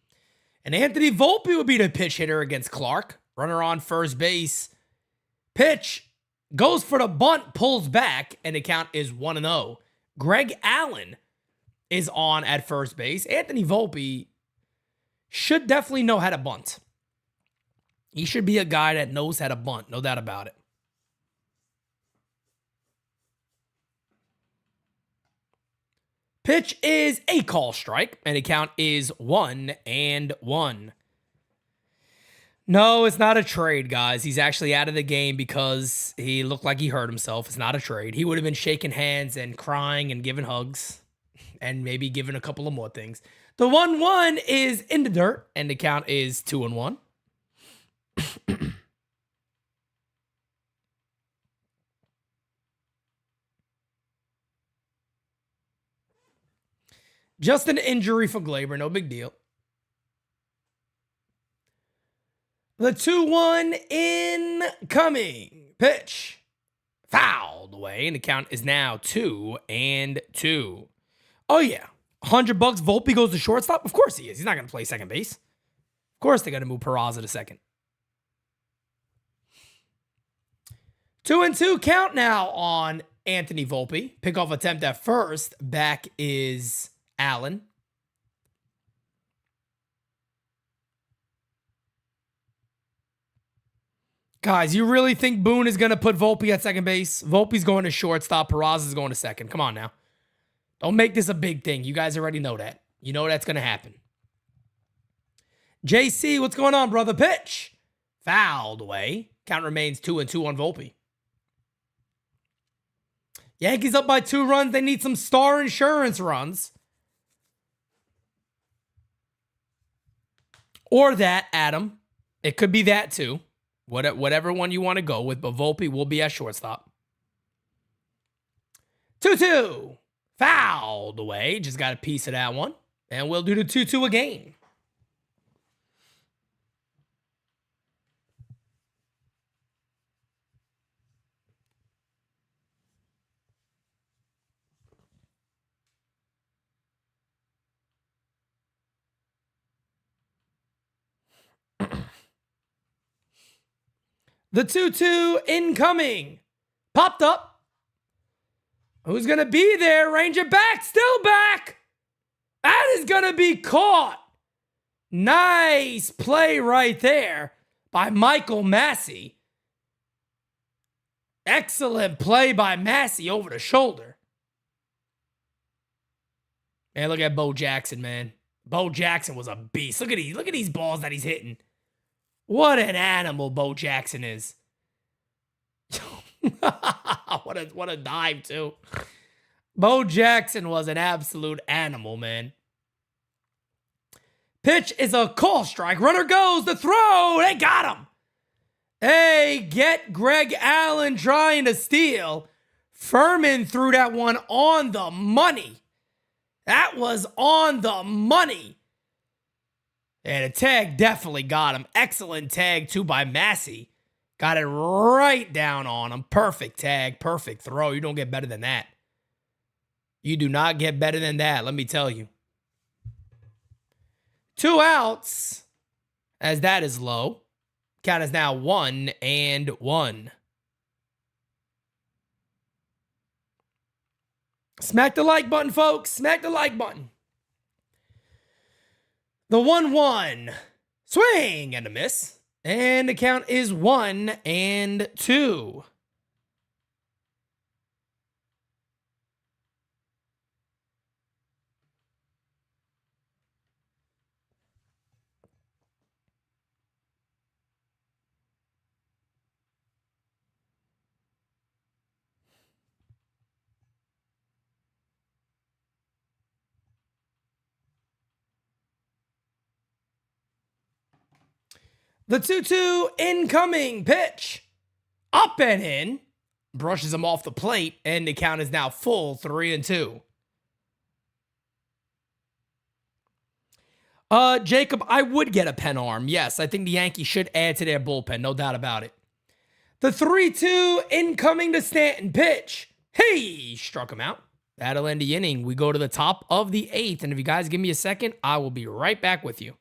Speaker 1: And Anthony Volpe will be the pitch hitter against Clark. Runner on first base. Pitch goes for the bunt, pulls back, and the count is 1-0. Greg Allen is on at first base. Anthony Volpe should definitely know how to bunt. He should be a guy that knows how to bunt, no doubt about it. Pitch is a call strike, and the count is 1-1. No, it's not a trade, guys. He's actually out of the game because he looked like he hurt himself. It's not a trade. He would have been shaking hands and crying and giving hugs and maybe giving a couple of more things. The 1-1 is in the dirt, and the count is 2-1. Just an injury for Glaber, no big deal. The 2-1 incoming pitch. Fouled away, and the count is now 2-2. Oh, yeah. $100 Volpe goes to shortstop? Of course he is. He's not going to play second base. Of course they're going to move Peraza to second. 2-2 count now on Anthony Volpe. Pickoff attempt at first. Back is Allen. Guys, you really think Boone is going to put Volpe at second base? Volpe's going to shortstop. Peraza's going to second. Come on now. Don't make this a big thing. You guys already know that. You know that's going to happen. JC, what's going on, brother? Pitch. Fouled away. Count remains 2-2 on Volpe. Yankees up by 2 runs. They need some star insurance runs. Or that, Adam. It could be that too. Whatever one you want to go with, but Volpe will be at shortstop. 2-2. Fouled away. Just got a piece of that one. And we'll do the 2-2 again. The 2-2 incoming. Popped up. Who's going to be there? Ranger back. Still back. That is going to be caught. Nice play right there by Michael Massey. Excellent play by Massey over the shoulder. Man, look at Bo Jackson, man. Bo Jackson was a beast. Look at these balls that he's hitting. What an animal Bo Jackson is. what a dive, too. Bo Jackson was an absolute animal, man. Pitch is a call strike. Runner goes. The throw. They got him. Hey, get Greg Allen trying to steal. Furman threw that one on the money. That was on the money. And a tag definitely got him. Excellent tag, too, by Massey. Got it right down on him. Perfect tag, perfect throw. You don't get better than that. You do not get better than that, let me tell you. 2 outs, as that is low. Count is now 1-1. Smack the like button, folks. Smack the like button. The 1-1. Swing and a miss. And the count is 1-2. The 2-2 incoming pitch. Up and in. Brushes him off the plate. And the count is now full 3-2. Jacob, I would get a pen arm. Yes, I think the Yankees should add to their bullpen. No doubt about it. The 3-2 incoming to Stanton pitch. Hey, struck him out. That'll end the inning. We go to the top of the 8th. And if you guys give me a second, I will be right back with you.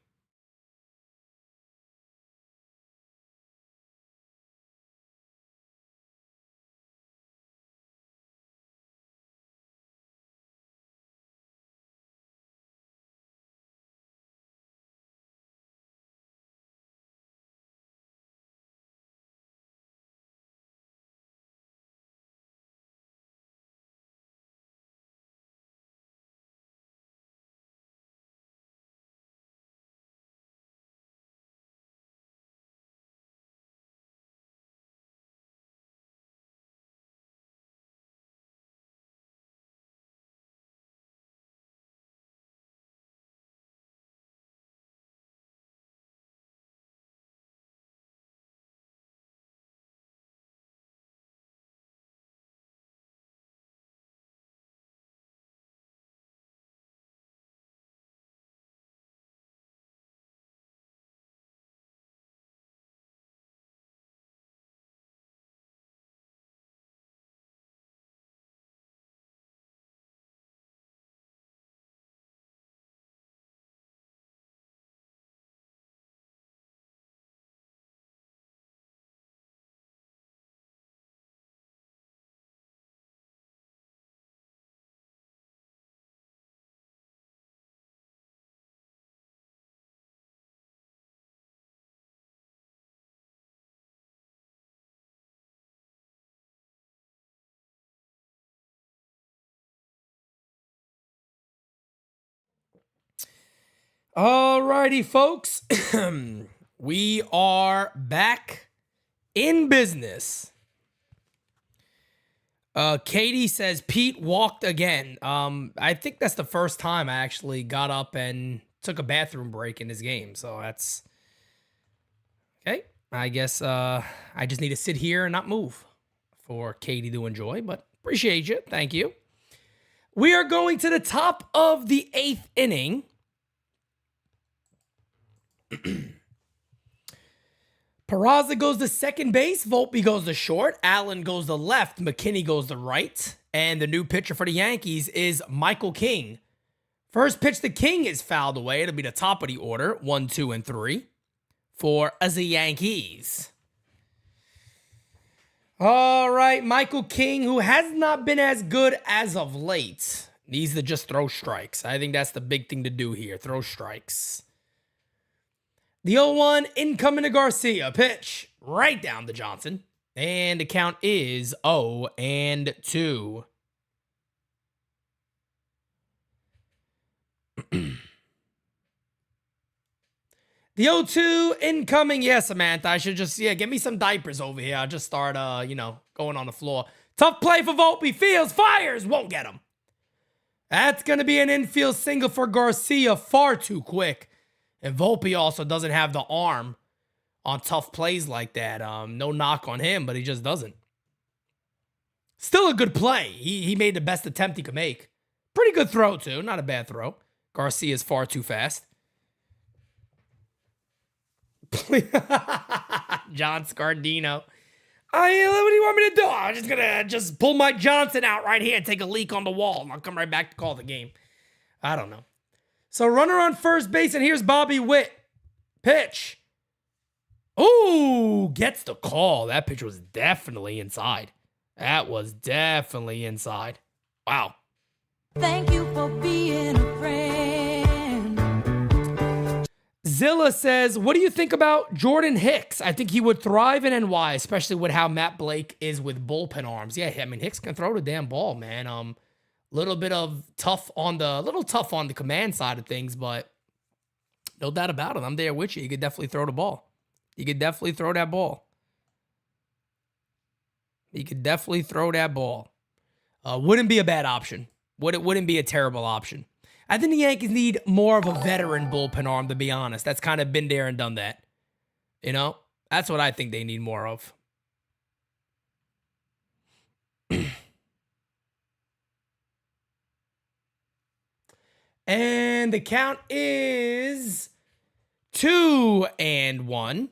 Speaker 1: Alrighty, folks. We are back in business. Katie says Pete walked again. I think that's the first time I actually got up and took a bathroom break in this game. So that's okay. I guess I just need to sit here and not move for Katie to enjoy, but appreciate you. Thank you. We are going to the top of the 8th inning. Peraza goes to second base. Volpe goes to short. Allen goes to left. McKinney goes to right. And the new pitcher for the Yankees is Michael King. First pitch to King is fouled away. It'll be the top of the order. 1, 2, and 3 for the Yankees. All right, Michael King, who has not been as good as of late, needs to just throw strikes. I think that's the big thing to do here. Throw strikes. The 0-1 incoming to Garcia. Pitch right down to Johnson. And the count is 0-2. The 0-2 incoming. Yeah, Samantha. I should just, get me some diapers over here. I'll just start, going on the floor. Tough play for Volpe. Fields, fires. Won't get him. That's going to be an infield single for Garcia. Far too quick. And Volpe also doesn't have the arm on tough plays like that. No knock on him, but he just doesn't. Still a good play. He made the best attempt he could make. Pretty good throw, too. Not a bad throw. Garcia's far too fast. John Scardino. What do you want me to do? I'm just going to pull my Johnson out right here and take a leak on the wall. And I'll come right back to call the game. I don't know. So runner on first base, and here's Bobby Witt. Pitch. Ooh, gets the call. That pitch was definitely inside. That was definitely inside. Wow.
Speaker 4: Thank you for being a friend.
Speaker 1: Zilla says, what do you think about Jordan Hicks? I think he would thrive in NY, especially with how Matt Blake is with bullpen arms. Yeah, I mean, Hicks can throw the damn ball, man. Little tough on the command side of things, but no doubt about it. I'm there with you. You could definitely throw the ball. You could definitely throw that ball. Wouldn't be a bad option. Wouldn't be a terrible option. I think the Yankees need more of a veteran bullpen arm, to be honest. That's kind of been there and done that. That's what I think they need more of. And the count is 2-1.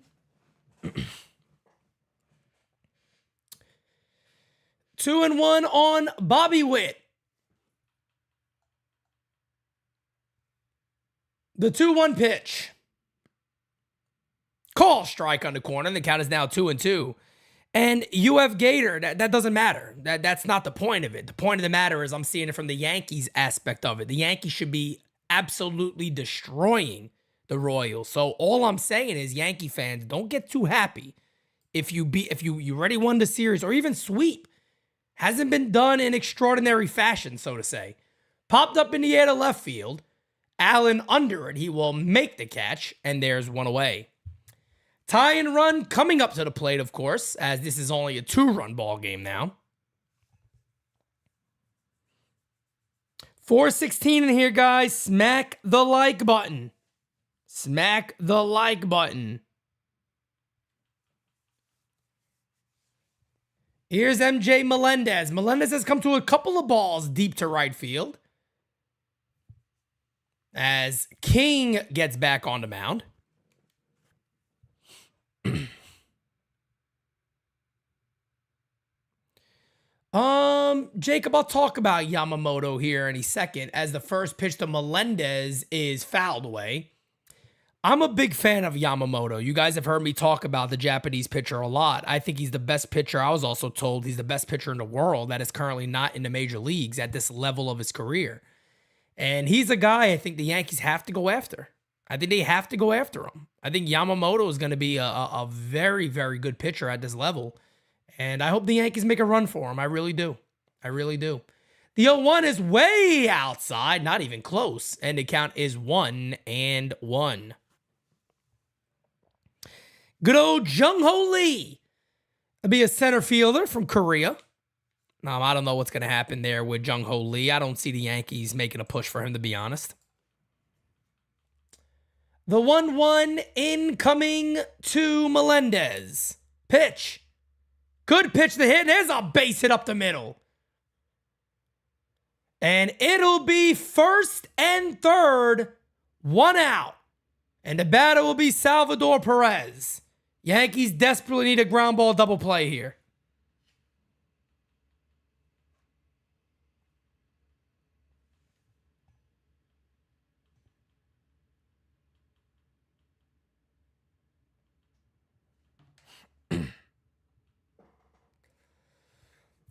Speaker 1: 2-1 on Bobby Witt. The 2-1 pitch. Call strike on the corner. The count is now 2-2. And UF Gator, that doesn't matter. That's not the point of it. The point of the matter is I'm seeing it from the Yankees aspect of it. The Yankees should be absolutely destroying the Royals. So all I'm saying is, Yankee fans, don't get too happy if you already won the series or even sweep. Hasn't been done in extraordinary fashion, so to say. Popped up in the air to left field. Allen under it. He will make the catch, and there's one away. Tie and run coming up to the plate, of course, as this is only a 2-run ball game now. 4:16 in here, guys. Smack the like button. Smack the like button. Here's MJ Melendez. Melendez has come to a couple of balls deep to right field, as King gets back on the mound. Jacob, I'll talk about Yamamoto here in a second, as the first pitch to Melendez is fouled away. I'm a big fan of Yamamoto. You guys have heard me talk about the Japanese pitcher a lot. I think he's the best pitcher. I was also told he's the best pitcher in the world that is currently not in the major leagues at this level of his career. And he's a guy I think the Yankees have to go after. I think they have to go after him. I think Yamamoto is going to be a very, very good pitcher at this level. And I hope the Yankees make a run for him. I really do. I really do. The 0-1 is way outside, not even close. And the count is 1-1. Good old Jung-Ho Lee. It'll be a center fielder from Korea. I don't know what's going to happen there with Jung-Ho Lee. I don't see the Yankees making a push for him, to be honest. The 1-1 incoming to Melendez. Pitch. Good pitch to hit. There's a base hit up the middle. And it'll be first and third, 1 out. And the batter will be Salvador Perez. Yankees desperately need a ground ball double play here.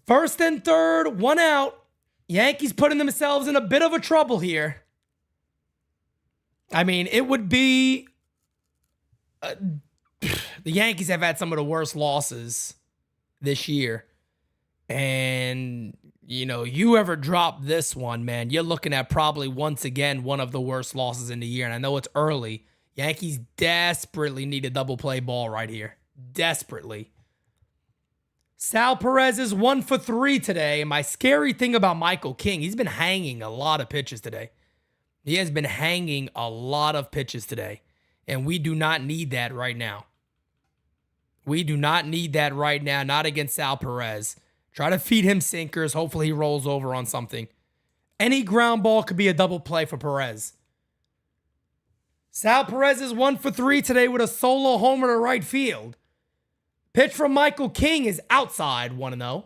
Speaker 1: First and third, 1 out. Yankees putting themselves in a bit of a trouble here. I mean, it would be... the Yankees have had some of the worst losses this year. And, you ever drop this one, man, you're looking at probably once again one of the worst losses in the year. And I know it's early. Yankees desperately need a double play ball right here. Desperately. Sal Perez is 1 for 3 today. And my scary thing about Michael King, he's been hanging a lot of pitches today. He has been hanging a lot of pitches today. And we do not need that right now. We do not need that right now. Not against Sal Perez. Try to feed him sinkers. Hopefully he rolls over on something. Any ground ball could be a double play for Perez. Sal Perez is 1 for 3 today with a solo homer to right field. Pitch from Michael King is outside, 1-0.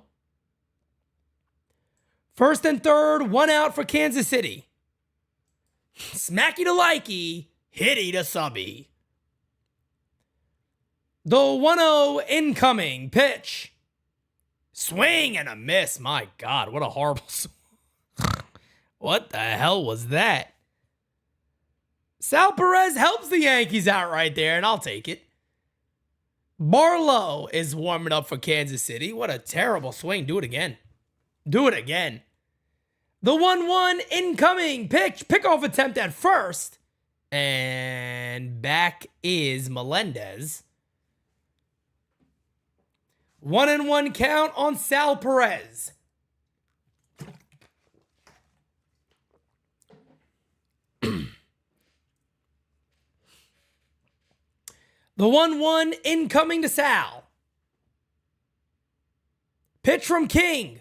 Speaker 1: First and third, 1 out for Kansas City. Smacky to likey, hitty to subby. The 1-0 incoming pitch. Swing and a miss. My God, what a horrible swing. What the hell was that? Sal Perez helps the Yankees out right there, and I'll take it. Barlow is warming up for Kansas City. What a terrible swing. Do it again. Do it again. The 1-1 incoming pitch. Pickoff attempt at first. And back is Melendez. 1-1 count on Sal Perez. The 1-1 incoming to Sal. Pitch from King.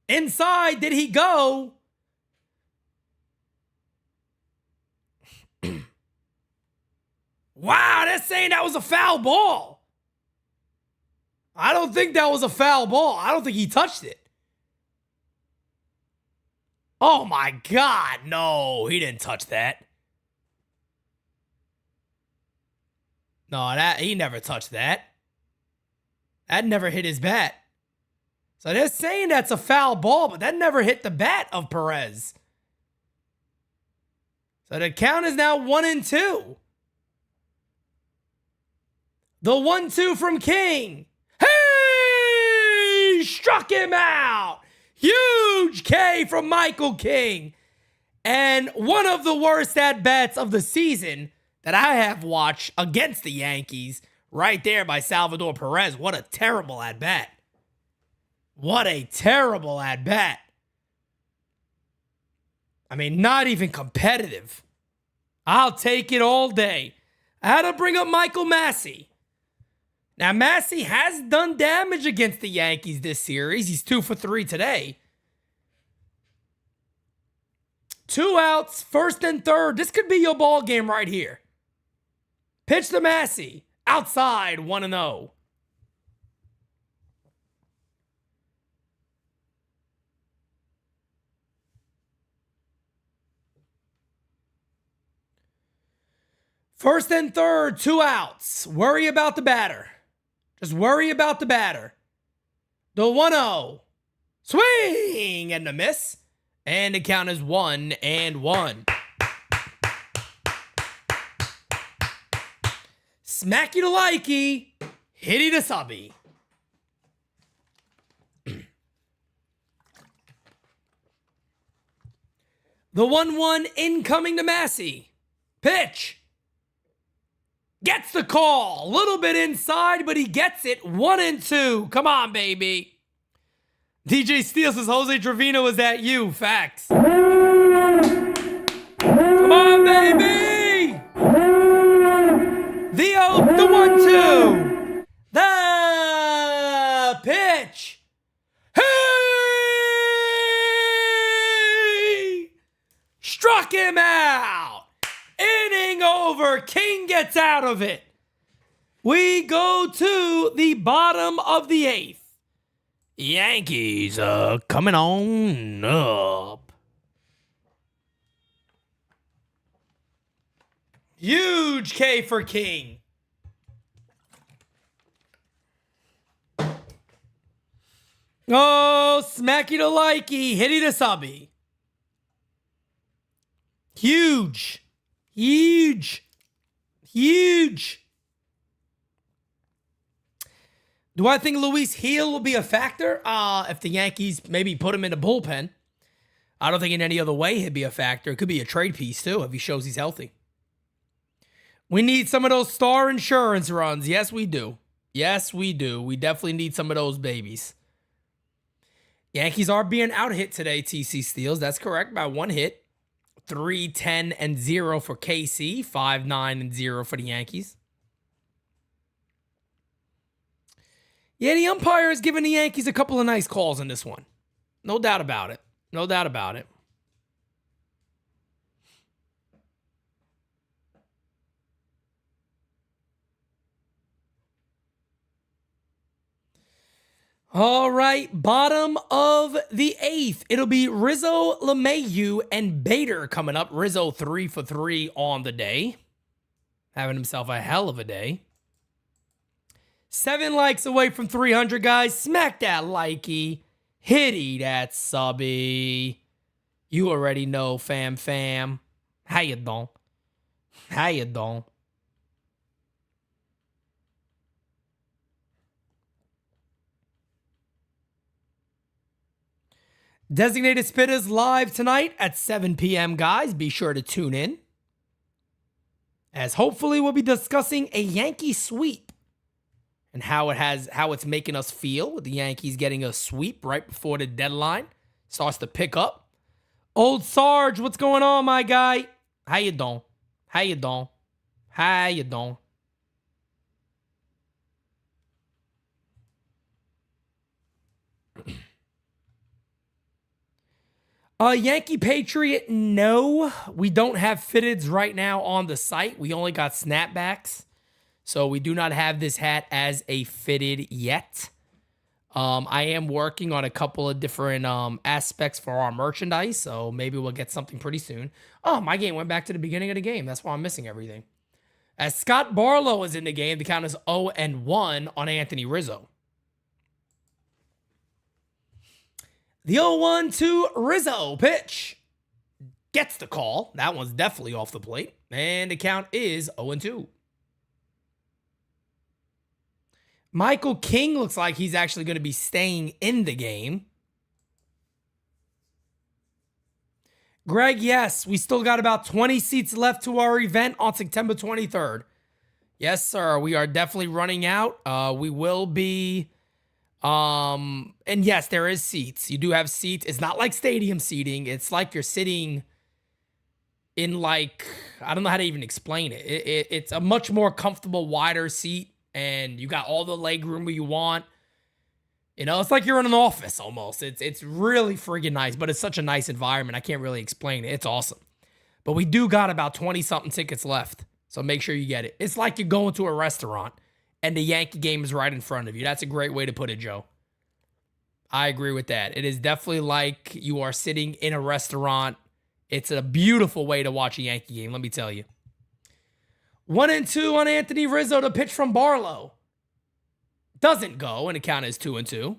Speaker 1: Inside, did he go? Wow, they're saying that was a foul ball. I don't think that was a foul ball. I don't think he touched it. Oh my God, no, he didn't touch that. No, he never touched that. That never hit his bat. So they're saying that's a foul ball, but that never hit the bat of Perez. So the count is now 1-2. The 1-2 from King. Hey! Struck him out. Huge K from Michael King. And one of the worst at-bats of the season that I have watched against the Yankees, right there by Salvador Perez. What a terrible at-bat. What a terrible at-bat. I mean, not even competitive. I'll take it all day. I had to bring up Michael Massey. Now, Massey has done damage against the Yankees this series. He's 2 for 3 today. 2 outs, first and third. This could be your ball game right here. Pitch to Massey. Outside, 1-0. First and third, 2 outs. Worry about the batter. Just worry about the batter. The 1-0. Swing and a miss. And the count is 1-1. Smacky to likey, hitty to subby. The 1-1 incoming to Massey. Pitch. Gets the call. A little bit inside, but he gets it. 1-2. Come on, baby. DJ Steele says, Jose Trevino, is that you? Facts. Come on, baby. The 0, the 1-2. The pitch. Hey! Struck him out. Inning over. King gets out of it. We go to the bottom of the 8th. Yankees coming on up. Huge K for King. Oh, smacky to likey, hitty to subby. Huge. Huge. Huge. Do I think Luis Gil will be a factor? If the Yankees maybe put him in the bullpen. I don't think in any other way he'd be a factor. It could be a trade piece too if he shows he's healthy. We need some of those star insurance runs. Yes, we do. Yes, we do. We definitely need some of those babies. Yankees are being out-hit today, TC Steels. That's correct, by 1 hit. 3-10-0 for KC. 5-9-0 for the Yankees. Yeah, the umpire has given the Yankees a couple of nice calls in this one. No doubt about it. No doubt about it. All right, bottom of the 8th. It'll be Rizzo, LeMahieu, and Bader coming up. Rizzo 3 for 3 on the day. Having himself a hell of a day. 7 likes away from 300, guys. Smack that likey. Hitty that subby. You already know, fam. How you doing? How you doing? Designated Spitters live tonight at 7 p.m., guys. Be sure to tune in. As hopefully we'll be discussing a Yankee sweep and how it's making us feel with the Yankees getting a sweep right before the deadline starts to pick up. Old Sarge, what's going on, my guy? How you doing? How you doing? How you doing? Yankee Patriot, no. We don't have fitteds right now on the site. We only got snapbacks. So we do not have this hat as a fitted yet. I am working on a couple of different aspects for our merchandise. So maybe we'll get something pretty soon. Oh, my game went back to the beginning of the game. That's why I'm missing everything. As Scott Barlow is in the game, the count is 0-1 on Anthony Rizzo. The 0-1 to Rizzo pitch. Gets the call. That one's definitely off the plate. And the count is 0-2. Michael King looks like he's actually going to be staying in the game. Greg, yes, we still got about 20 seats left to our event on September 23rd. Yes, sir. We are definitely running out. We will be... and yes, there is seats. You do have seats. It's not like stadium seating. It's like you're sitting in like, I don't know how to even explain it. It's a much more comfortable, wider seat, and you got all the leg room you want. You know, it's like you're in an office almost. It's really friggin' nice, but it's such a nice environment. I can't really explain it. It's awesome. But we do got about 20-something tickets left, so make sure you get it. It's like you're going to a restaurant and the Yankee game is right in front of you. That's a great way to put it, Joe. I agree with that. It is definitely like you are sitting in a restaurant. It's a beautiful way to watch a Yankee game, let me tell you. 1-2 on Anthony Rizzo to pitch from Barlow. Doesn't go, and the count is 2-2.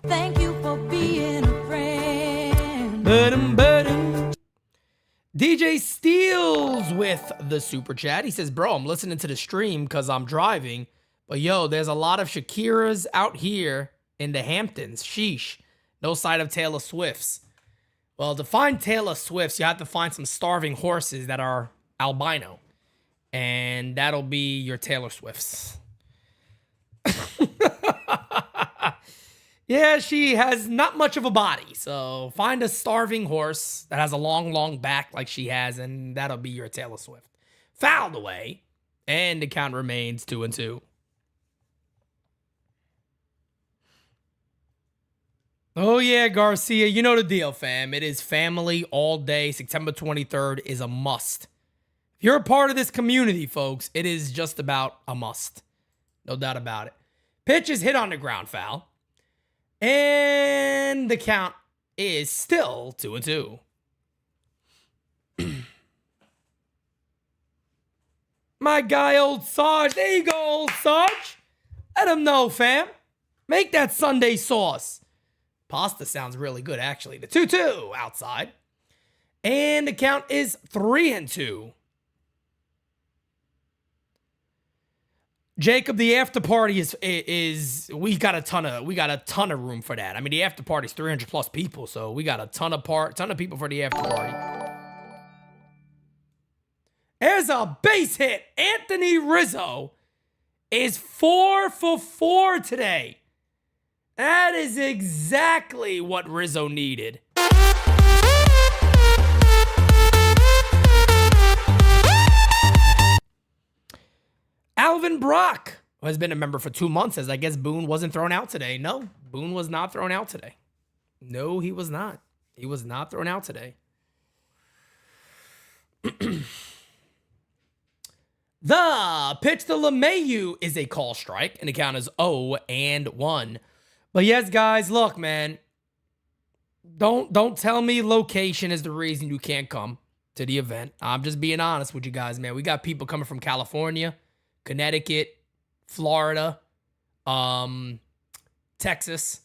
Speaker 4: Thank you for being a friend.
Speaker 1: DJ Steels with the super chat. He says, bro, I'm listening to the stream because I'm driving. But yo, there's a lot of Shakiras out here in the Hamptons. Sheesh. No sight of Taylor Swift's. Well, to find Taylor Swifts, you have to find some starving horses that are albino. And that'll be your Taylor Swifts. Yeah, she has not much of a body. So find a starving horse that has a long, long back like she has, and that'll be your Taylor Swift. Fouled away. And the count remains 2-2. Oh, yeah, Garcia. You know the deal, fam. It is family all day. September 23rd is a must. If you're a part of this community, folks, it is just about a must. No doubt about it. Pitch is hit on the ground, foul. And the count is still 2-2. My guy, old Sarge. There you go, old Sarge. Let him know, fam. Make that Sunday sauce. Pasta sounds really good, actually. The 2-2 outside. And the count is 3-2. Jacob, the after party is we got a ton of room for that. I mean, the after party is 300 plus people, so we got a ton of people for the after party. There's a base hit. Anthony Rizzo is 4 for 4 today. That is exactly what Rizzo needed. Alvin Brock, who has been a member for 2 months, says, I guess Boone wasn't thrown out today. No, Boone was not thrown out today. No, he was not. He was not thrown out today. The pitch to LeMahieu is a call strike, and the count is 0-1. But yes, guys, look, man. Don't tell me location is the reason you can't come to the event. I'm just being honest with you guys, man. We got people coming from California, Connecticut, Florida, Texas.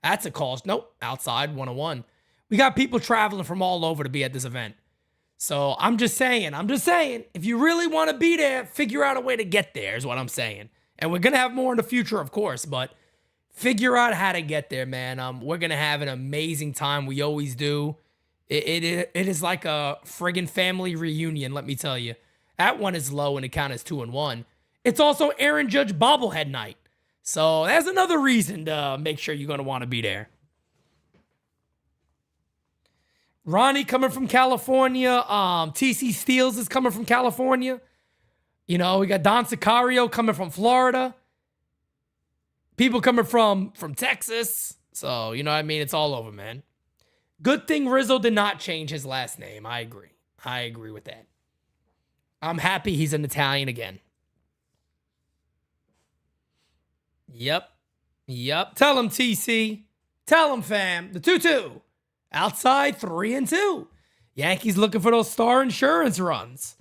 Speaker 1: That's a call. Nope, outside, 101. We got people traveling from all over to be at this event. So I'm just saying, if you really want to be there, figure out a way to get there is what I'm saying. And we're going to have more in the future, of course, but figure out how to get there, man. We're going to have an amazing time. We always do. It is like a friggin' family reunion, let me tell you. That one is low and the count is 2-1. It's also Aaron Judge bobblehead night. So that's another reason to make sure you're going to want to be there. Ronnie coming from California. TC Steels is coming from California. You know, we got Don Sicario coming from Florida. People coming from Texas. So, you know what I mean? It's all over, man. Good thing Rizzo did not change his last name. I agree. I agree with that. I'm happy he's an Italian again. Yep. Tell him, TC. Tell him, fam. The 2-2. Outside, 3-2. Yankees looking for those star insurance runs.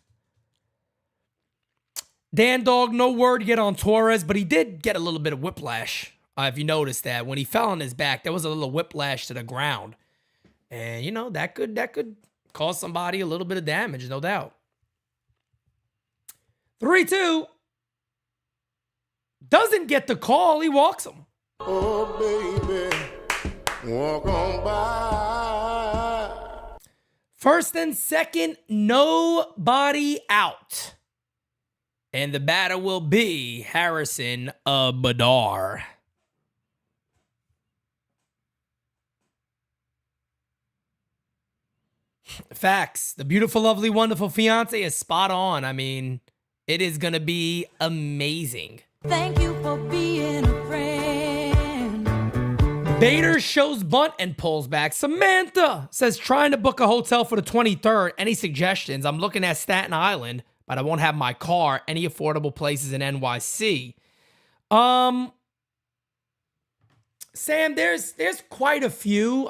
Speaker 1: Dan Dog, no word yet on Torres, but he did get a little bit of whiplash. If you noticed that, when he fell on his back, there was a little whiplash to the ground. And, you know, that could cause somebody a little bit of damage, no doubt. 3-2. Doesn't get the call. He walks him.
Speaker 2: Oh, baby, walk on by.
Speaker 1: First and second, nobody out. And the batter will be Harrison Abadar. Facts. The beautiful, lovely, wonderful fiance is spot on. I mean, it is going to be amazing.
Speaker 4: Thank you for being a friend.
Speaker 1: Bader shows bunt and pulls back. Samantha says trying to book a hotel for the 23rd. Any suggestions? I'm looking at Staten Island, but I won't have my car. Any affordable places in NYC? Sam, there's quite a few.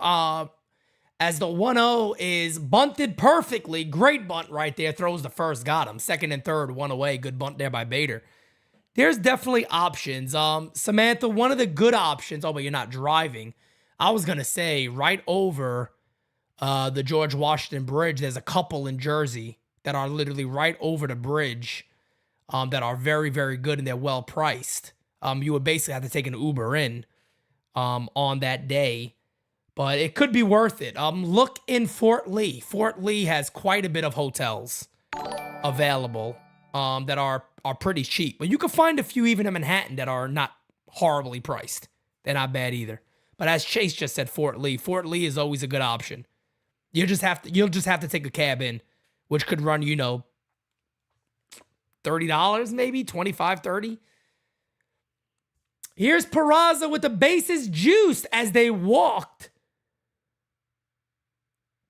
Speaker 1: As the 1-0 is bunted perfectly. Great bunt right there. Throws the first, got him. Second and third, one away. Good bunt there by Bader. There's definitely options. Samantha, one of the good options. Oh, but you're not driving. I was going to say right over the George Washington Bridge, there's a couple in Jersey that are literally right over the bridge that are very, very good and they're well priced. You would basically have to take an Uber in on that day. But it could be worth it. Look in Fort Lee. Fort Lee has quite a bit of hotels available that are pretty cheap. But you can find a few even in Manhattan that are not horribly priced. They're not bad either. But as Chase just said, Fort Lee is always a good option. You'll just have to take a cab in, which could run, $30 maybe, $25, $30. Here's Peraza with the bases juiced as they walked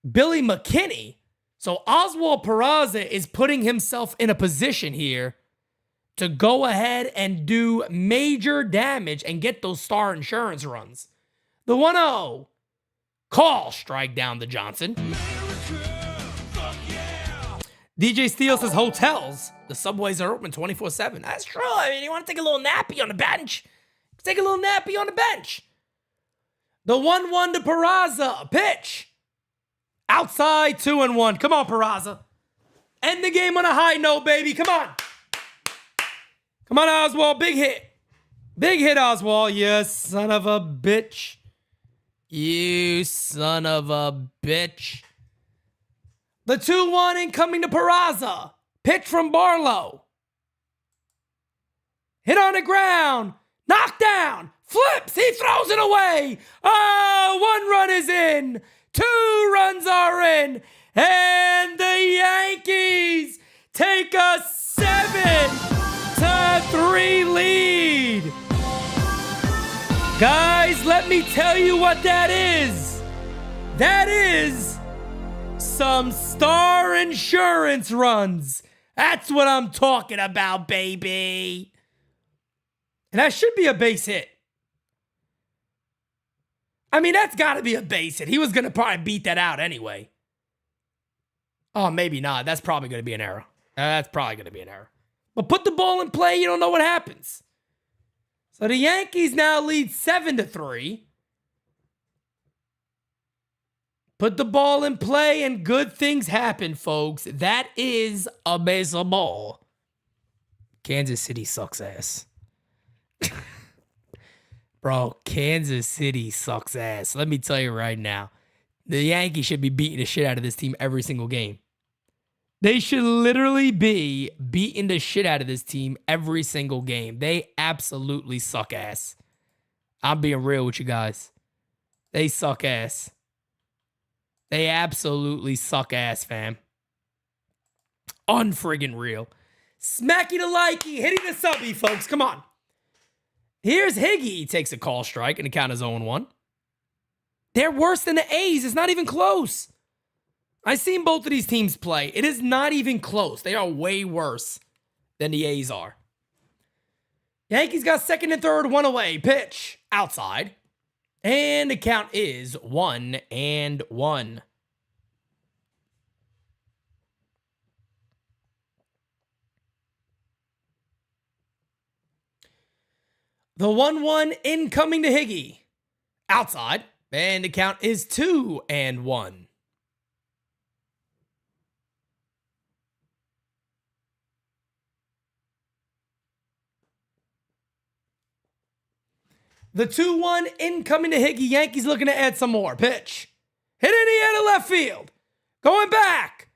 Speaker 1: Billy McKinney. So Oswald Peraza is putting himself in a position here to go ahead and do major damage and get those star insurance runs. The 1-0. Call, strike down to Johnson. DJ Steele says hotels. The subways are open 24/7. That's true. I mean, you want to take a little nappy on the bench? Take a little nappy on the bench. The 1-1 to Peraza. Pitch. Outside 2-1. Come on, Peraza. End the game on a high note, baby. Come on. Come on, Oswald. Big hit. Big hit, Oswald. You son of a bitch. You son of a bitch. The 2-1 incoming to Peraza. Pitch from Barlow. Hit on the ground. Knocked down. Flips. He throws it away. Oh, 1 run is in. 2 runs are in. And the Yankees take a 7-3 lead. Guys, let me tell you what that is. That is some star insurance runs. That's what I'm talking about, baby. And that should be a base hit. I mean, that's got to be a base hit. He was going to probably beat that out anyway. Oh, maybe not. That's probably going to be an error. That's probably going to be an error. But put the ball in play, you don't know what happens. So the Yankees now lead 7-3. Put the ball in play and good things happen, folks. That is a baseball. Kansas City sucks ass. Bro, Kansas City sucks ass. Let me tell you right now. The Yankees should be beating the shit out of this team every single game. They should literally be beating the shit out of this team every single game. They absolutely suck ass. I'm being real with you guys. They suck ass. They absolutely suck ass, fam. Unfriggin' real. Smacky to likey, hitting the subby, folks. Come on. Here's Higgy. He takes a call strike and the count is 0-1. They're worse than the A's. It's not even close. I've seen both of these teams play. It is not even close. They are way worse than the A's are. Yankees got second and third, 1 away. Pitch outside. And the count is 1-1. The 1-1 incoming to Higgy. Outside. And the count is 2-1. The 2-1 incoming to Higgy. Yankees looking to add some more. Pitch. Hit in the air to left field. Going back.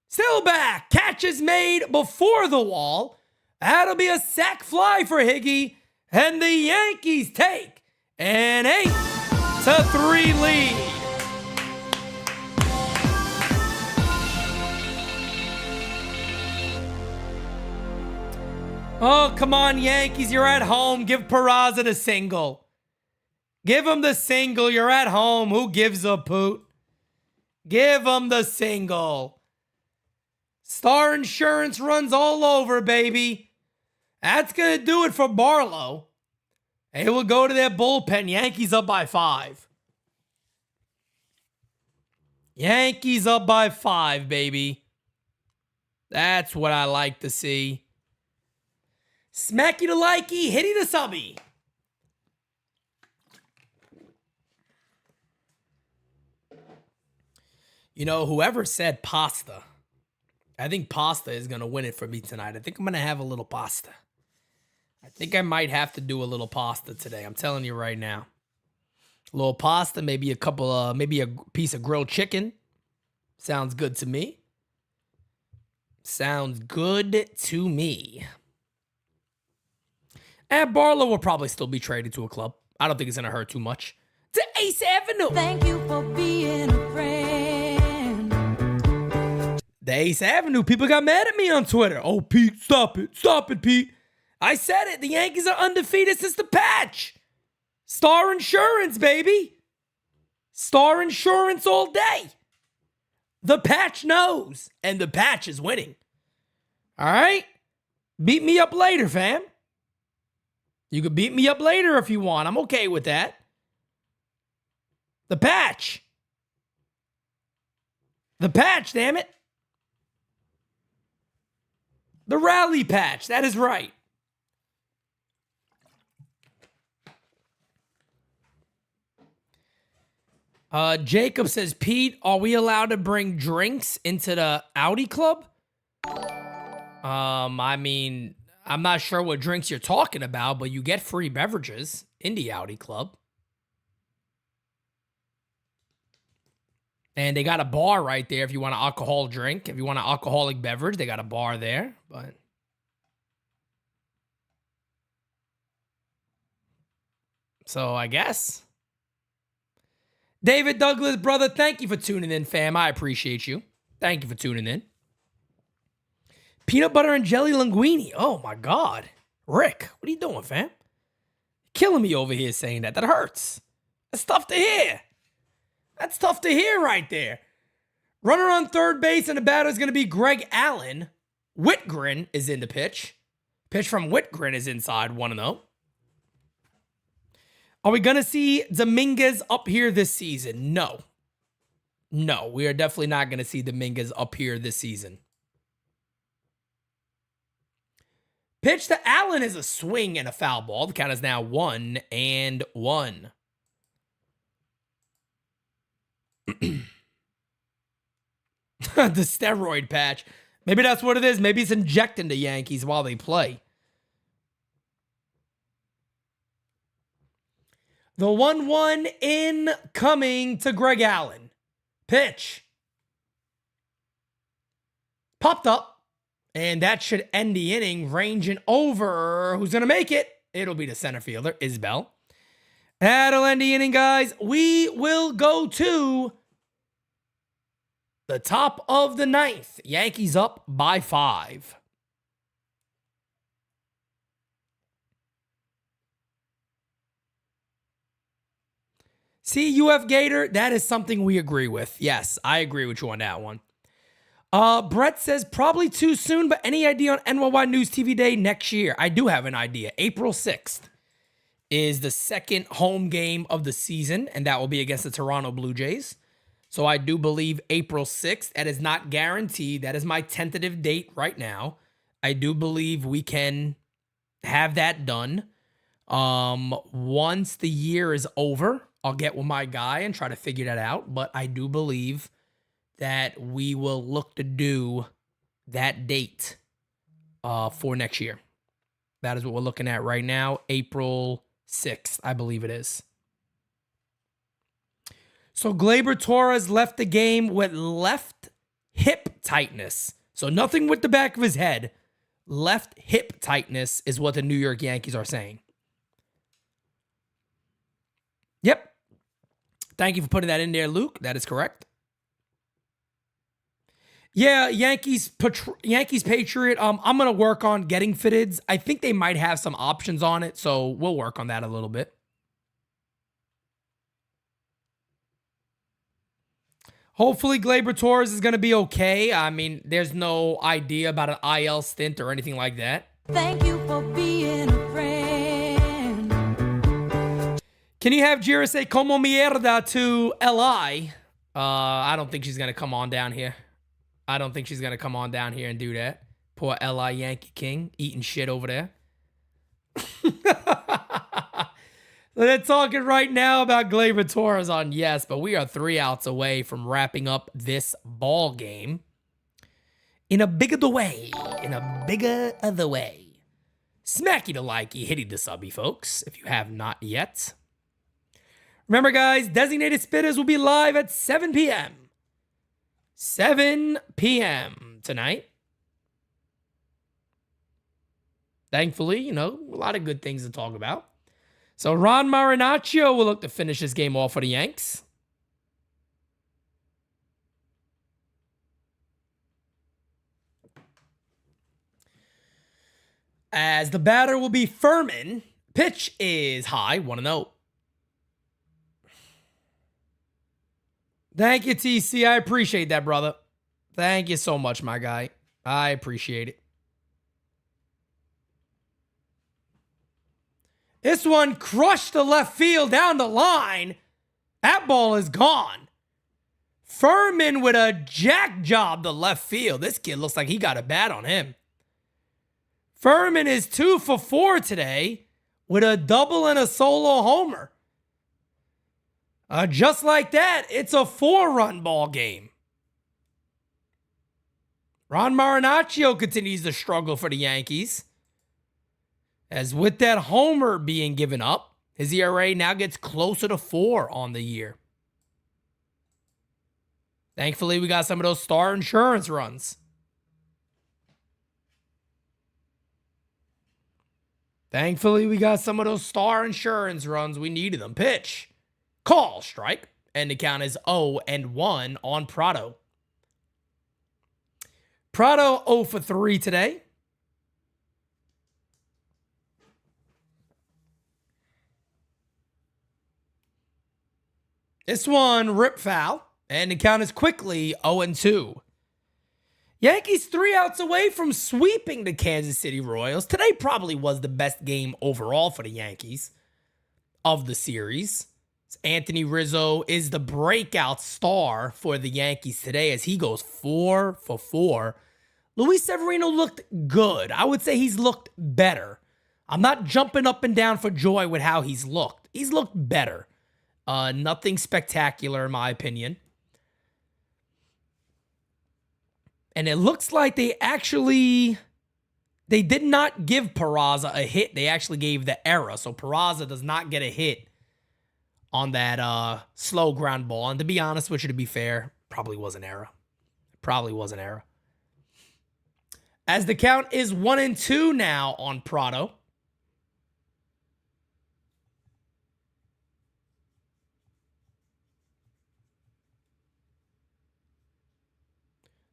Speaker 1: Still back. Catch is made before the wall. That'll be a sac fly for Higgy. And the Yankees take an 8-3 lead. Oh, come on, Yankees. You're at home. Give Peraza the single. Give him the single. You're at home. Who gives a poot? Give him the single. Star insurance runs all over, baby. That's going to do it for Barlow. They will go to their bullpen. Yankees up by 5. Yankees up by 5, baby. That's what I like to see. Smacky to likey, hitting the subby. You know, whoever said pasta, I think pasta is going to win it for me tonight. I think I'm going to have a little pasta. I think I might have to do a little pasta today. I'm telling you right now. A little pasta, maybe maybe a piece of grilled chicken. Sounds good to me. Sounds good to me. And Barlow will probably still be traded to a club. I don't think it's going to hurt too much. To Ace Avenue.
Speaker 4: Thank you for being a friend.
Speaker 1: The Ace Avenue. People got mad at me on Twitter. Oh, Pete, stop it. Stop it, Pete. I said it. The Yankees are undefeated since the patch. Star Insurance, baby. Star Insurance all day. The patch knows. And the patch is winning. All right? Beat me up later, fam. You could beat me up later if you want. I'm okay with that. The patch. The patch, damn it. The rally patch. That is right. Jacob says, Pete, are we allowed to bring drinks into the Audi Club? I mean, I'm not sure what drinks you're talking about, but you get free beverages in the Audi Club. And they got a bar right there if you want an alcohol drink. If you want an alcoholic beverage, they got a bar there. But so I guess. David Douglas, brother, thank you for tuning in, fam. I appreciate you. Thank you for tuning in. Peanut butter and jelly linguine. Oh, my God. Rick, what are you doing, fam? You're killing me over here saying that. That hurts. That's tough to hear. That's tough to hear right there. Runner on third base, and the batter is going to be Greg Allen. Whitgren is in the pitch. Pitch from Whitgren is inside 1-0. Are we going to see Dominguez up here this season? No. No, we are definitely not going to see Dominguez up here this season. Pitch to Allen is a swing and a foul ball. The count is now 1-1. The steroid patch. Maybe that's what it is. Maybe it's injecting the Yankees while they play. The 1-1 incoming to Greg Allen. Pitch. Popped up. And that should end the inning, ranging over. Who's going to make it? It'll be the center fielder, Isbell. That'll end the inning, guys. We will go to the top of the ninth. Yankees up by 5. See, UF Gator, that is something we agree with. Yes, I agree with you on that one. Brett says, probably too soon, but any idea on NYY News TV Day next year? I do have an idea. April 6th is the second home game of the season, and that will be against the Toronto Blue Jays. So I do believe April 6th. That is not guaranteed. That is my tentative date right now. I do believe we can have that done. Once the year is over, I'll get with my guy and try to figure that out. But I do believe that we will look to do that date for next year. That is what we're looking at right now. April 6th, I believe it is. So Gleyber Torres left the game with left hip tightness. So nothing with the back of his head. Left hip tightness is what the New York Yankees are saying. Yep. Thank you for putting that in there, Luke. That is correct. Yeah, Yankees Patriot. I'm going to work on getting fitteds. I think they might have some options on it, so we'll work on that a little bit. Hopefully, Gleyber Torres is going to be okay. I mean, there's no idea about an IL stint or anything like that.
Speaker 4: Thank you for being a friend.
Speaker 1: Can you have Jira say como mierda to LI? I don't think she's going to come on down here. I don't think she's going to come on down here and do that. Poor LI Yankee King eating shit over there. They're talking right now about Gleyber Torres on yes, but we are 3 outs away from wrapping up this ball game in a bigger the way. In a bigger the way. Smacky the likey, hitty the subby, folks, if you have not yet. Remember, guys, Designated Spitters will be live at 7 p.m. 7 p.m. tonight. Thankfully, a lot of good things to talk about. So Ron Marinaccio will look to finish this game off for the Yanks. As the batter will be Furman. Pitch is high, 1-0. Thank you, TC. I appreciate that, brother. Thank you so much, my guy. I appreciate it. This one crushed the left field down the line. That ball is gone. Furman with a jack job to left field. This kid looks like he got a bat on him. Furman is 2 for 4 today with a double and a solo homer. Just like that, it's a 4-run ball game. Ron Marinaccio continues to struggle for the Yankees. As with that homer being given up, his ERA now gets closer to 4 on the year. Thankfully, we got some of those Star Insurance runs. Thankfully, we got some of those Star Insurance runs. We needed them. Pitch. Call. Strike. And the count is 0-1 on Prado. Prado 0 for 3 today. This one rip foul. And the count is quickly 0-2. Yankees 3 outs away from sweeping the Kansas City Royals. Today probably was the best game overall for the Yankees of the series. Anthony Rizzo is the breakout star for the Yankees today as he goes 4 for 4. Luis Severino looked good. I would say he's looked better. I'm not jumping up and down for joy with how he's looked. He's looked better. Nothing spectacular in my opinion. And it looks like they did not give Peraza a hit. They actually gave the error. So Peraza does not get a hit on that slow ground ball. And to be honest with you, to be fair, probably was an error. As the count is 1-2 now on Prado.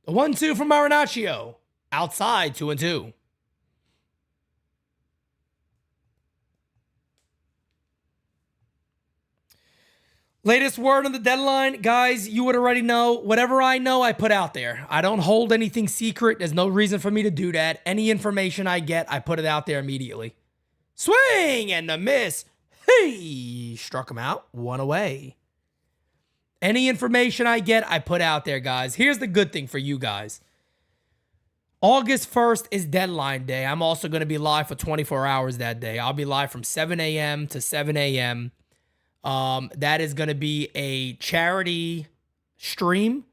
Speaker 1: The 1-2 from Marinaccio. Outside, 2-2. Latest word on the deadline. Guys, you would already know. Whatever I know, I put out there. I don't hold anything secret. There's no reason for me to do that. Any information I get, I put it out there immediately. Swing and a miss. Hey, struck him out. 1 away. Any information I get, I put out there, guys. Here's the good thing for you guys. August 1st is deadline day. I'm also going to be live for 24 hours that day. I'll be live from 7 a.m. to 7 a.m. That is going to be a charity stream.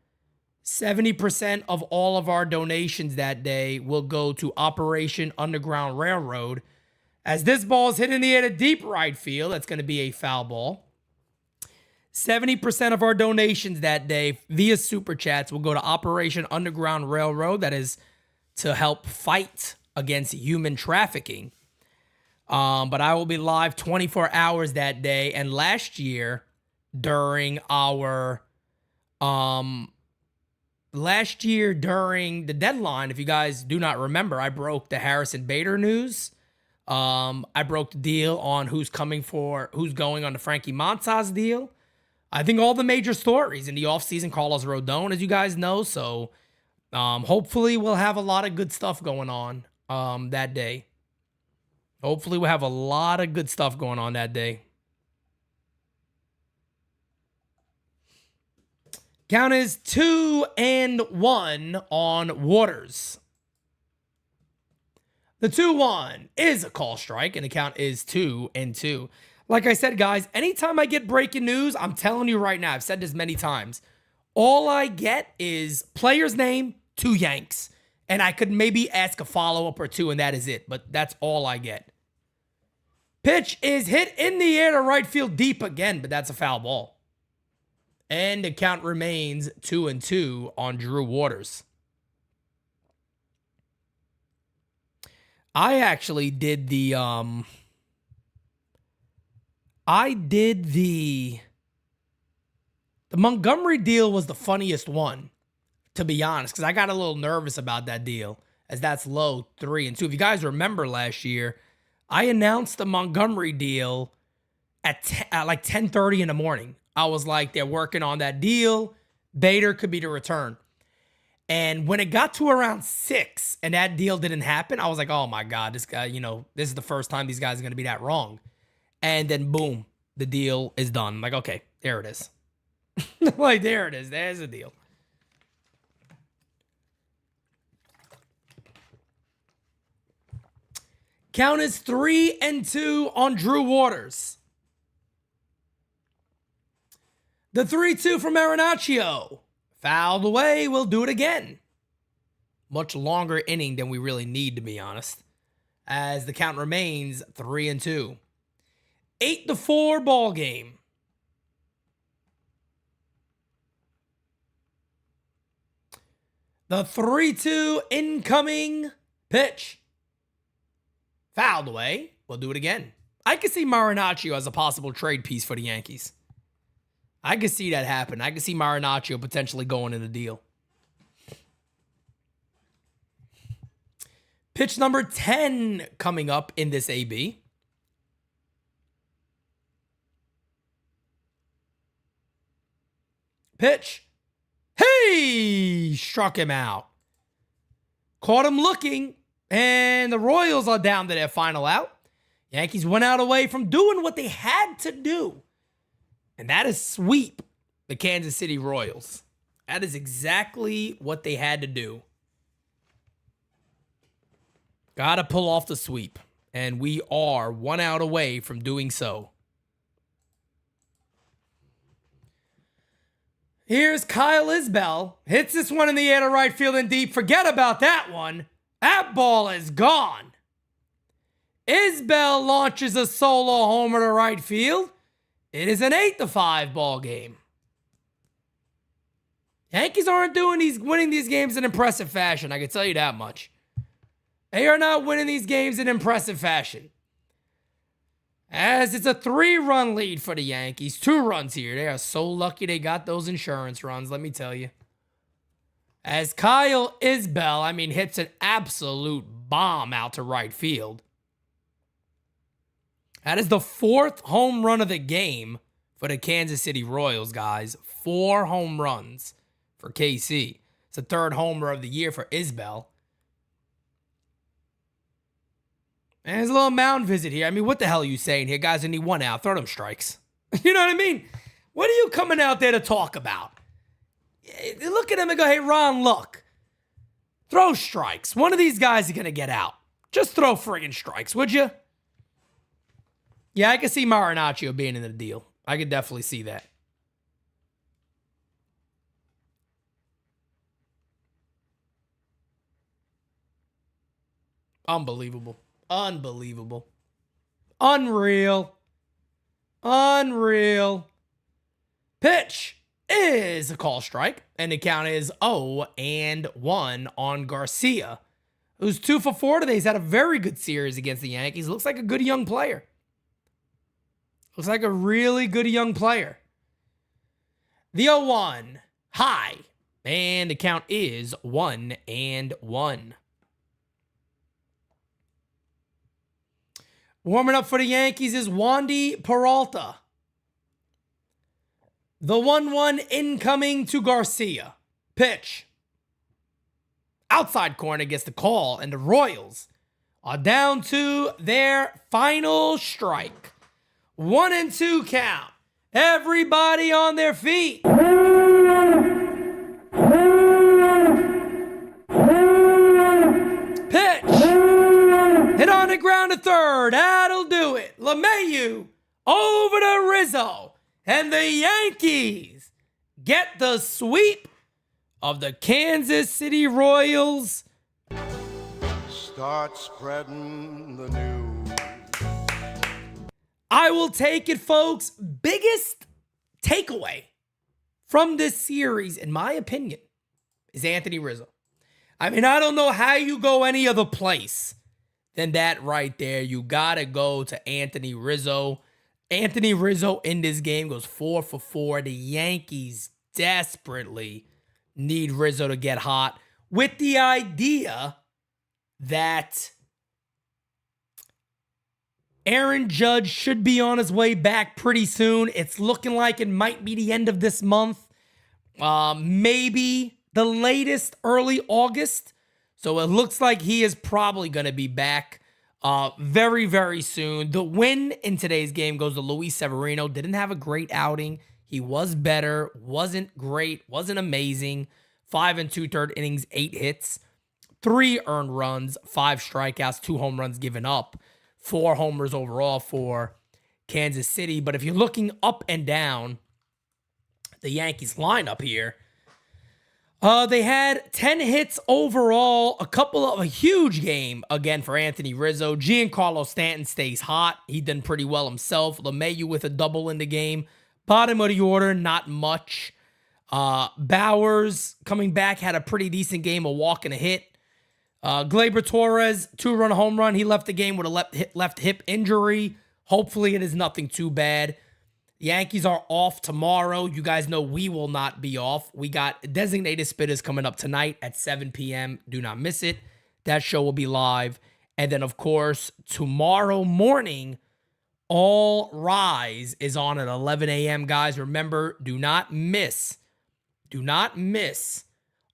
Speaker 1: 70% of all of our donations that day will go to Operation Underground Railroad. As this ball is hitting the air to deep right field, that's going to be a foul ball. 70% of our donations that day via Super Chats will go to Operation Underground Railroad. That is to help fight against human trafficking. But I will be live 24 hours that day. And last year, during the deadline, if you guys do not remember, I broke the Harrison Bader news. I broke the deal on who's going on the Frankie Montas deal. I think all the major stories in the offseason, Carlos Rodon, as you guys know. So hopefully we'll have a lot of good stuff going on that day. Hopefully we'll have a lot of good stuff going on that day. Count is 2-1 on Waters. The 2-1 is a call strike, and the count is 2-2. Like I said, guys, anytime I get breaking news, I'm telling you right now, I've said this many times, all I get is player's name, 2 Yanks. And I could maybe ask a follow-up or 2, and that is it. But that's all I get. Pitch is hit in the air to right field deep again, but that's a foul ball. And the count remains 2-2 on Drew Waters. I actually did the Montgomery deal was the funniest one, to be honest, because I got a little nervous about that deal, as that's low 3-2. If you guys remember last year, I announced the Montgomery deal at like 10:30 in the morning. I was like, they're working on that deal. Bader could be the return. And when it got to around 6 and that deal didn't happen, I was like, oh my God, this guy, this is the first time these guys are going to be that wrong. And then boom, the deal is done. I'm like, okay, there it is. Like, there it is. There's the deal. Count is 3-2 on Drew Waters. The 3-2 from Marinaccio. Fouled away. We'll do it again. Much longer inning than we really need, to be honest. As the count remains 3-2. 8-4 ball game. The 3-2 incoming pitch. Fouled away. We'll do it again. I could see Marinaccio as a possible trade piece for the Yankees. I could see that happen. I could see Marinaccio potentially going in a deal. Pitch number 10 coming up in this AB. Pitch. Hey! Struck him out. Caught him looking, and the Royals are down to their final out. Yankees went out away from doing what they had to do, and that is sweep the Kansas City Royals. That is exactly what they had to do. Got to pull off the sweep, and we are 1 out away from doing so. Here's Kyle Isbell. Hits this one in the air to right field and deep. Forget about that one. That ball is gone. Isbell launches a solo homer to right field. It is an 8-5 ball game. Yankees aren't winning these games in impressive fashion. I can tell you that much. They are not winning these games in impressive fashion. As it's a 3-run lead for the Yankees. 2 runs here. They are so lucky they got those insurance runs, let me tell you. As Kyle Isbell, hits an absolute bomb out to right field. That is the 4th home run of the game for the Kansas City Royals, guys. 4 home runs for KC. It's the 3rd homer of the year for Isbell. And there's a little mound visit here. What the hell are you saying here? Guys, I need 1 out. Throw them strikes. You know what I mean? What are you coming out there to talk about? You look at him and go, hey, Ron, look. Throw strikes. One of these guys are going to get out. Just throw friggin' strikes, would you? Yeah, I can see Marinaccio being in the deal. I could definitely see that. Unbelievable. Unbelievable. Unreal. Unreal. Pitch is a call strike, and the count is 0-1 on Garcia, who's 2 for 4 today. He's had a very good series against the Yankees. Looks like a good young player. Looks like a really good young player. The 0-1 high, and the count is 1-1. Warming up for the Yankees is Wandy Peralta. The 1-1 incoming to Garcia. Pitch. Outside corner gets the call, and the Royals are down to their final strike. 1-2 count. Everybody on their feet. Pitch. Hit on the ground to third. That'll do it. LeMahieu over to Rizzo. And the Yankees get the sweep of the Kansas City Royals.
Speaker 5: Start spreading the news.
Speaker 1: I will take it, folks. Biggest takeaway from this series, in my opinion, is Anthony Rizzo. I mean, I don't know how you go any other place than that right there. You got to go to Anthony Rizzo. Anthony Rizzo in this game goes 4 for 4. The Yankees desperately need Rizzo to get hot, with the idea that Aaron Judge should be on his way back pretty soon. It's looking like it might be the end of this month. Maybe the latest early August. So it looks like he is probably going to be back very, very soon. The win in today's game goes to Luis Severino. Didn't have a great outing. He was better. Wasn't great. Wasn't amazing. 5 2/3 innings, 8 hits, 3 earned runs, 5 strikeouts, 2 home runs given up, 4 homers overall for Kansas City. But if you're looking up and down the Yankees lineup here, they had 10 hits overall, a huge game again for Anthony Rizzo. Giancarlo Stanton stays hot. He done pretty well himself. LeMahieu with a double in the game. Bottom of the order, not much. Bowers coming back, had a pretty decent game, a walk and a hit. Gleyber Torres, 2-run home run. He left the game with a left hip injury. Hopefully it is nothing too bad. Yankees are off tomorrow. You guys know we will not be off. We got Designated Spitters coming up tonight at 7 p.m. Do not miss it. That show will be live. And then, of course, tomorrow morning, All Rise is on at 11 a.m. Guys, remember, do not miss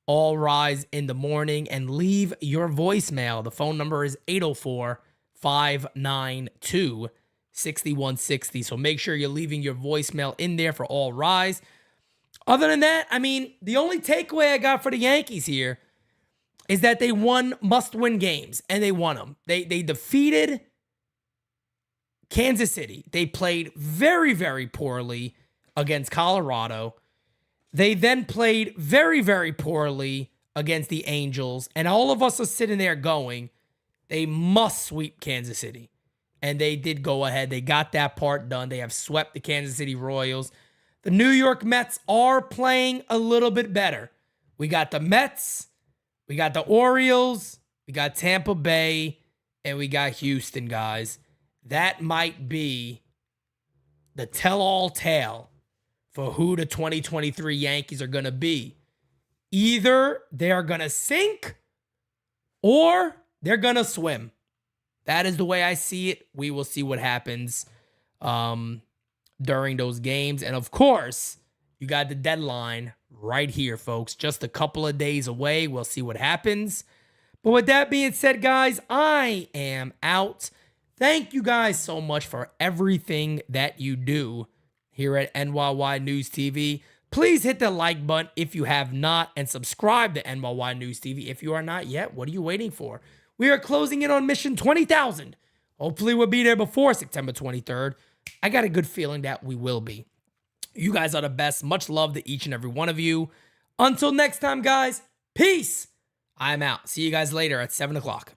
Speaker 1: All Rise in the morning, and leave your voicemail. The phone number is 804-592-6160. So make sure you're leaving your voicemail in there for All Rise. Other than that, I mean, the only takeaway I got for the Yankees here is that they won must-win games, and they won them. They defeated Kansas City. They played very, very poorly against Colorado. They then played very, very poorly against the Angels. And all of us are sitting there going, they must sweep Kansas City. And they did go ahead. They got that part done. They have swept the Kansas City Royals. The New York Mets are playing a little bit better. We got the Mets, we got the Orioles, we got Tampa Bay, and we got Houston, guys. That might be the tell-all tale for who the 2023 Yankees are going to be. Either they are going to sink or they're going to swim. That is the way I see it. We will see what happens during those games. And of course, you got the deadline right here, folks. Just a couple of days away. We'll see what happens. But with that being said, guys, I am out. Thank you guys so much for everything that you do here at NyynewsTV. Please hit the like button if you have not, and subscribe to NyynewsTV if you are not yet. What are you waiting for? We are closing in on mission 20,000. Hopefully we'll be there before September 23rd. I got a good feeling that we will be. You guys are the best. Much love to each and every one of you. Until next time, guys, peace. I'm out. See you guys later at 7 o'clock.